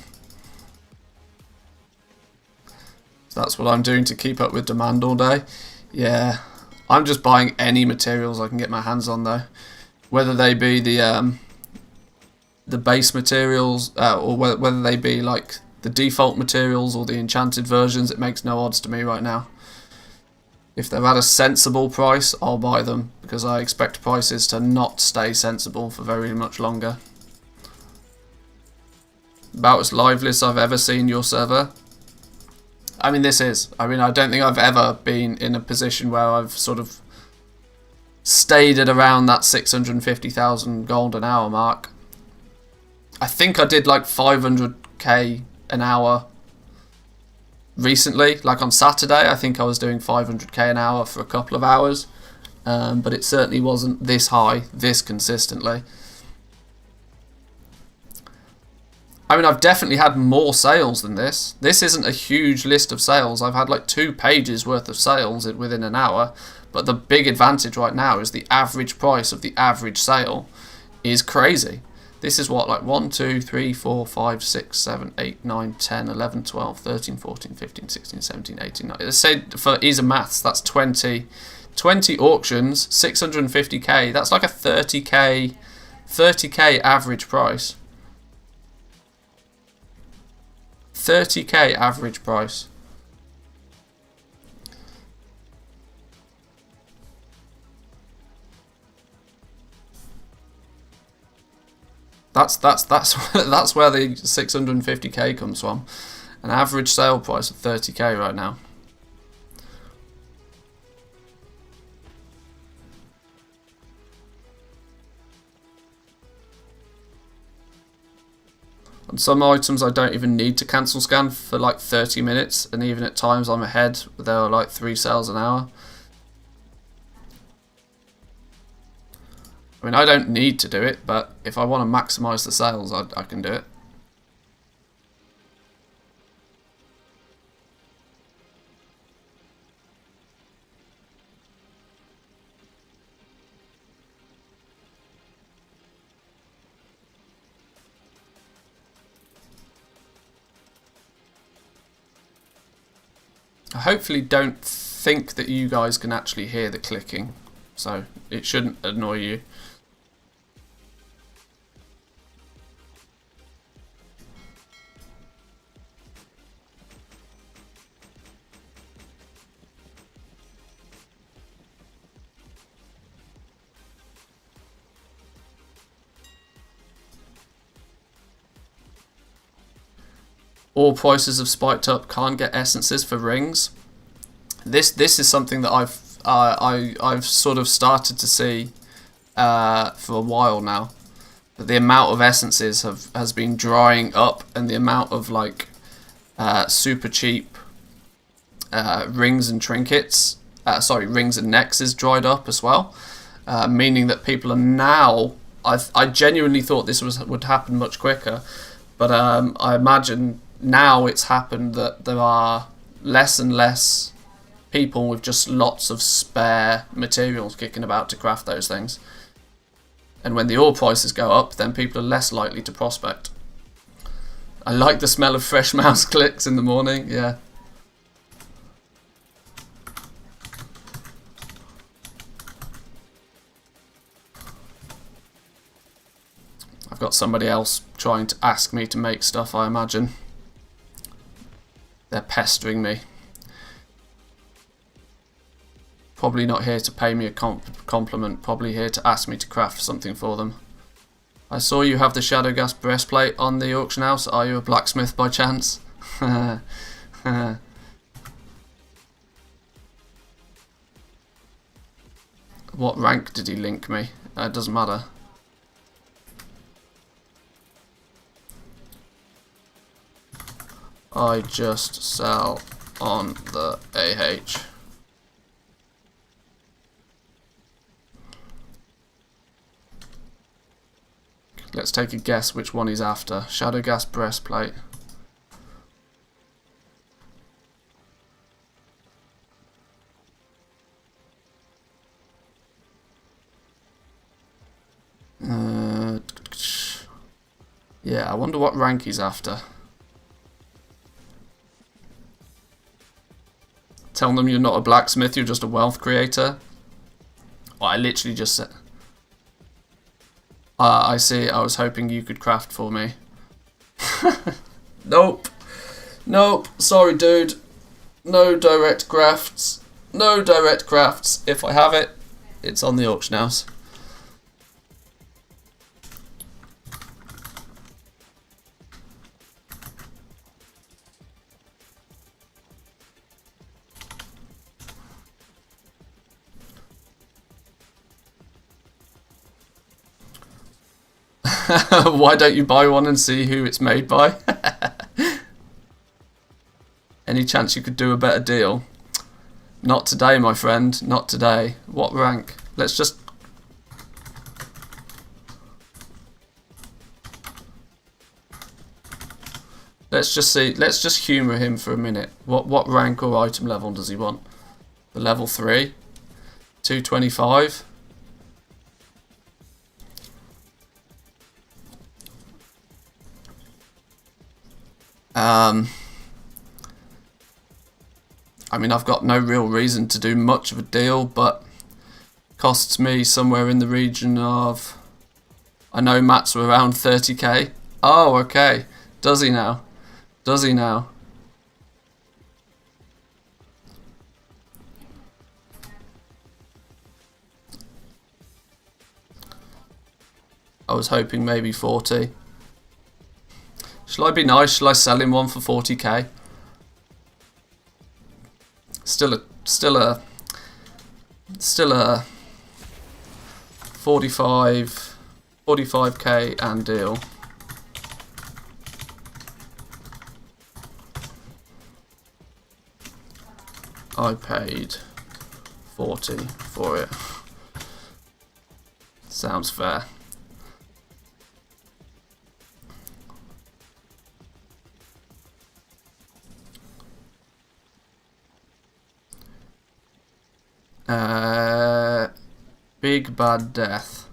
So that's what I'm doing to keep up with demand all day. Yeah, I'm just buying any materials I can get my hands on though, whether they be the base materials or whether they be like the default materials or the enchanted versions. It makes no odds to me right now. If they're at a sensible price, I'll buy them because I expect prices to not stay sensible for very much longer. About as lively as I've ever seen your server. I mean, this is. I mean, I don't think I've ever been in a position where I've sort of stayed at around that 650,000 gold an hour mark. I think I did like 500k an hour recently. Like on Saturday, I think I was doing 500k an hour for a couple of hours. But it certainly wasn't this high, this consistently. I mean, I've definitely had more sales than this. This isn't a huge list of sales. I've had like 2 pages worth of sales within an hour. But the big advantage right now is the average price of the average sale is crazy. This is what, like 1, 2, 3, 4, 5, 6, 7, 8, 9, 10, 11, 12, 13, 14, 15, 16, 17, 18, 19. Let's say for ease of maths, that's 20 auctions, 650k. That's like a 30k average price. 30k average price. That's that's where the 650k comes from. An average sale price of 30k right now. On some items I don't even need to cancel scan for like 30 minutes, and even at times I'm ahead. There are like 3 sales an hour. I mean, I don't need to do it, but if I want to maximise the sales, I can do it. I hopefully don't think that you guys can actually hear the clicking, so it shouldn't annoy you. All prices have spiked up. Can't get essences for rings. This is something that I've sort of started to see for a while now. That the amount of essences has been drying up, and the amount of like super cheap rings and trinkets, rings and necks is dried up as well. Meaning that people are now. I genuinely thought this would happen much quicker, but I imagine now it's happened that there are less and less people with just lots of spare materials kicking about to craft those things. And when the ore prices go up, then people are less likely to prospect. I like the smell of fresh mouse clicks in the morning, yeah. I've got somebody else trying to ask me to make stuff, I imagine. They're pestering me. Probably not here to pay me a compliment, probably here to ask me to craft something for them. I saw you have the Shadowgas breastplate on the auction house. Are you a blacksmith by chance? What rank did he link me? It doesn't matter. I just sell on the AH. Let's take a guess which one he's after. Shadowgas breastplate. Yeah, I wonder what rank he's after. Tell them you're not a blacksmith, you're just a wealth creator. Oh, I literally just said... I see, I was hoping you could craft for me. Nope. Nope, sorry dude. No direct crafts. No direct crafts. If I have it, it's on the auction house. Why don't you buy one and see who it's made by? Any chance you could do a better deal? Not today, my friend. Not today. What rank? Let's just... Let's just see. Let's just humour him for a minute. What rank or item level does he want? The level 3? 225? I mean, I've got no real reason to do much of a deal, but costs me somewhere in the region of... I know Matt's around 30k. Oh, okay. Does he now? Does he now? I was hoping maybe 40. Shall I be nice? Shall I sell him one for 40k? Still a 45k and deal. I paid 40 for it. Sounds fair. Big Bad Death.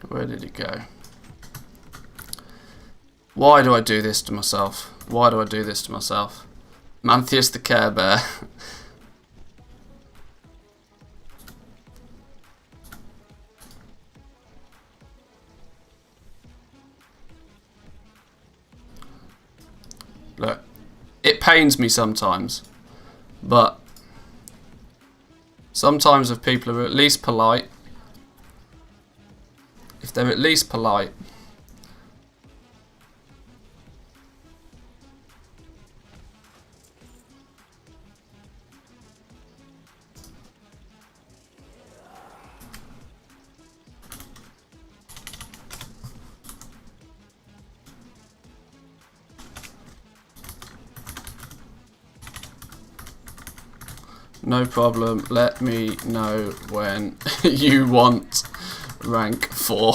Where did it go? Why do I do this to myself? Why do I do this to myself? Manthieus the Care Bear. Look, it pains me sometimes, but sometimes if people are at least polite, if they're at least polite, no problem, let me know when you want rank 4.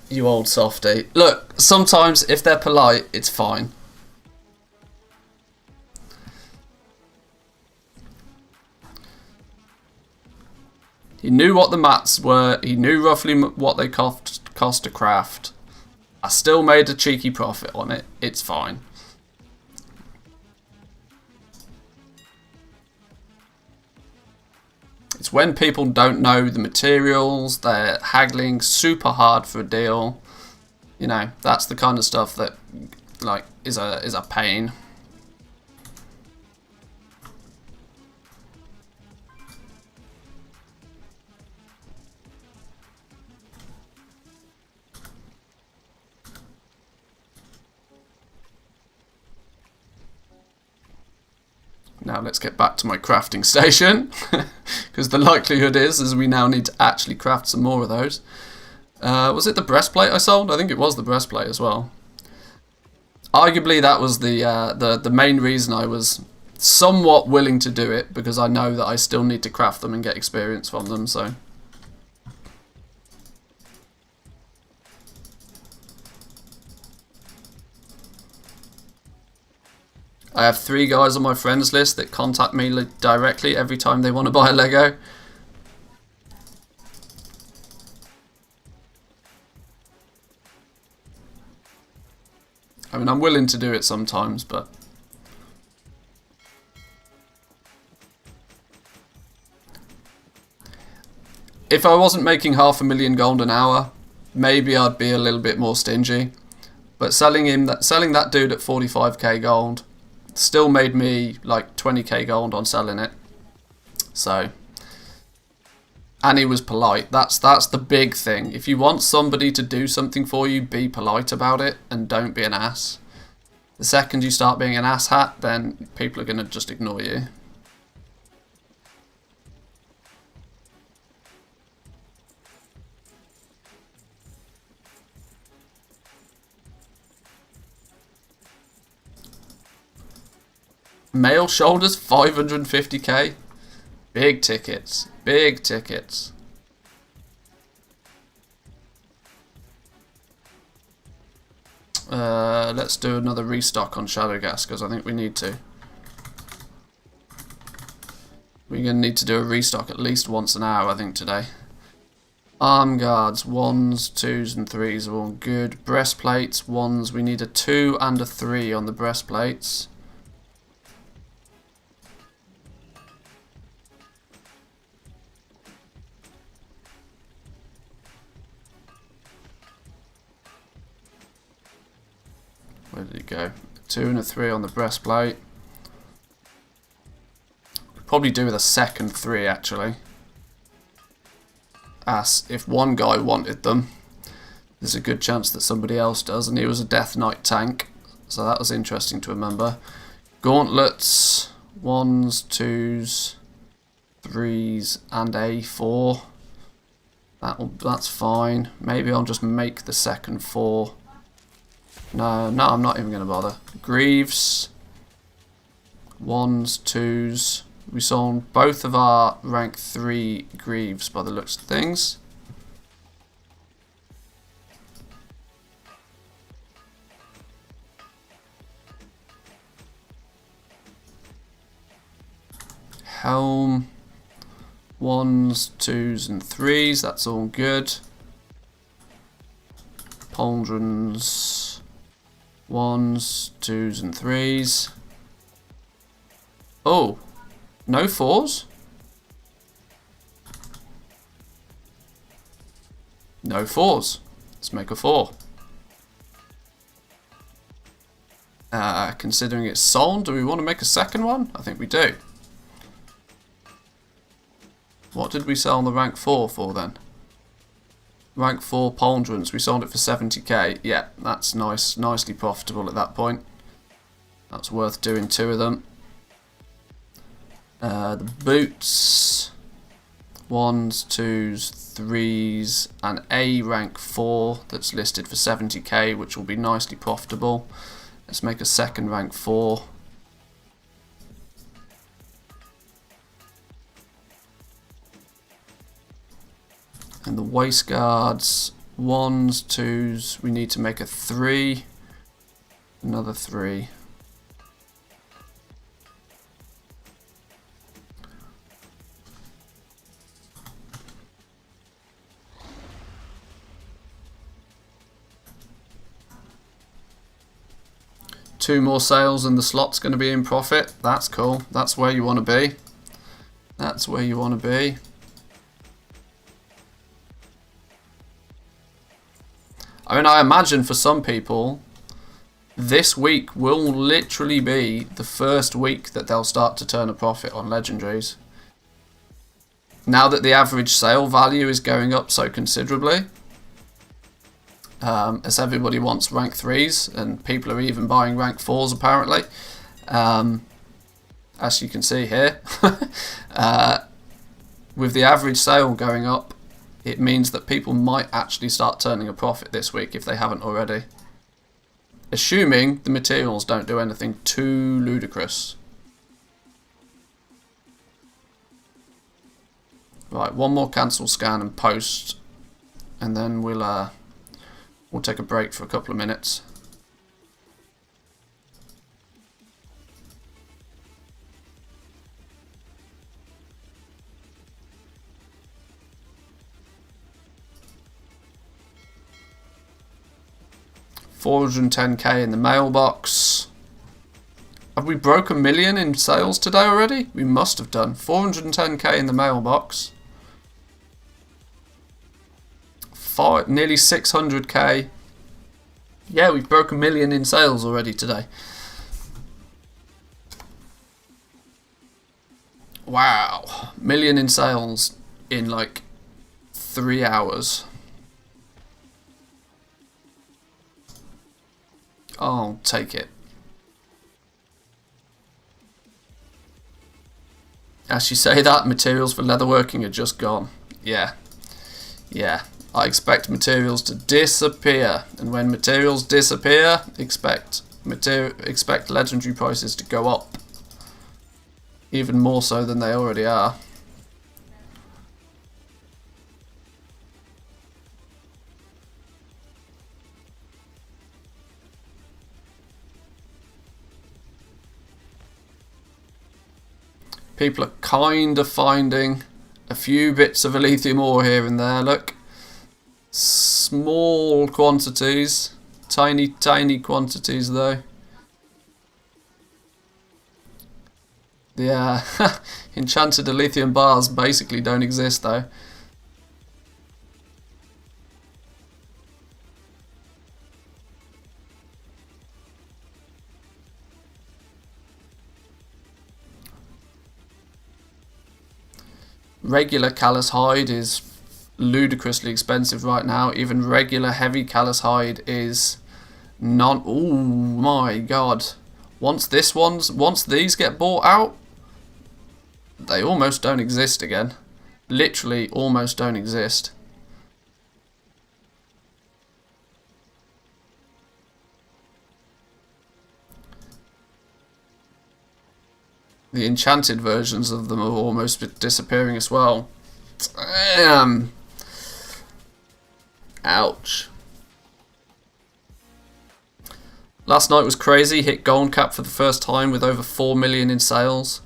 You old softy. Look, sometimes if they're polite, it's fine. He knew what the mats were, he knew roughly what they cost to craft. I still made a cheeky profit on it, it's fine. It's when people don't know the materials, they're haggling super hard for a deal. You know, that's the kind of stuff that, like, is a pain. Now let's get back to my crafting station, because the likelihood is we now need to actually craft some more of those. Was it the breastplate I sold? I think it was the breastplate as well. Arguably that was the main reason I was somewhat willing to do it, because I know that I still need to craft them and get experience from them, so... I have 3 guys on my friends list that contact me directly every time they want to buy a Lego. I mean, I'm willing to do it sometimes, but... if I wasn't making 500,000 gold an hour, maybe I'd be a little bit more stingy. But selling that dude at 45k gold... Still made me like 20k gold on selling it. So, and he was polite. That's the big thing. If you want somebody to do something for you, be polite about it and don't be an ass. The second you start being an asshat, then people are going to just ignore you. Male shoulders, 550k. Big tickets. Big tickets. Let's do another restock on Shadow Gas because I think we need to. We're going to need to do a restock at least once an hour, I think, today. Arm guards, 1s, 2s and 3s are all good. Breastplates, 1s. We need a 2 and a 3 on the breastplates. Where did it go? 2 and a 3 on the breastplate. Could probably do with a second 3 actually. As if one guy wanted them, there's a good chance that somebody else does, and he was a Death Knight tank, so that was interesting to remember. Gauntlets, 1s, 2s, 3s, and a 4. That's fine. Maybe I'll just make the second 4. No, I'm not even going to bother. Greaves, 1s, 2s. We sold both of our rank 3 Greaves by the looks of things. Helm, 1s, 2s and 3s. That's all good. Pauldrons, 1s, 2s and 3s. Oh, no 4s? No 4s. Let's make a 4. Considering it's sold, do we want to make a second one? I think we do. What did we sell on the rank 4 for then? Rank 4 Pauldrons, we sold it for 70k. Yeah, that's nice, nicely profitable at that point. That's worth doing 2 of them. The boots, 1s, 2s, 3s, and a rank 4 that's listed for 70k, which will be nicely profitable. Let's make a second rank 4. And the waist guards, 1s, 2s, we need to make a 3, another 3. Two more sales and the slot's going to be in profit. That's cool. That's where you want to be. That's where you want to be. I mean, I imagine for some people, this week will literally be the first week that they'll start to turn a profit on legendaries. Now that the average sale value is going up so considerably, as everybody wants rank 3s, and people are even buying rank 4s apparently, as you can see here. With the average sale going up, it means that people might actually start turning a profit this week if they haven't already. Assuming the materials don't do anything too ludicrous. Right, one more cancel scan and post, and then we'll take a break for a couple of minutes. $410k in the mailbox. Have we broke 1 million in sales today already? We must have done. 410k in the mailbox. Nearly 600k. Yeah, we've broken 1 million in sales already today. Wow. Million in sales in like 3 hours. I'll take it. As you say that, materials for leatherworking are just gone. Yeah. Yeah. I expect materials to disappear. And when materials disappear, expect legendary prices to go up. Even more so than they already are. People are kind of finding a few bits of Elithium ore here and there, look. Small quantities. Tiny, tiny quantities though. The enchanted Elithium bars basically don't exist though. Regular callous hide is ludicrously expensive right now. Even regular heavy callous hide is non. Oh my god! Once these get bought out, they almost don't exist again. Literally, almost don't exist. The enchanted versions of them are almost disappearing as well. Damn. Ouch. Last night was crazy. Hit gold cap for the first time with over 4 million in sales.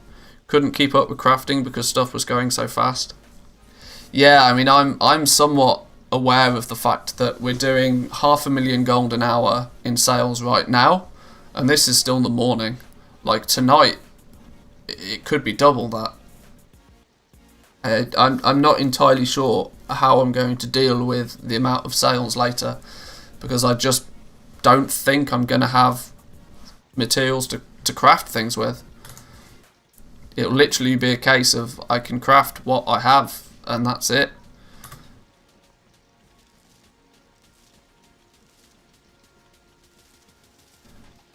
Couldn't keep up with crafting because stuff was going so fast. Yeah, I mean, I'm somewhat aware of the fact that we're doing 500,000 gold an hour in sales right now, and this is still in the morning. Like tonight, it could be double that. I'm not entirely sure how I'm going to deal with the amount of sales later, because I just don't think I'm going to have materials to craft things with. It'll literally be a case of I can craft what I have and that's it.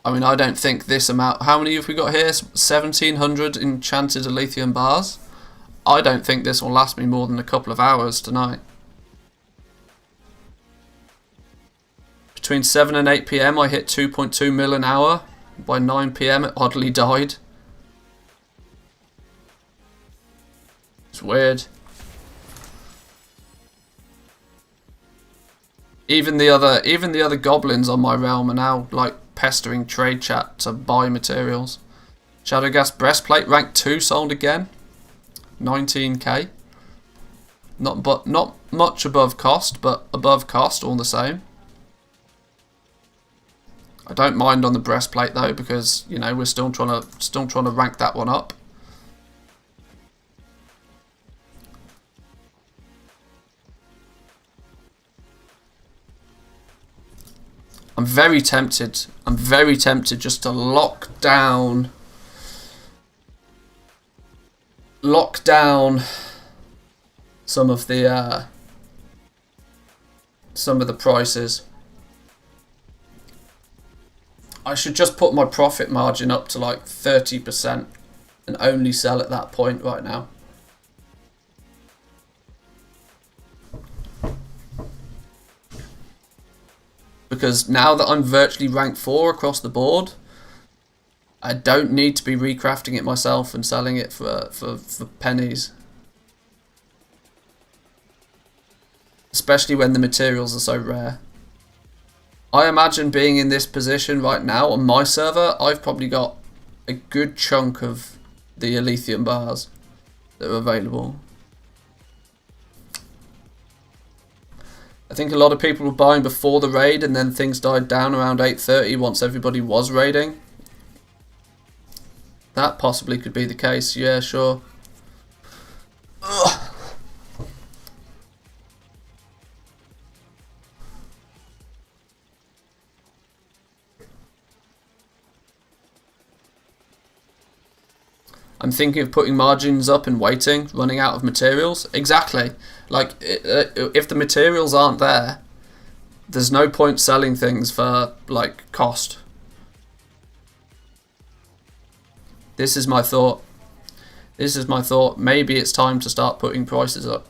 I mean, I don't think this amount... How many have we got here? 1,700 enchanted Elithium bars. I don't think this will last me more than a couple of hours tonight. Between 7 and 8 PM I hit 2.2 mil an hour. By 9 PM it oddly died. It's weird. Even the other goblins on my realm are now like pestering trade chat to buy materials. Shadowgas breastplate rank 2 sold again. 19k. Not much above cost, but above cost all the same. I don't mind on the breastplate though, because you know we're still trying to rank that one up. I'm very tempted. I'm very tempted just to lock down some of the prices. I should just put my profit margin up to like 30% and only sell at that point right now. Because now that I'm virtually rank 4 across the board, I don't need to be recrafting it myself and selling it for pennies. Especially when the materials are so rare. I imagine being in this position right now on my server, I've probably got a good chunk of the Elithium bars that are available. I think a lot of people were buying before the raid and then things died down around 8:30 once everybody was raiding. That possibly could be the case, yeah, sure. Ugh. I'm thinking of putting margins up and waiting, running out of materials. Exactly. Like, if the materials aren't there, there's no point selling things for, like, cost. This is my thought. This is my thought. Maybe it's time to start putting prices up.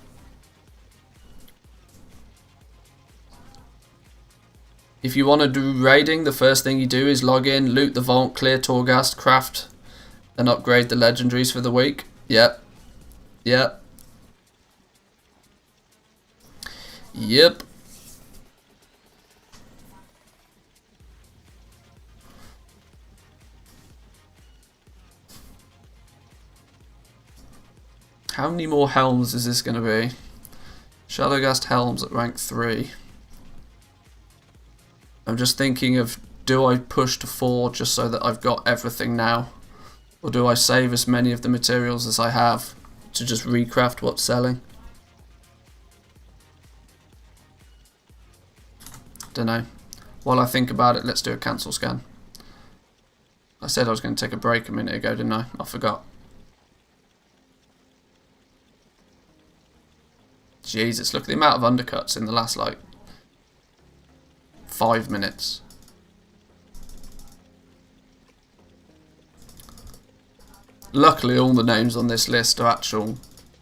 If you want to do raiding, the first thing you do is log in, loot the vault, clear Torghast, craft, and upgrade the legendaries for the week. Yep. Yep. Yep. How many more helms is this going to be? Shadowgast helms at rank 3. I'm just thinking of, do I push to 4 just so that I've got everything now? Or do I save as many of the materials as I have to just recraft what's selling? Don't know. While I think about it, let's do a cancel scan. I said I was going to take a break a minute ago, didn't I? I forgot. Jesus, look at the amount of undercuts in the last, like, 5 minutes. Luckily, all the names on this list are actual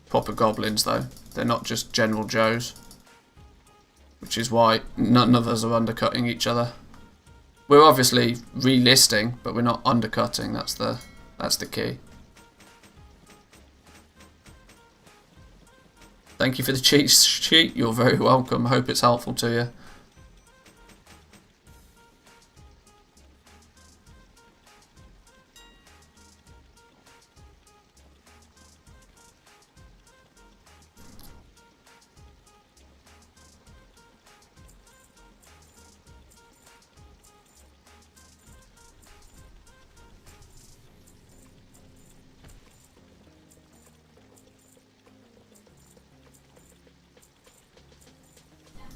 proper goblins, though. They're not just General Joes. Which is why none of us are undercutting each other. We're obviously relisting, but we're not undercutting. That's the key. Thank you for the cheat sheet. You're very welcome. I hope it's helpful to you.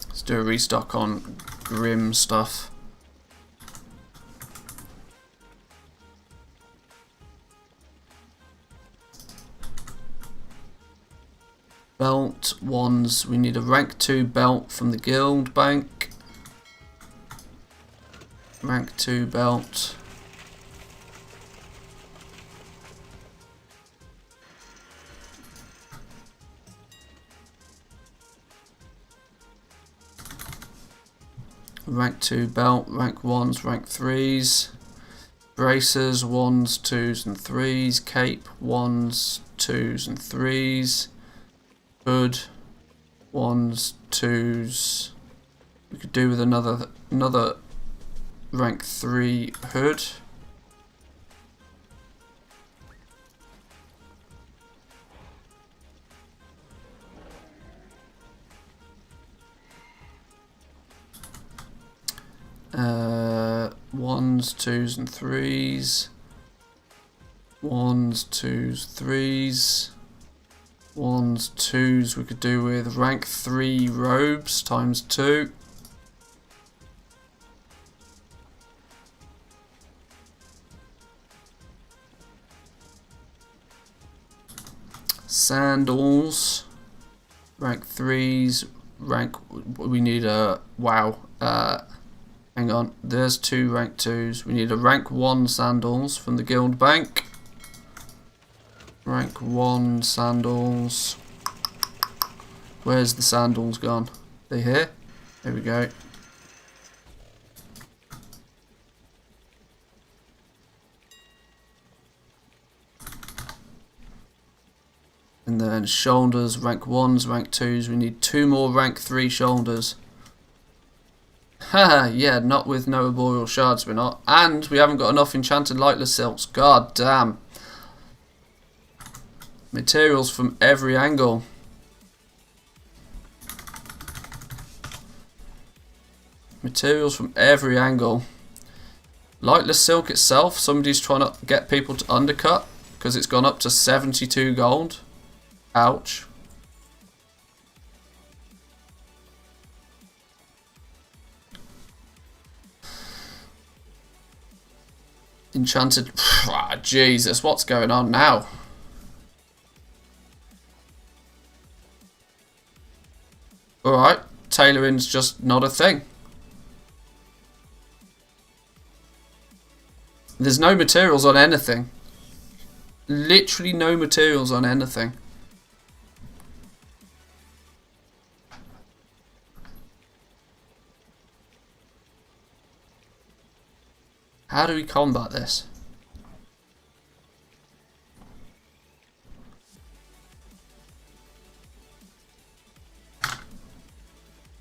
Let's do a restock on Grim stuff. Belt wands. We need a rank 2 belt from the guild bank. Rank 2 belt. Rank 2 belt, rank 1s, rank 3s, bracers, 1s, 2s and 3s, cape, 1s, 2s and 3s, hood, 1s, 2s. We could do with another rank 3 hood. Ones, 2s and 3s. 1s, 2s, 3s. 1s, 2s we could do with rank 3 robes times 2. Sandals, rank 3s, we need a, wow, hang on, there's 2 rank 2s. We need a rank 1 sandals from the guild bank. Rank 1 sandals. Where's the sandals gone? They here? There we go. And then shoulders, rank 1s, rank 2s. We need 2 more rank 3 shoulders. Haha, yeah, not with no arboreal shards we're not. And we haven't got enough enchanted lightless silks. God damn. Materials from every angle. Materials from every angle. Lightless silk itself, somebody's trying to get people to undercut because it's gone up to 72 gold. Ouch. Enchanted. Jesus, what's going on now? Alright, tailoring's just not a thing. There's no materials on anything. Literally no materials on anything. How do we combat this?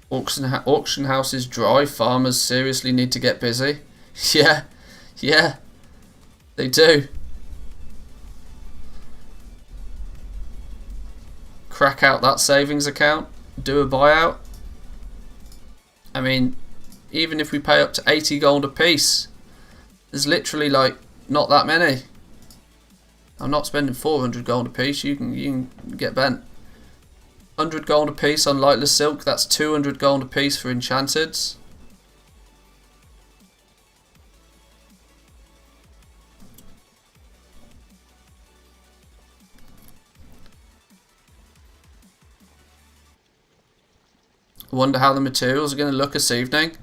Auction house is dry. Farmers seriously need to get busy. Yeah, they do. Crack out that savings account. Do a buyout. I mean, even if we pay up to 80 gold a piece, there's literally like not that many. I'm not spending 400 gold a piece. You can get bent. 100 gold a piece on lightless silk. That's 200 gold a piece for enchanteds. I wonder how the materials are going to look this evening.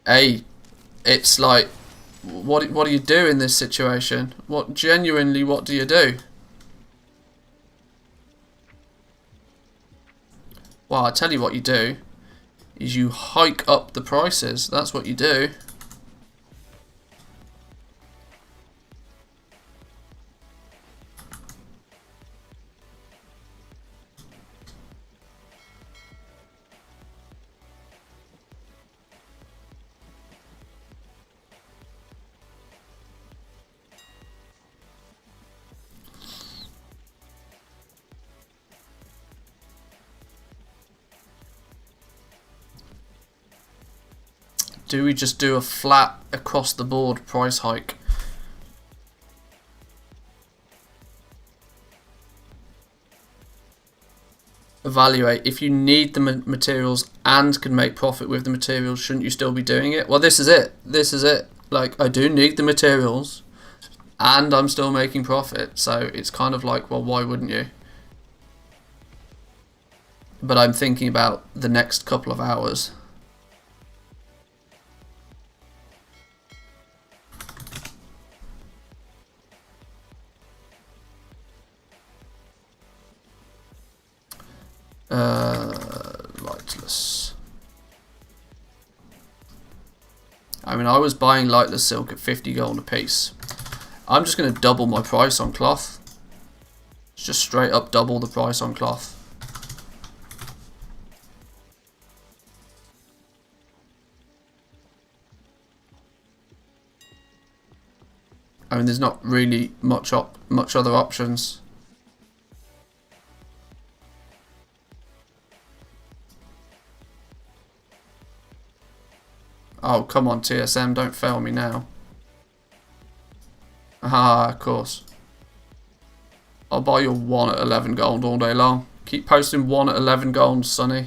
Hey, it's like, what do you do in this situation? What do you do? Well, I tell you what you do is you hike up the prices. That's what you do. Do we just do a flat across the board price hike? Evaluate. If you need the materials and can make profit with the materials, shouldn't you still be doing it? Well, this is it. This is it. Like, I do need the materials and I'm still making profit. So it's kind of like, well, why wouldn't you? But I'm thinking about the next couple of hours. Lightless. I mean, I was buying lightless silk at 50 gold a piece. I'm just going to double my price on cloth. Just straight up double the price on cloth. I mean, there's not really much other options. Oh, come on, TSM, don't fail me now. Ah, of course. I'll buy your 1 at 11 gold all day long. Keep posting 1 at 11 gold, Sonny.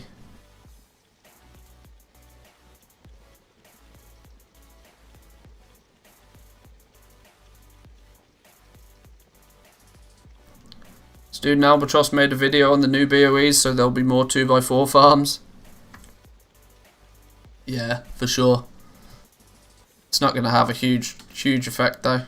Student Albatross made a video on the new BOEs, so there'll be more 2x4 farms. Yeah, for sure. It's not going to have a huge effect though.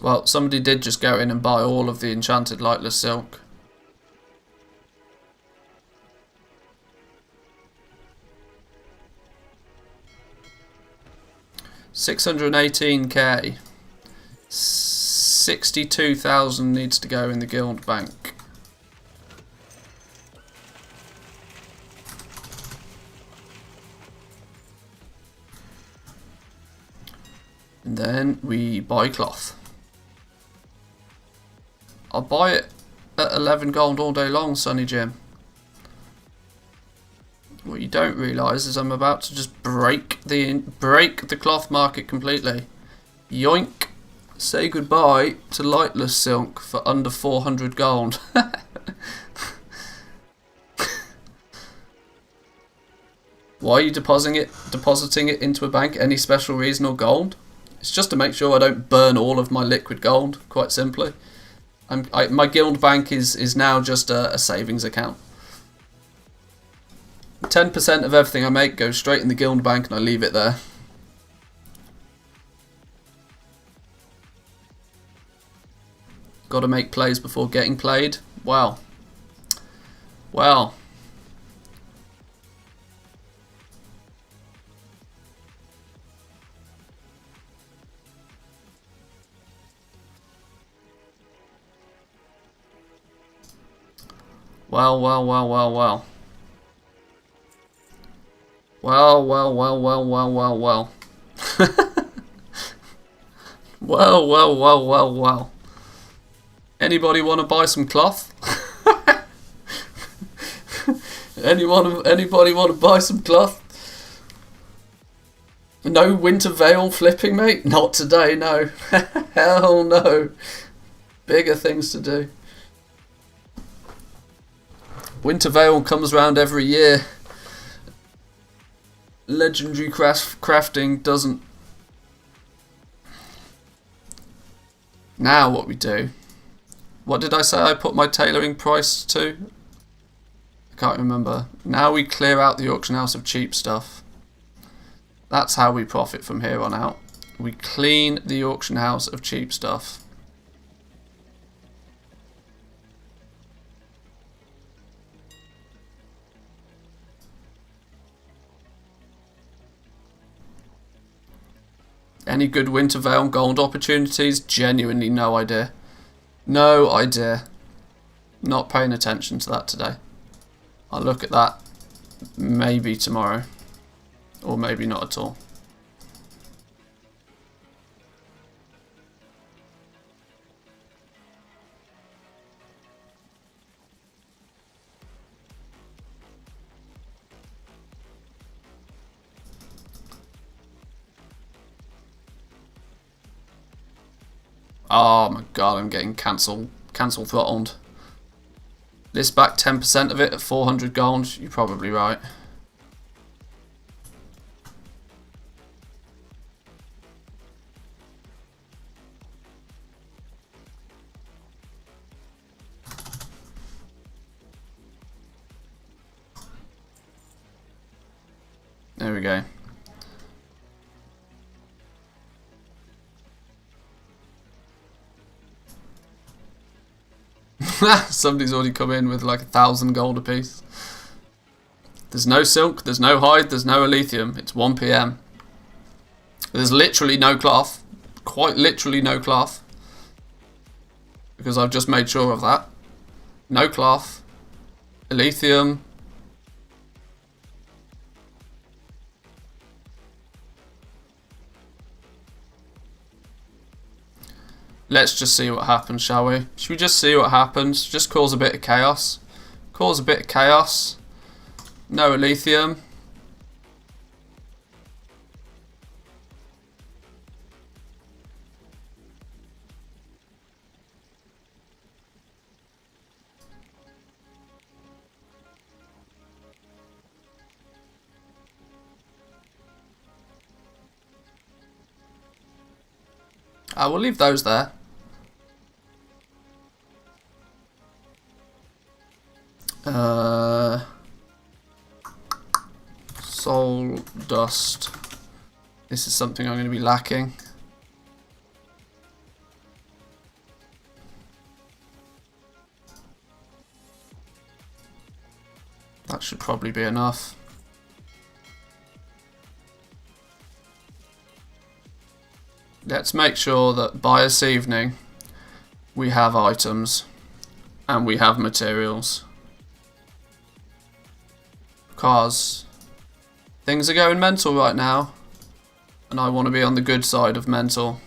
Well, somebody did just go in and buy all of the enchanted lightless silk. $618k. 62,000 needs to go in the guild bank. And then we buy cloth. I'll buy it at 11 gold all day long, Sonny Jim. What you don't realise is I'm about to just break the cloth market completely. Yoink! Say goodbye to lightless silk for under 400 gold. Why are you depositing it into a bank? Any special reason or gold? It's just to make sure I don't burn all of my liquid gold, quite simply. My guild bank is now just a savings account. 10% of everything I make goes straight in the guild bank and I leave it there. Got to make plays before getting played. Wow. Well. Well. Well. Well. Well. Anybody want to buy some cloth? Anybody want to buy some cloth? No winter veil flipping, mate? Not today, no. Hell no. Bigger things to do. Winter veil comes around every year. Legendary crafting doesn't. Now what we do. What did I say I put my tailoring price to? I can't remember. Now we clear out the auction house of cheap stuff. That's how we profit from here on out. We clean the auction house of cheap stuff. Any good winter veil gold opportunities? Genuinely no idea. No idea. Not paying attention to that today. I'll look at that maybe tomorrow. Or maybe not at all. Oh my god, I'm getting cancel throttled. This back 10% of it at 400 gold, you're probably right. There we go. Somebody's already come in with like 1,000 gold apiece. There's no silk, there's no hide, there's no lithium. It's 1 PM. There's literally no cloth. Quite literally no cloth. Because I've just made sure of that. No cloth. Lithium. Let's just see what happens, shall we? Should we just see what happens? Just cause a bit of chaos. Cause a bit of chaos. No lithium. We'll leave those there. Soul dust. This is something I'm going to be lacking. That should probably be enough. Let's make sure that by this evening we have items and we have materials. Because things are going mental right now and I want to be on the good side of mental,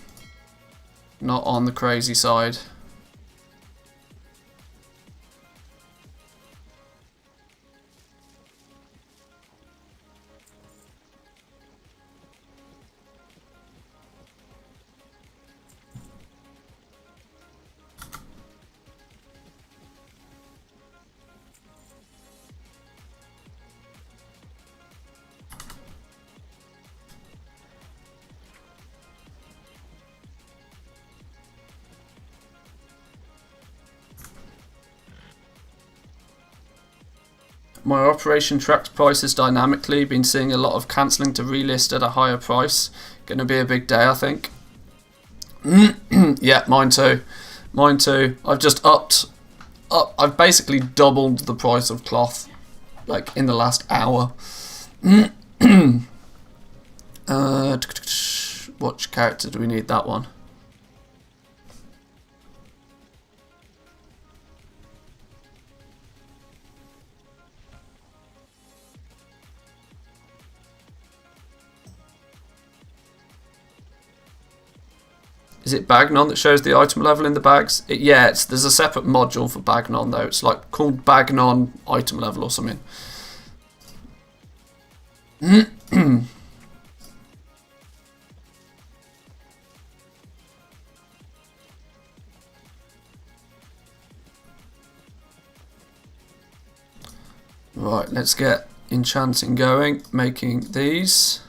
not on the crazy side. My operation tracks prices dynamically. Been seeing a lot of cancelling to relist at a higher price. Gonna be a big day, I think. Yeah, mine too. Mine too. I've just I've basically doubled the price of cloth, like in the last hour. Which character do we need? That one. Is it Bagnon that shows the item level in the bags? There's a separate module for Bagnon though. It's like called Bagnon item level or something. Right, let's get enchanting going, making these.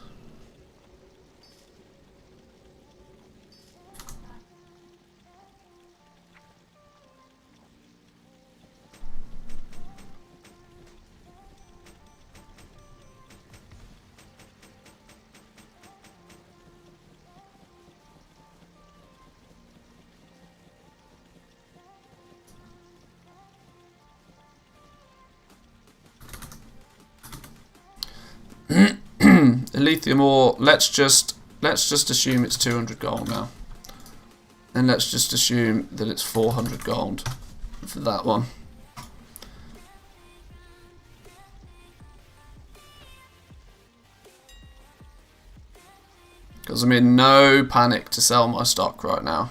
Lithium ore. Let's just assume it's 200 gold now, and let's just assume that it's 400 gold for that one. Because I'm in no panic to sell my stock right now.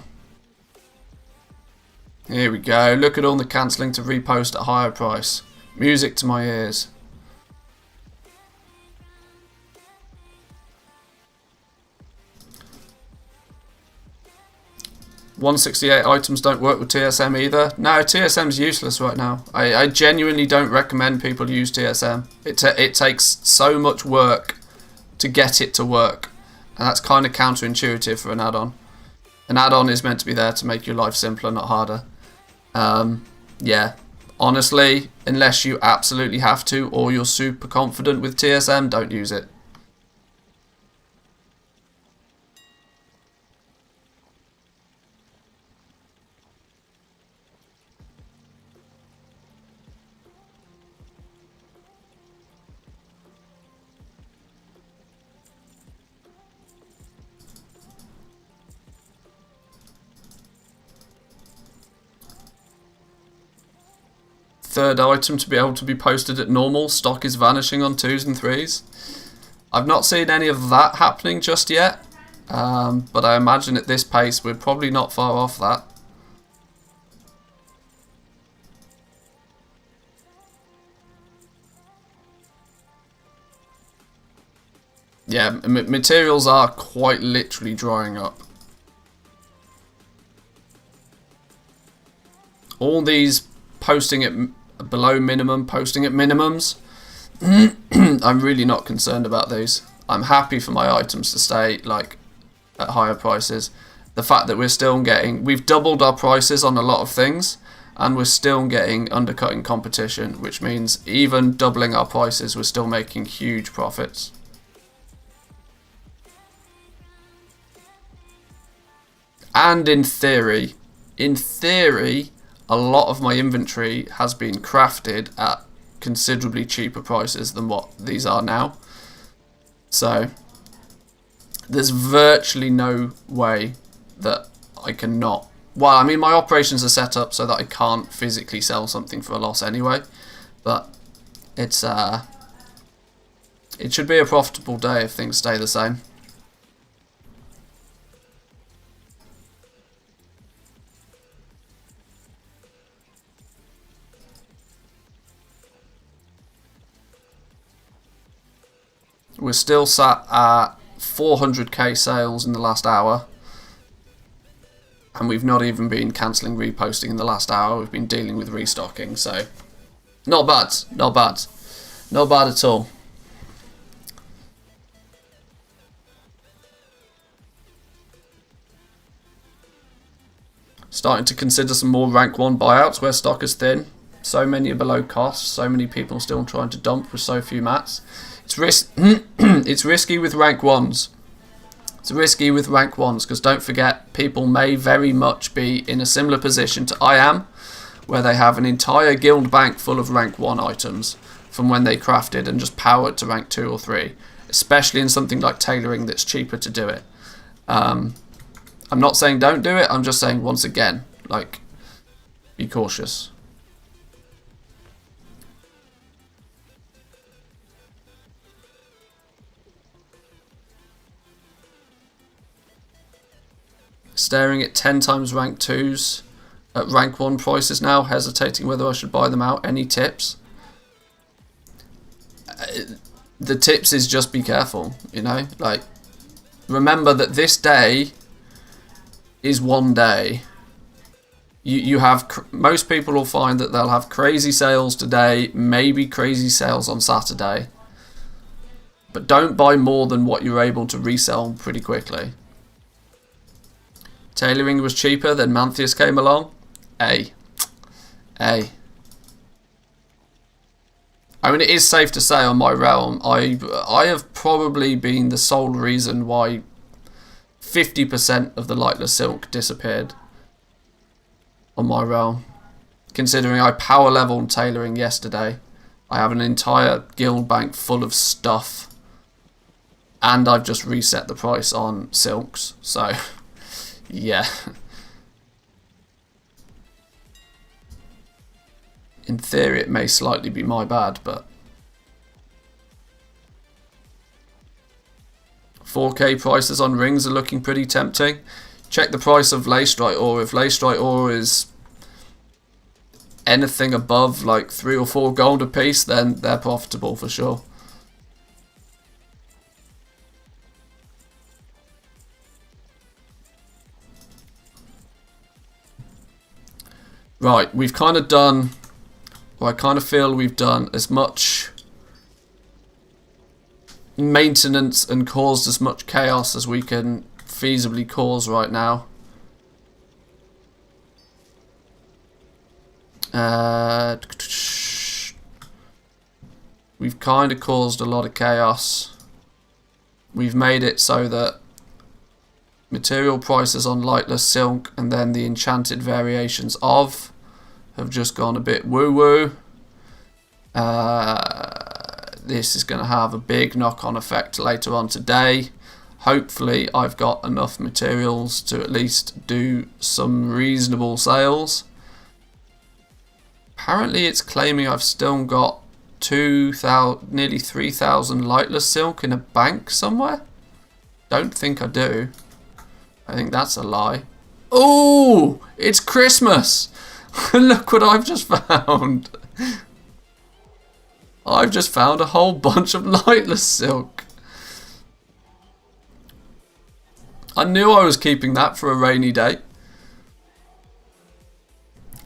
Here we go. Look at all the cancelling to repost at higher price. Music to my ears. 168 items don't work with TSM either. No, TSM's useless right now. I genuinely don't recommend people use TSM. It takes so much work to get it to work. And that's kind of counterintuitive for an add-on. An add-on is meant to be there to make your life simpler, not harder. Yeah, honestly, unless you absolutely have to or you're super confident with TSM, don't use it. Third item to be able to be posted at normal. Stock is vanishing on 2s and 3s. I've not seen any of that happening just yet, but I imagine at this pace we're probably not far off that. Yeah, materials are quite literally drying up. All these posting at below minimum, posting at minimums. I'm really not concerned about these. I'm happy for my items to stay like at higher prices. The fact that we've doubled our prices on a lot of things, and we're still getting undercutting competition, which means even doubling our prices, we're still making huge profits. And in theory, a lot of my inventory has been crafted at considerably cheaper prices than what these are now. So there's virtually no way that I cannot. Well, I mean, my operations are set up so that I can't physically sell something for a loss anyway. But it should be a profitable day if things stay the same. We're still sat at 400k sales in the last hour, and we've not even been cancelling reposting in the last hour. We've been dealing with restocking, so not bad, not bad, not bad at all. Starting to consider some more rank 1 buyouts where stock is thin. So many are below cost. So many people still trying to dump with so few mats. It's risky with rank 1s. It's risky with rank 1s because don't forget, people may very much be in a similar position to I am, where they have an entire guild bank full of rank 1 items from when they crafted and just powered to rank 2 or 3, especially in something like tailoring that's cheaper to do it. I'm not saying don't do it, I'm just saying once again, like, be cautious. Staring at 10 times rank 2s at rank 1 prices now, hesitating whether I should buy them out. Any tips? The tips is just be careful, you know, like, remember that this day is one day. You have, most people will find that they'll have crazy sales today, maybe crazy sales on Saturday, but don't buy more than what you're able to resell pretty quickly. Tailoring was cheaper, then Manthieus came along. I mean, it is safe to say on my realm, I have probably been the sole reason why 50% of the lightless silk disappeared on my realm. Considering I power leveled tailoring yesterday, I have an entire guild bank full of stuff, and I've just reset the price on silks, so yeah. In theory, it may slightly be my bad, but 4K prices on rings are looking pretty tempting. Check the price of Leystrite ore. If Leystrite ore is anything above like 3 or 4 gold a piece, then they're profitable for sure. Right, we've kind of done, or I kind of feel we've done as much maintenance and caused as much chaos as we can feasibly cause right now. We've kind of caused a lot of chaos. We've made it so that material prices on lightless silk and then the enchanted variations of have just gone a bit woo-woo. This is going to have a big knock-on effect later on today. Hopefully I've got enough materials to at least do some reasonable sales. Apparently it's claiming I've still got nearly 3,000 lightless silk in a bank somewhere. Don't think I do. I think that's a lie. Oh, it's Christmas. Look what I've just found. I've just found a whole bunch of lightless silk. I knew I was keeping that for a rainy day.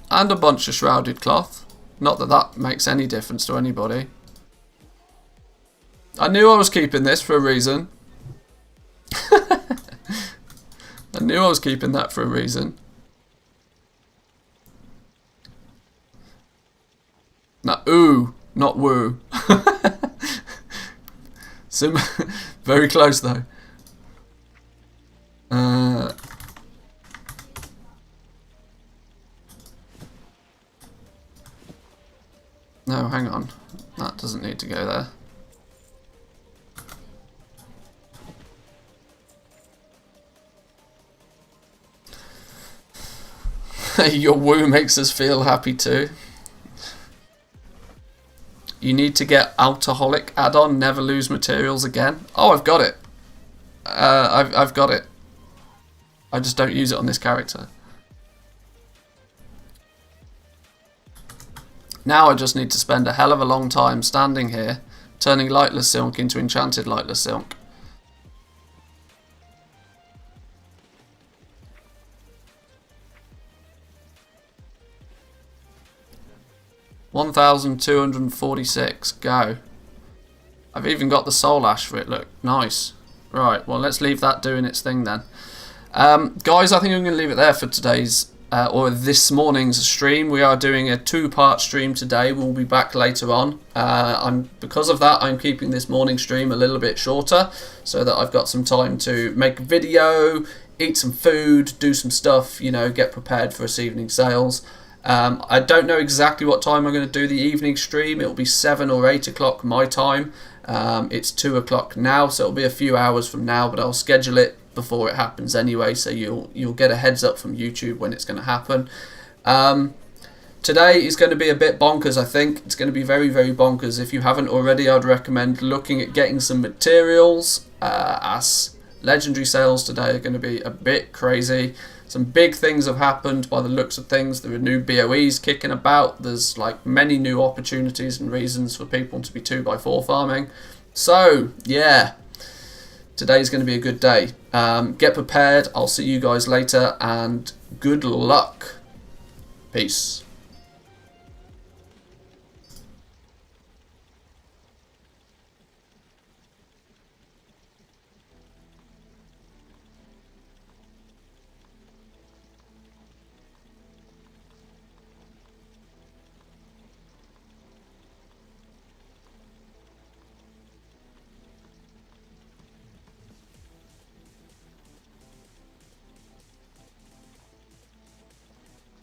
And a bunch of shrouded cloth. Not that that makes any difference to anybody. I knew I was keeping this for a reason. I knew I was keeping that for a reason. Now, ooh, not woo. Very close though. No, hang on. That doesn't need to go there. Your woo makes us feel happy too. You need to get Alcoholic add-on, never lose materials again. Oh, I've got it. I've got it. I just don't use it on this character. Now I just need to spend a hell of a long time standing here, turning lightless silk into enchanted lightless silk. $1,246. Go. I've even got the soul ash for it. Look, nice. Right, well, let's leave that doing its thing then. Guys, I think I'm going to leave it there for today's or this morning's stream. We are doing a 2-part stream today. We'll be back later on. Because of that, I'm keeping this morning stream a little bit shorter so that I've got some time to make a video, eat some food, do some stuff, you know, get prepared for this evening's sales. I don't know exactly what time I'm going to do the evening stream. It'll be 7 or 8 o'clock my time. It's 2 o'clock now, so it'll be a few hours from now, but I'll schedule it before it happens anyway, so you'll get a heads up from YouTube when it's going to happen. Today is going to be a bit bonkers. I think it's going to be very, very bonkers. If you haven't already, I'd recommend looking at getting some materials, as legendary sales today are going to be a bit crazy. Some big things have happened by the looks of things. There are new BOEs kicking about. There's like many new opportunities and reasons for people to be 2x4 farming. So yeah, today's going to be a good day. Get prepared. I'll see you guys later, and good luck. Peace.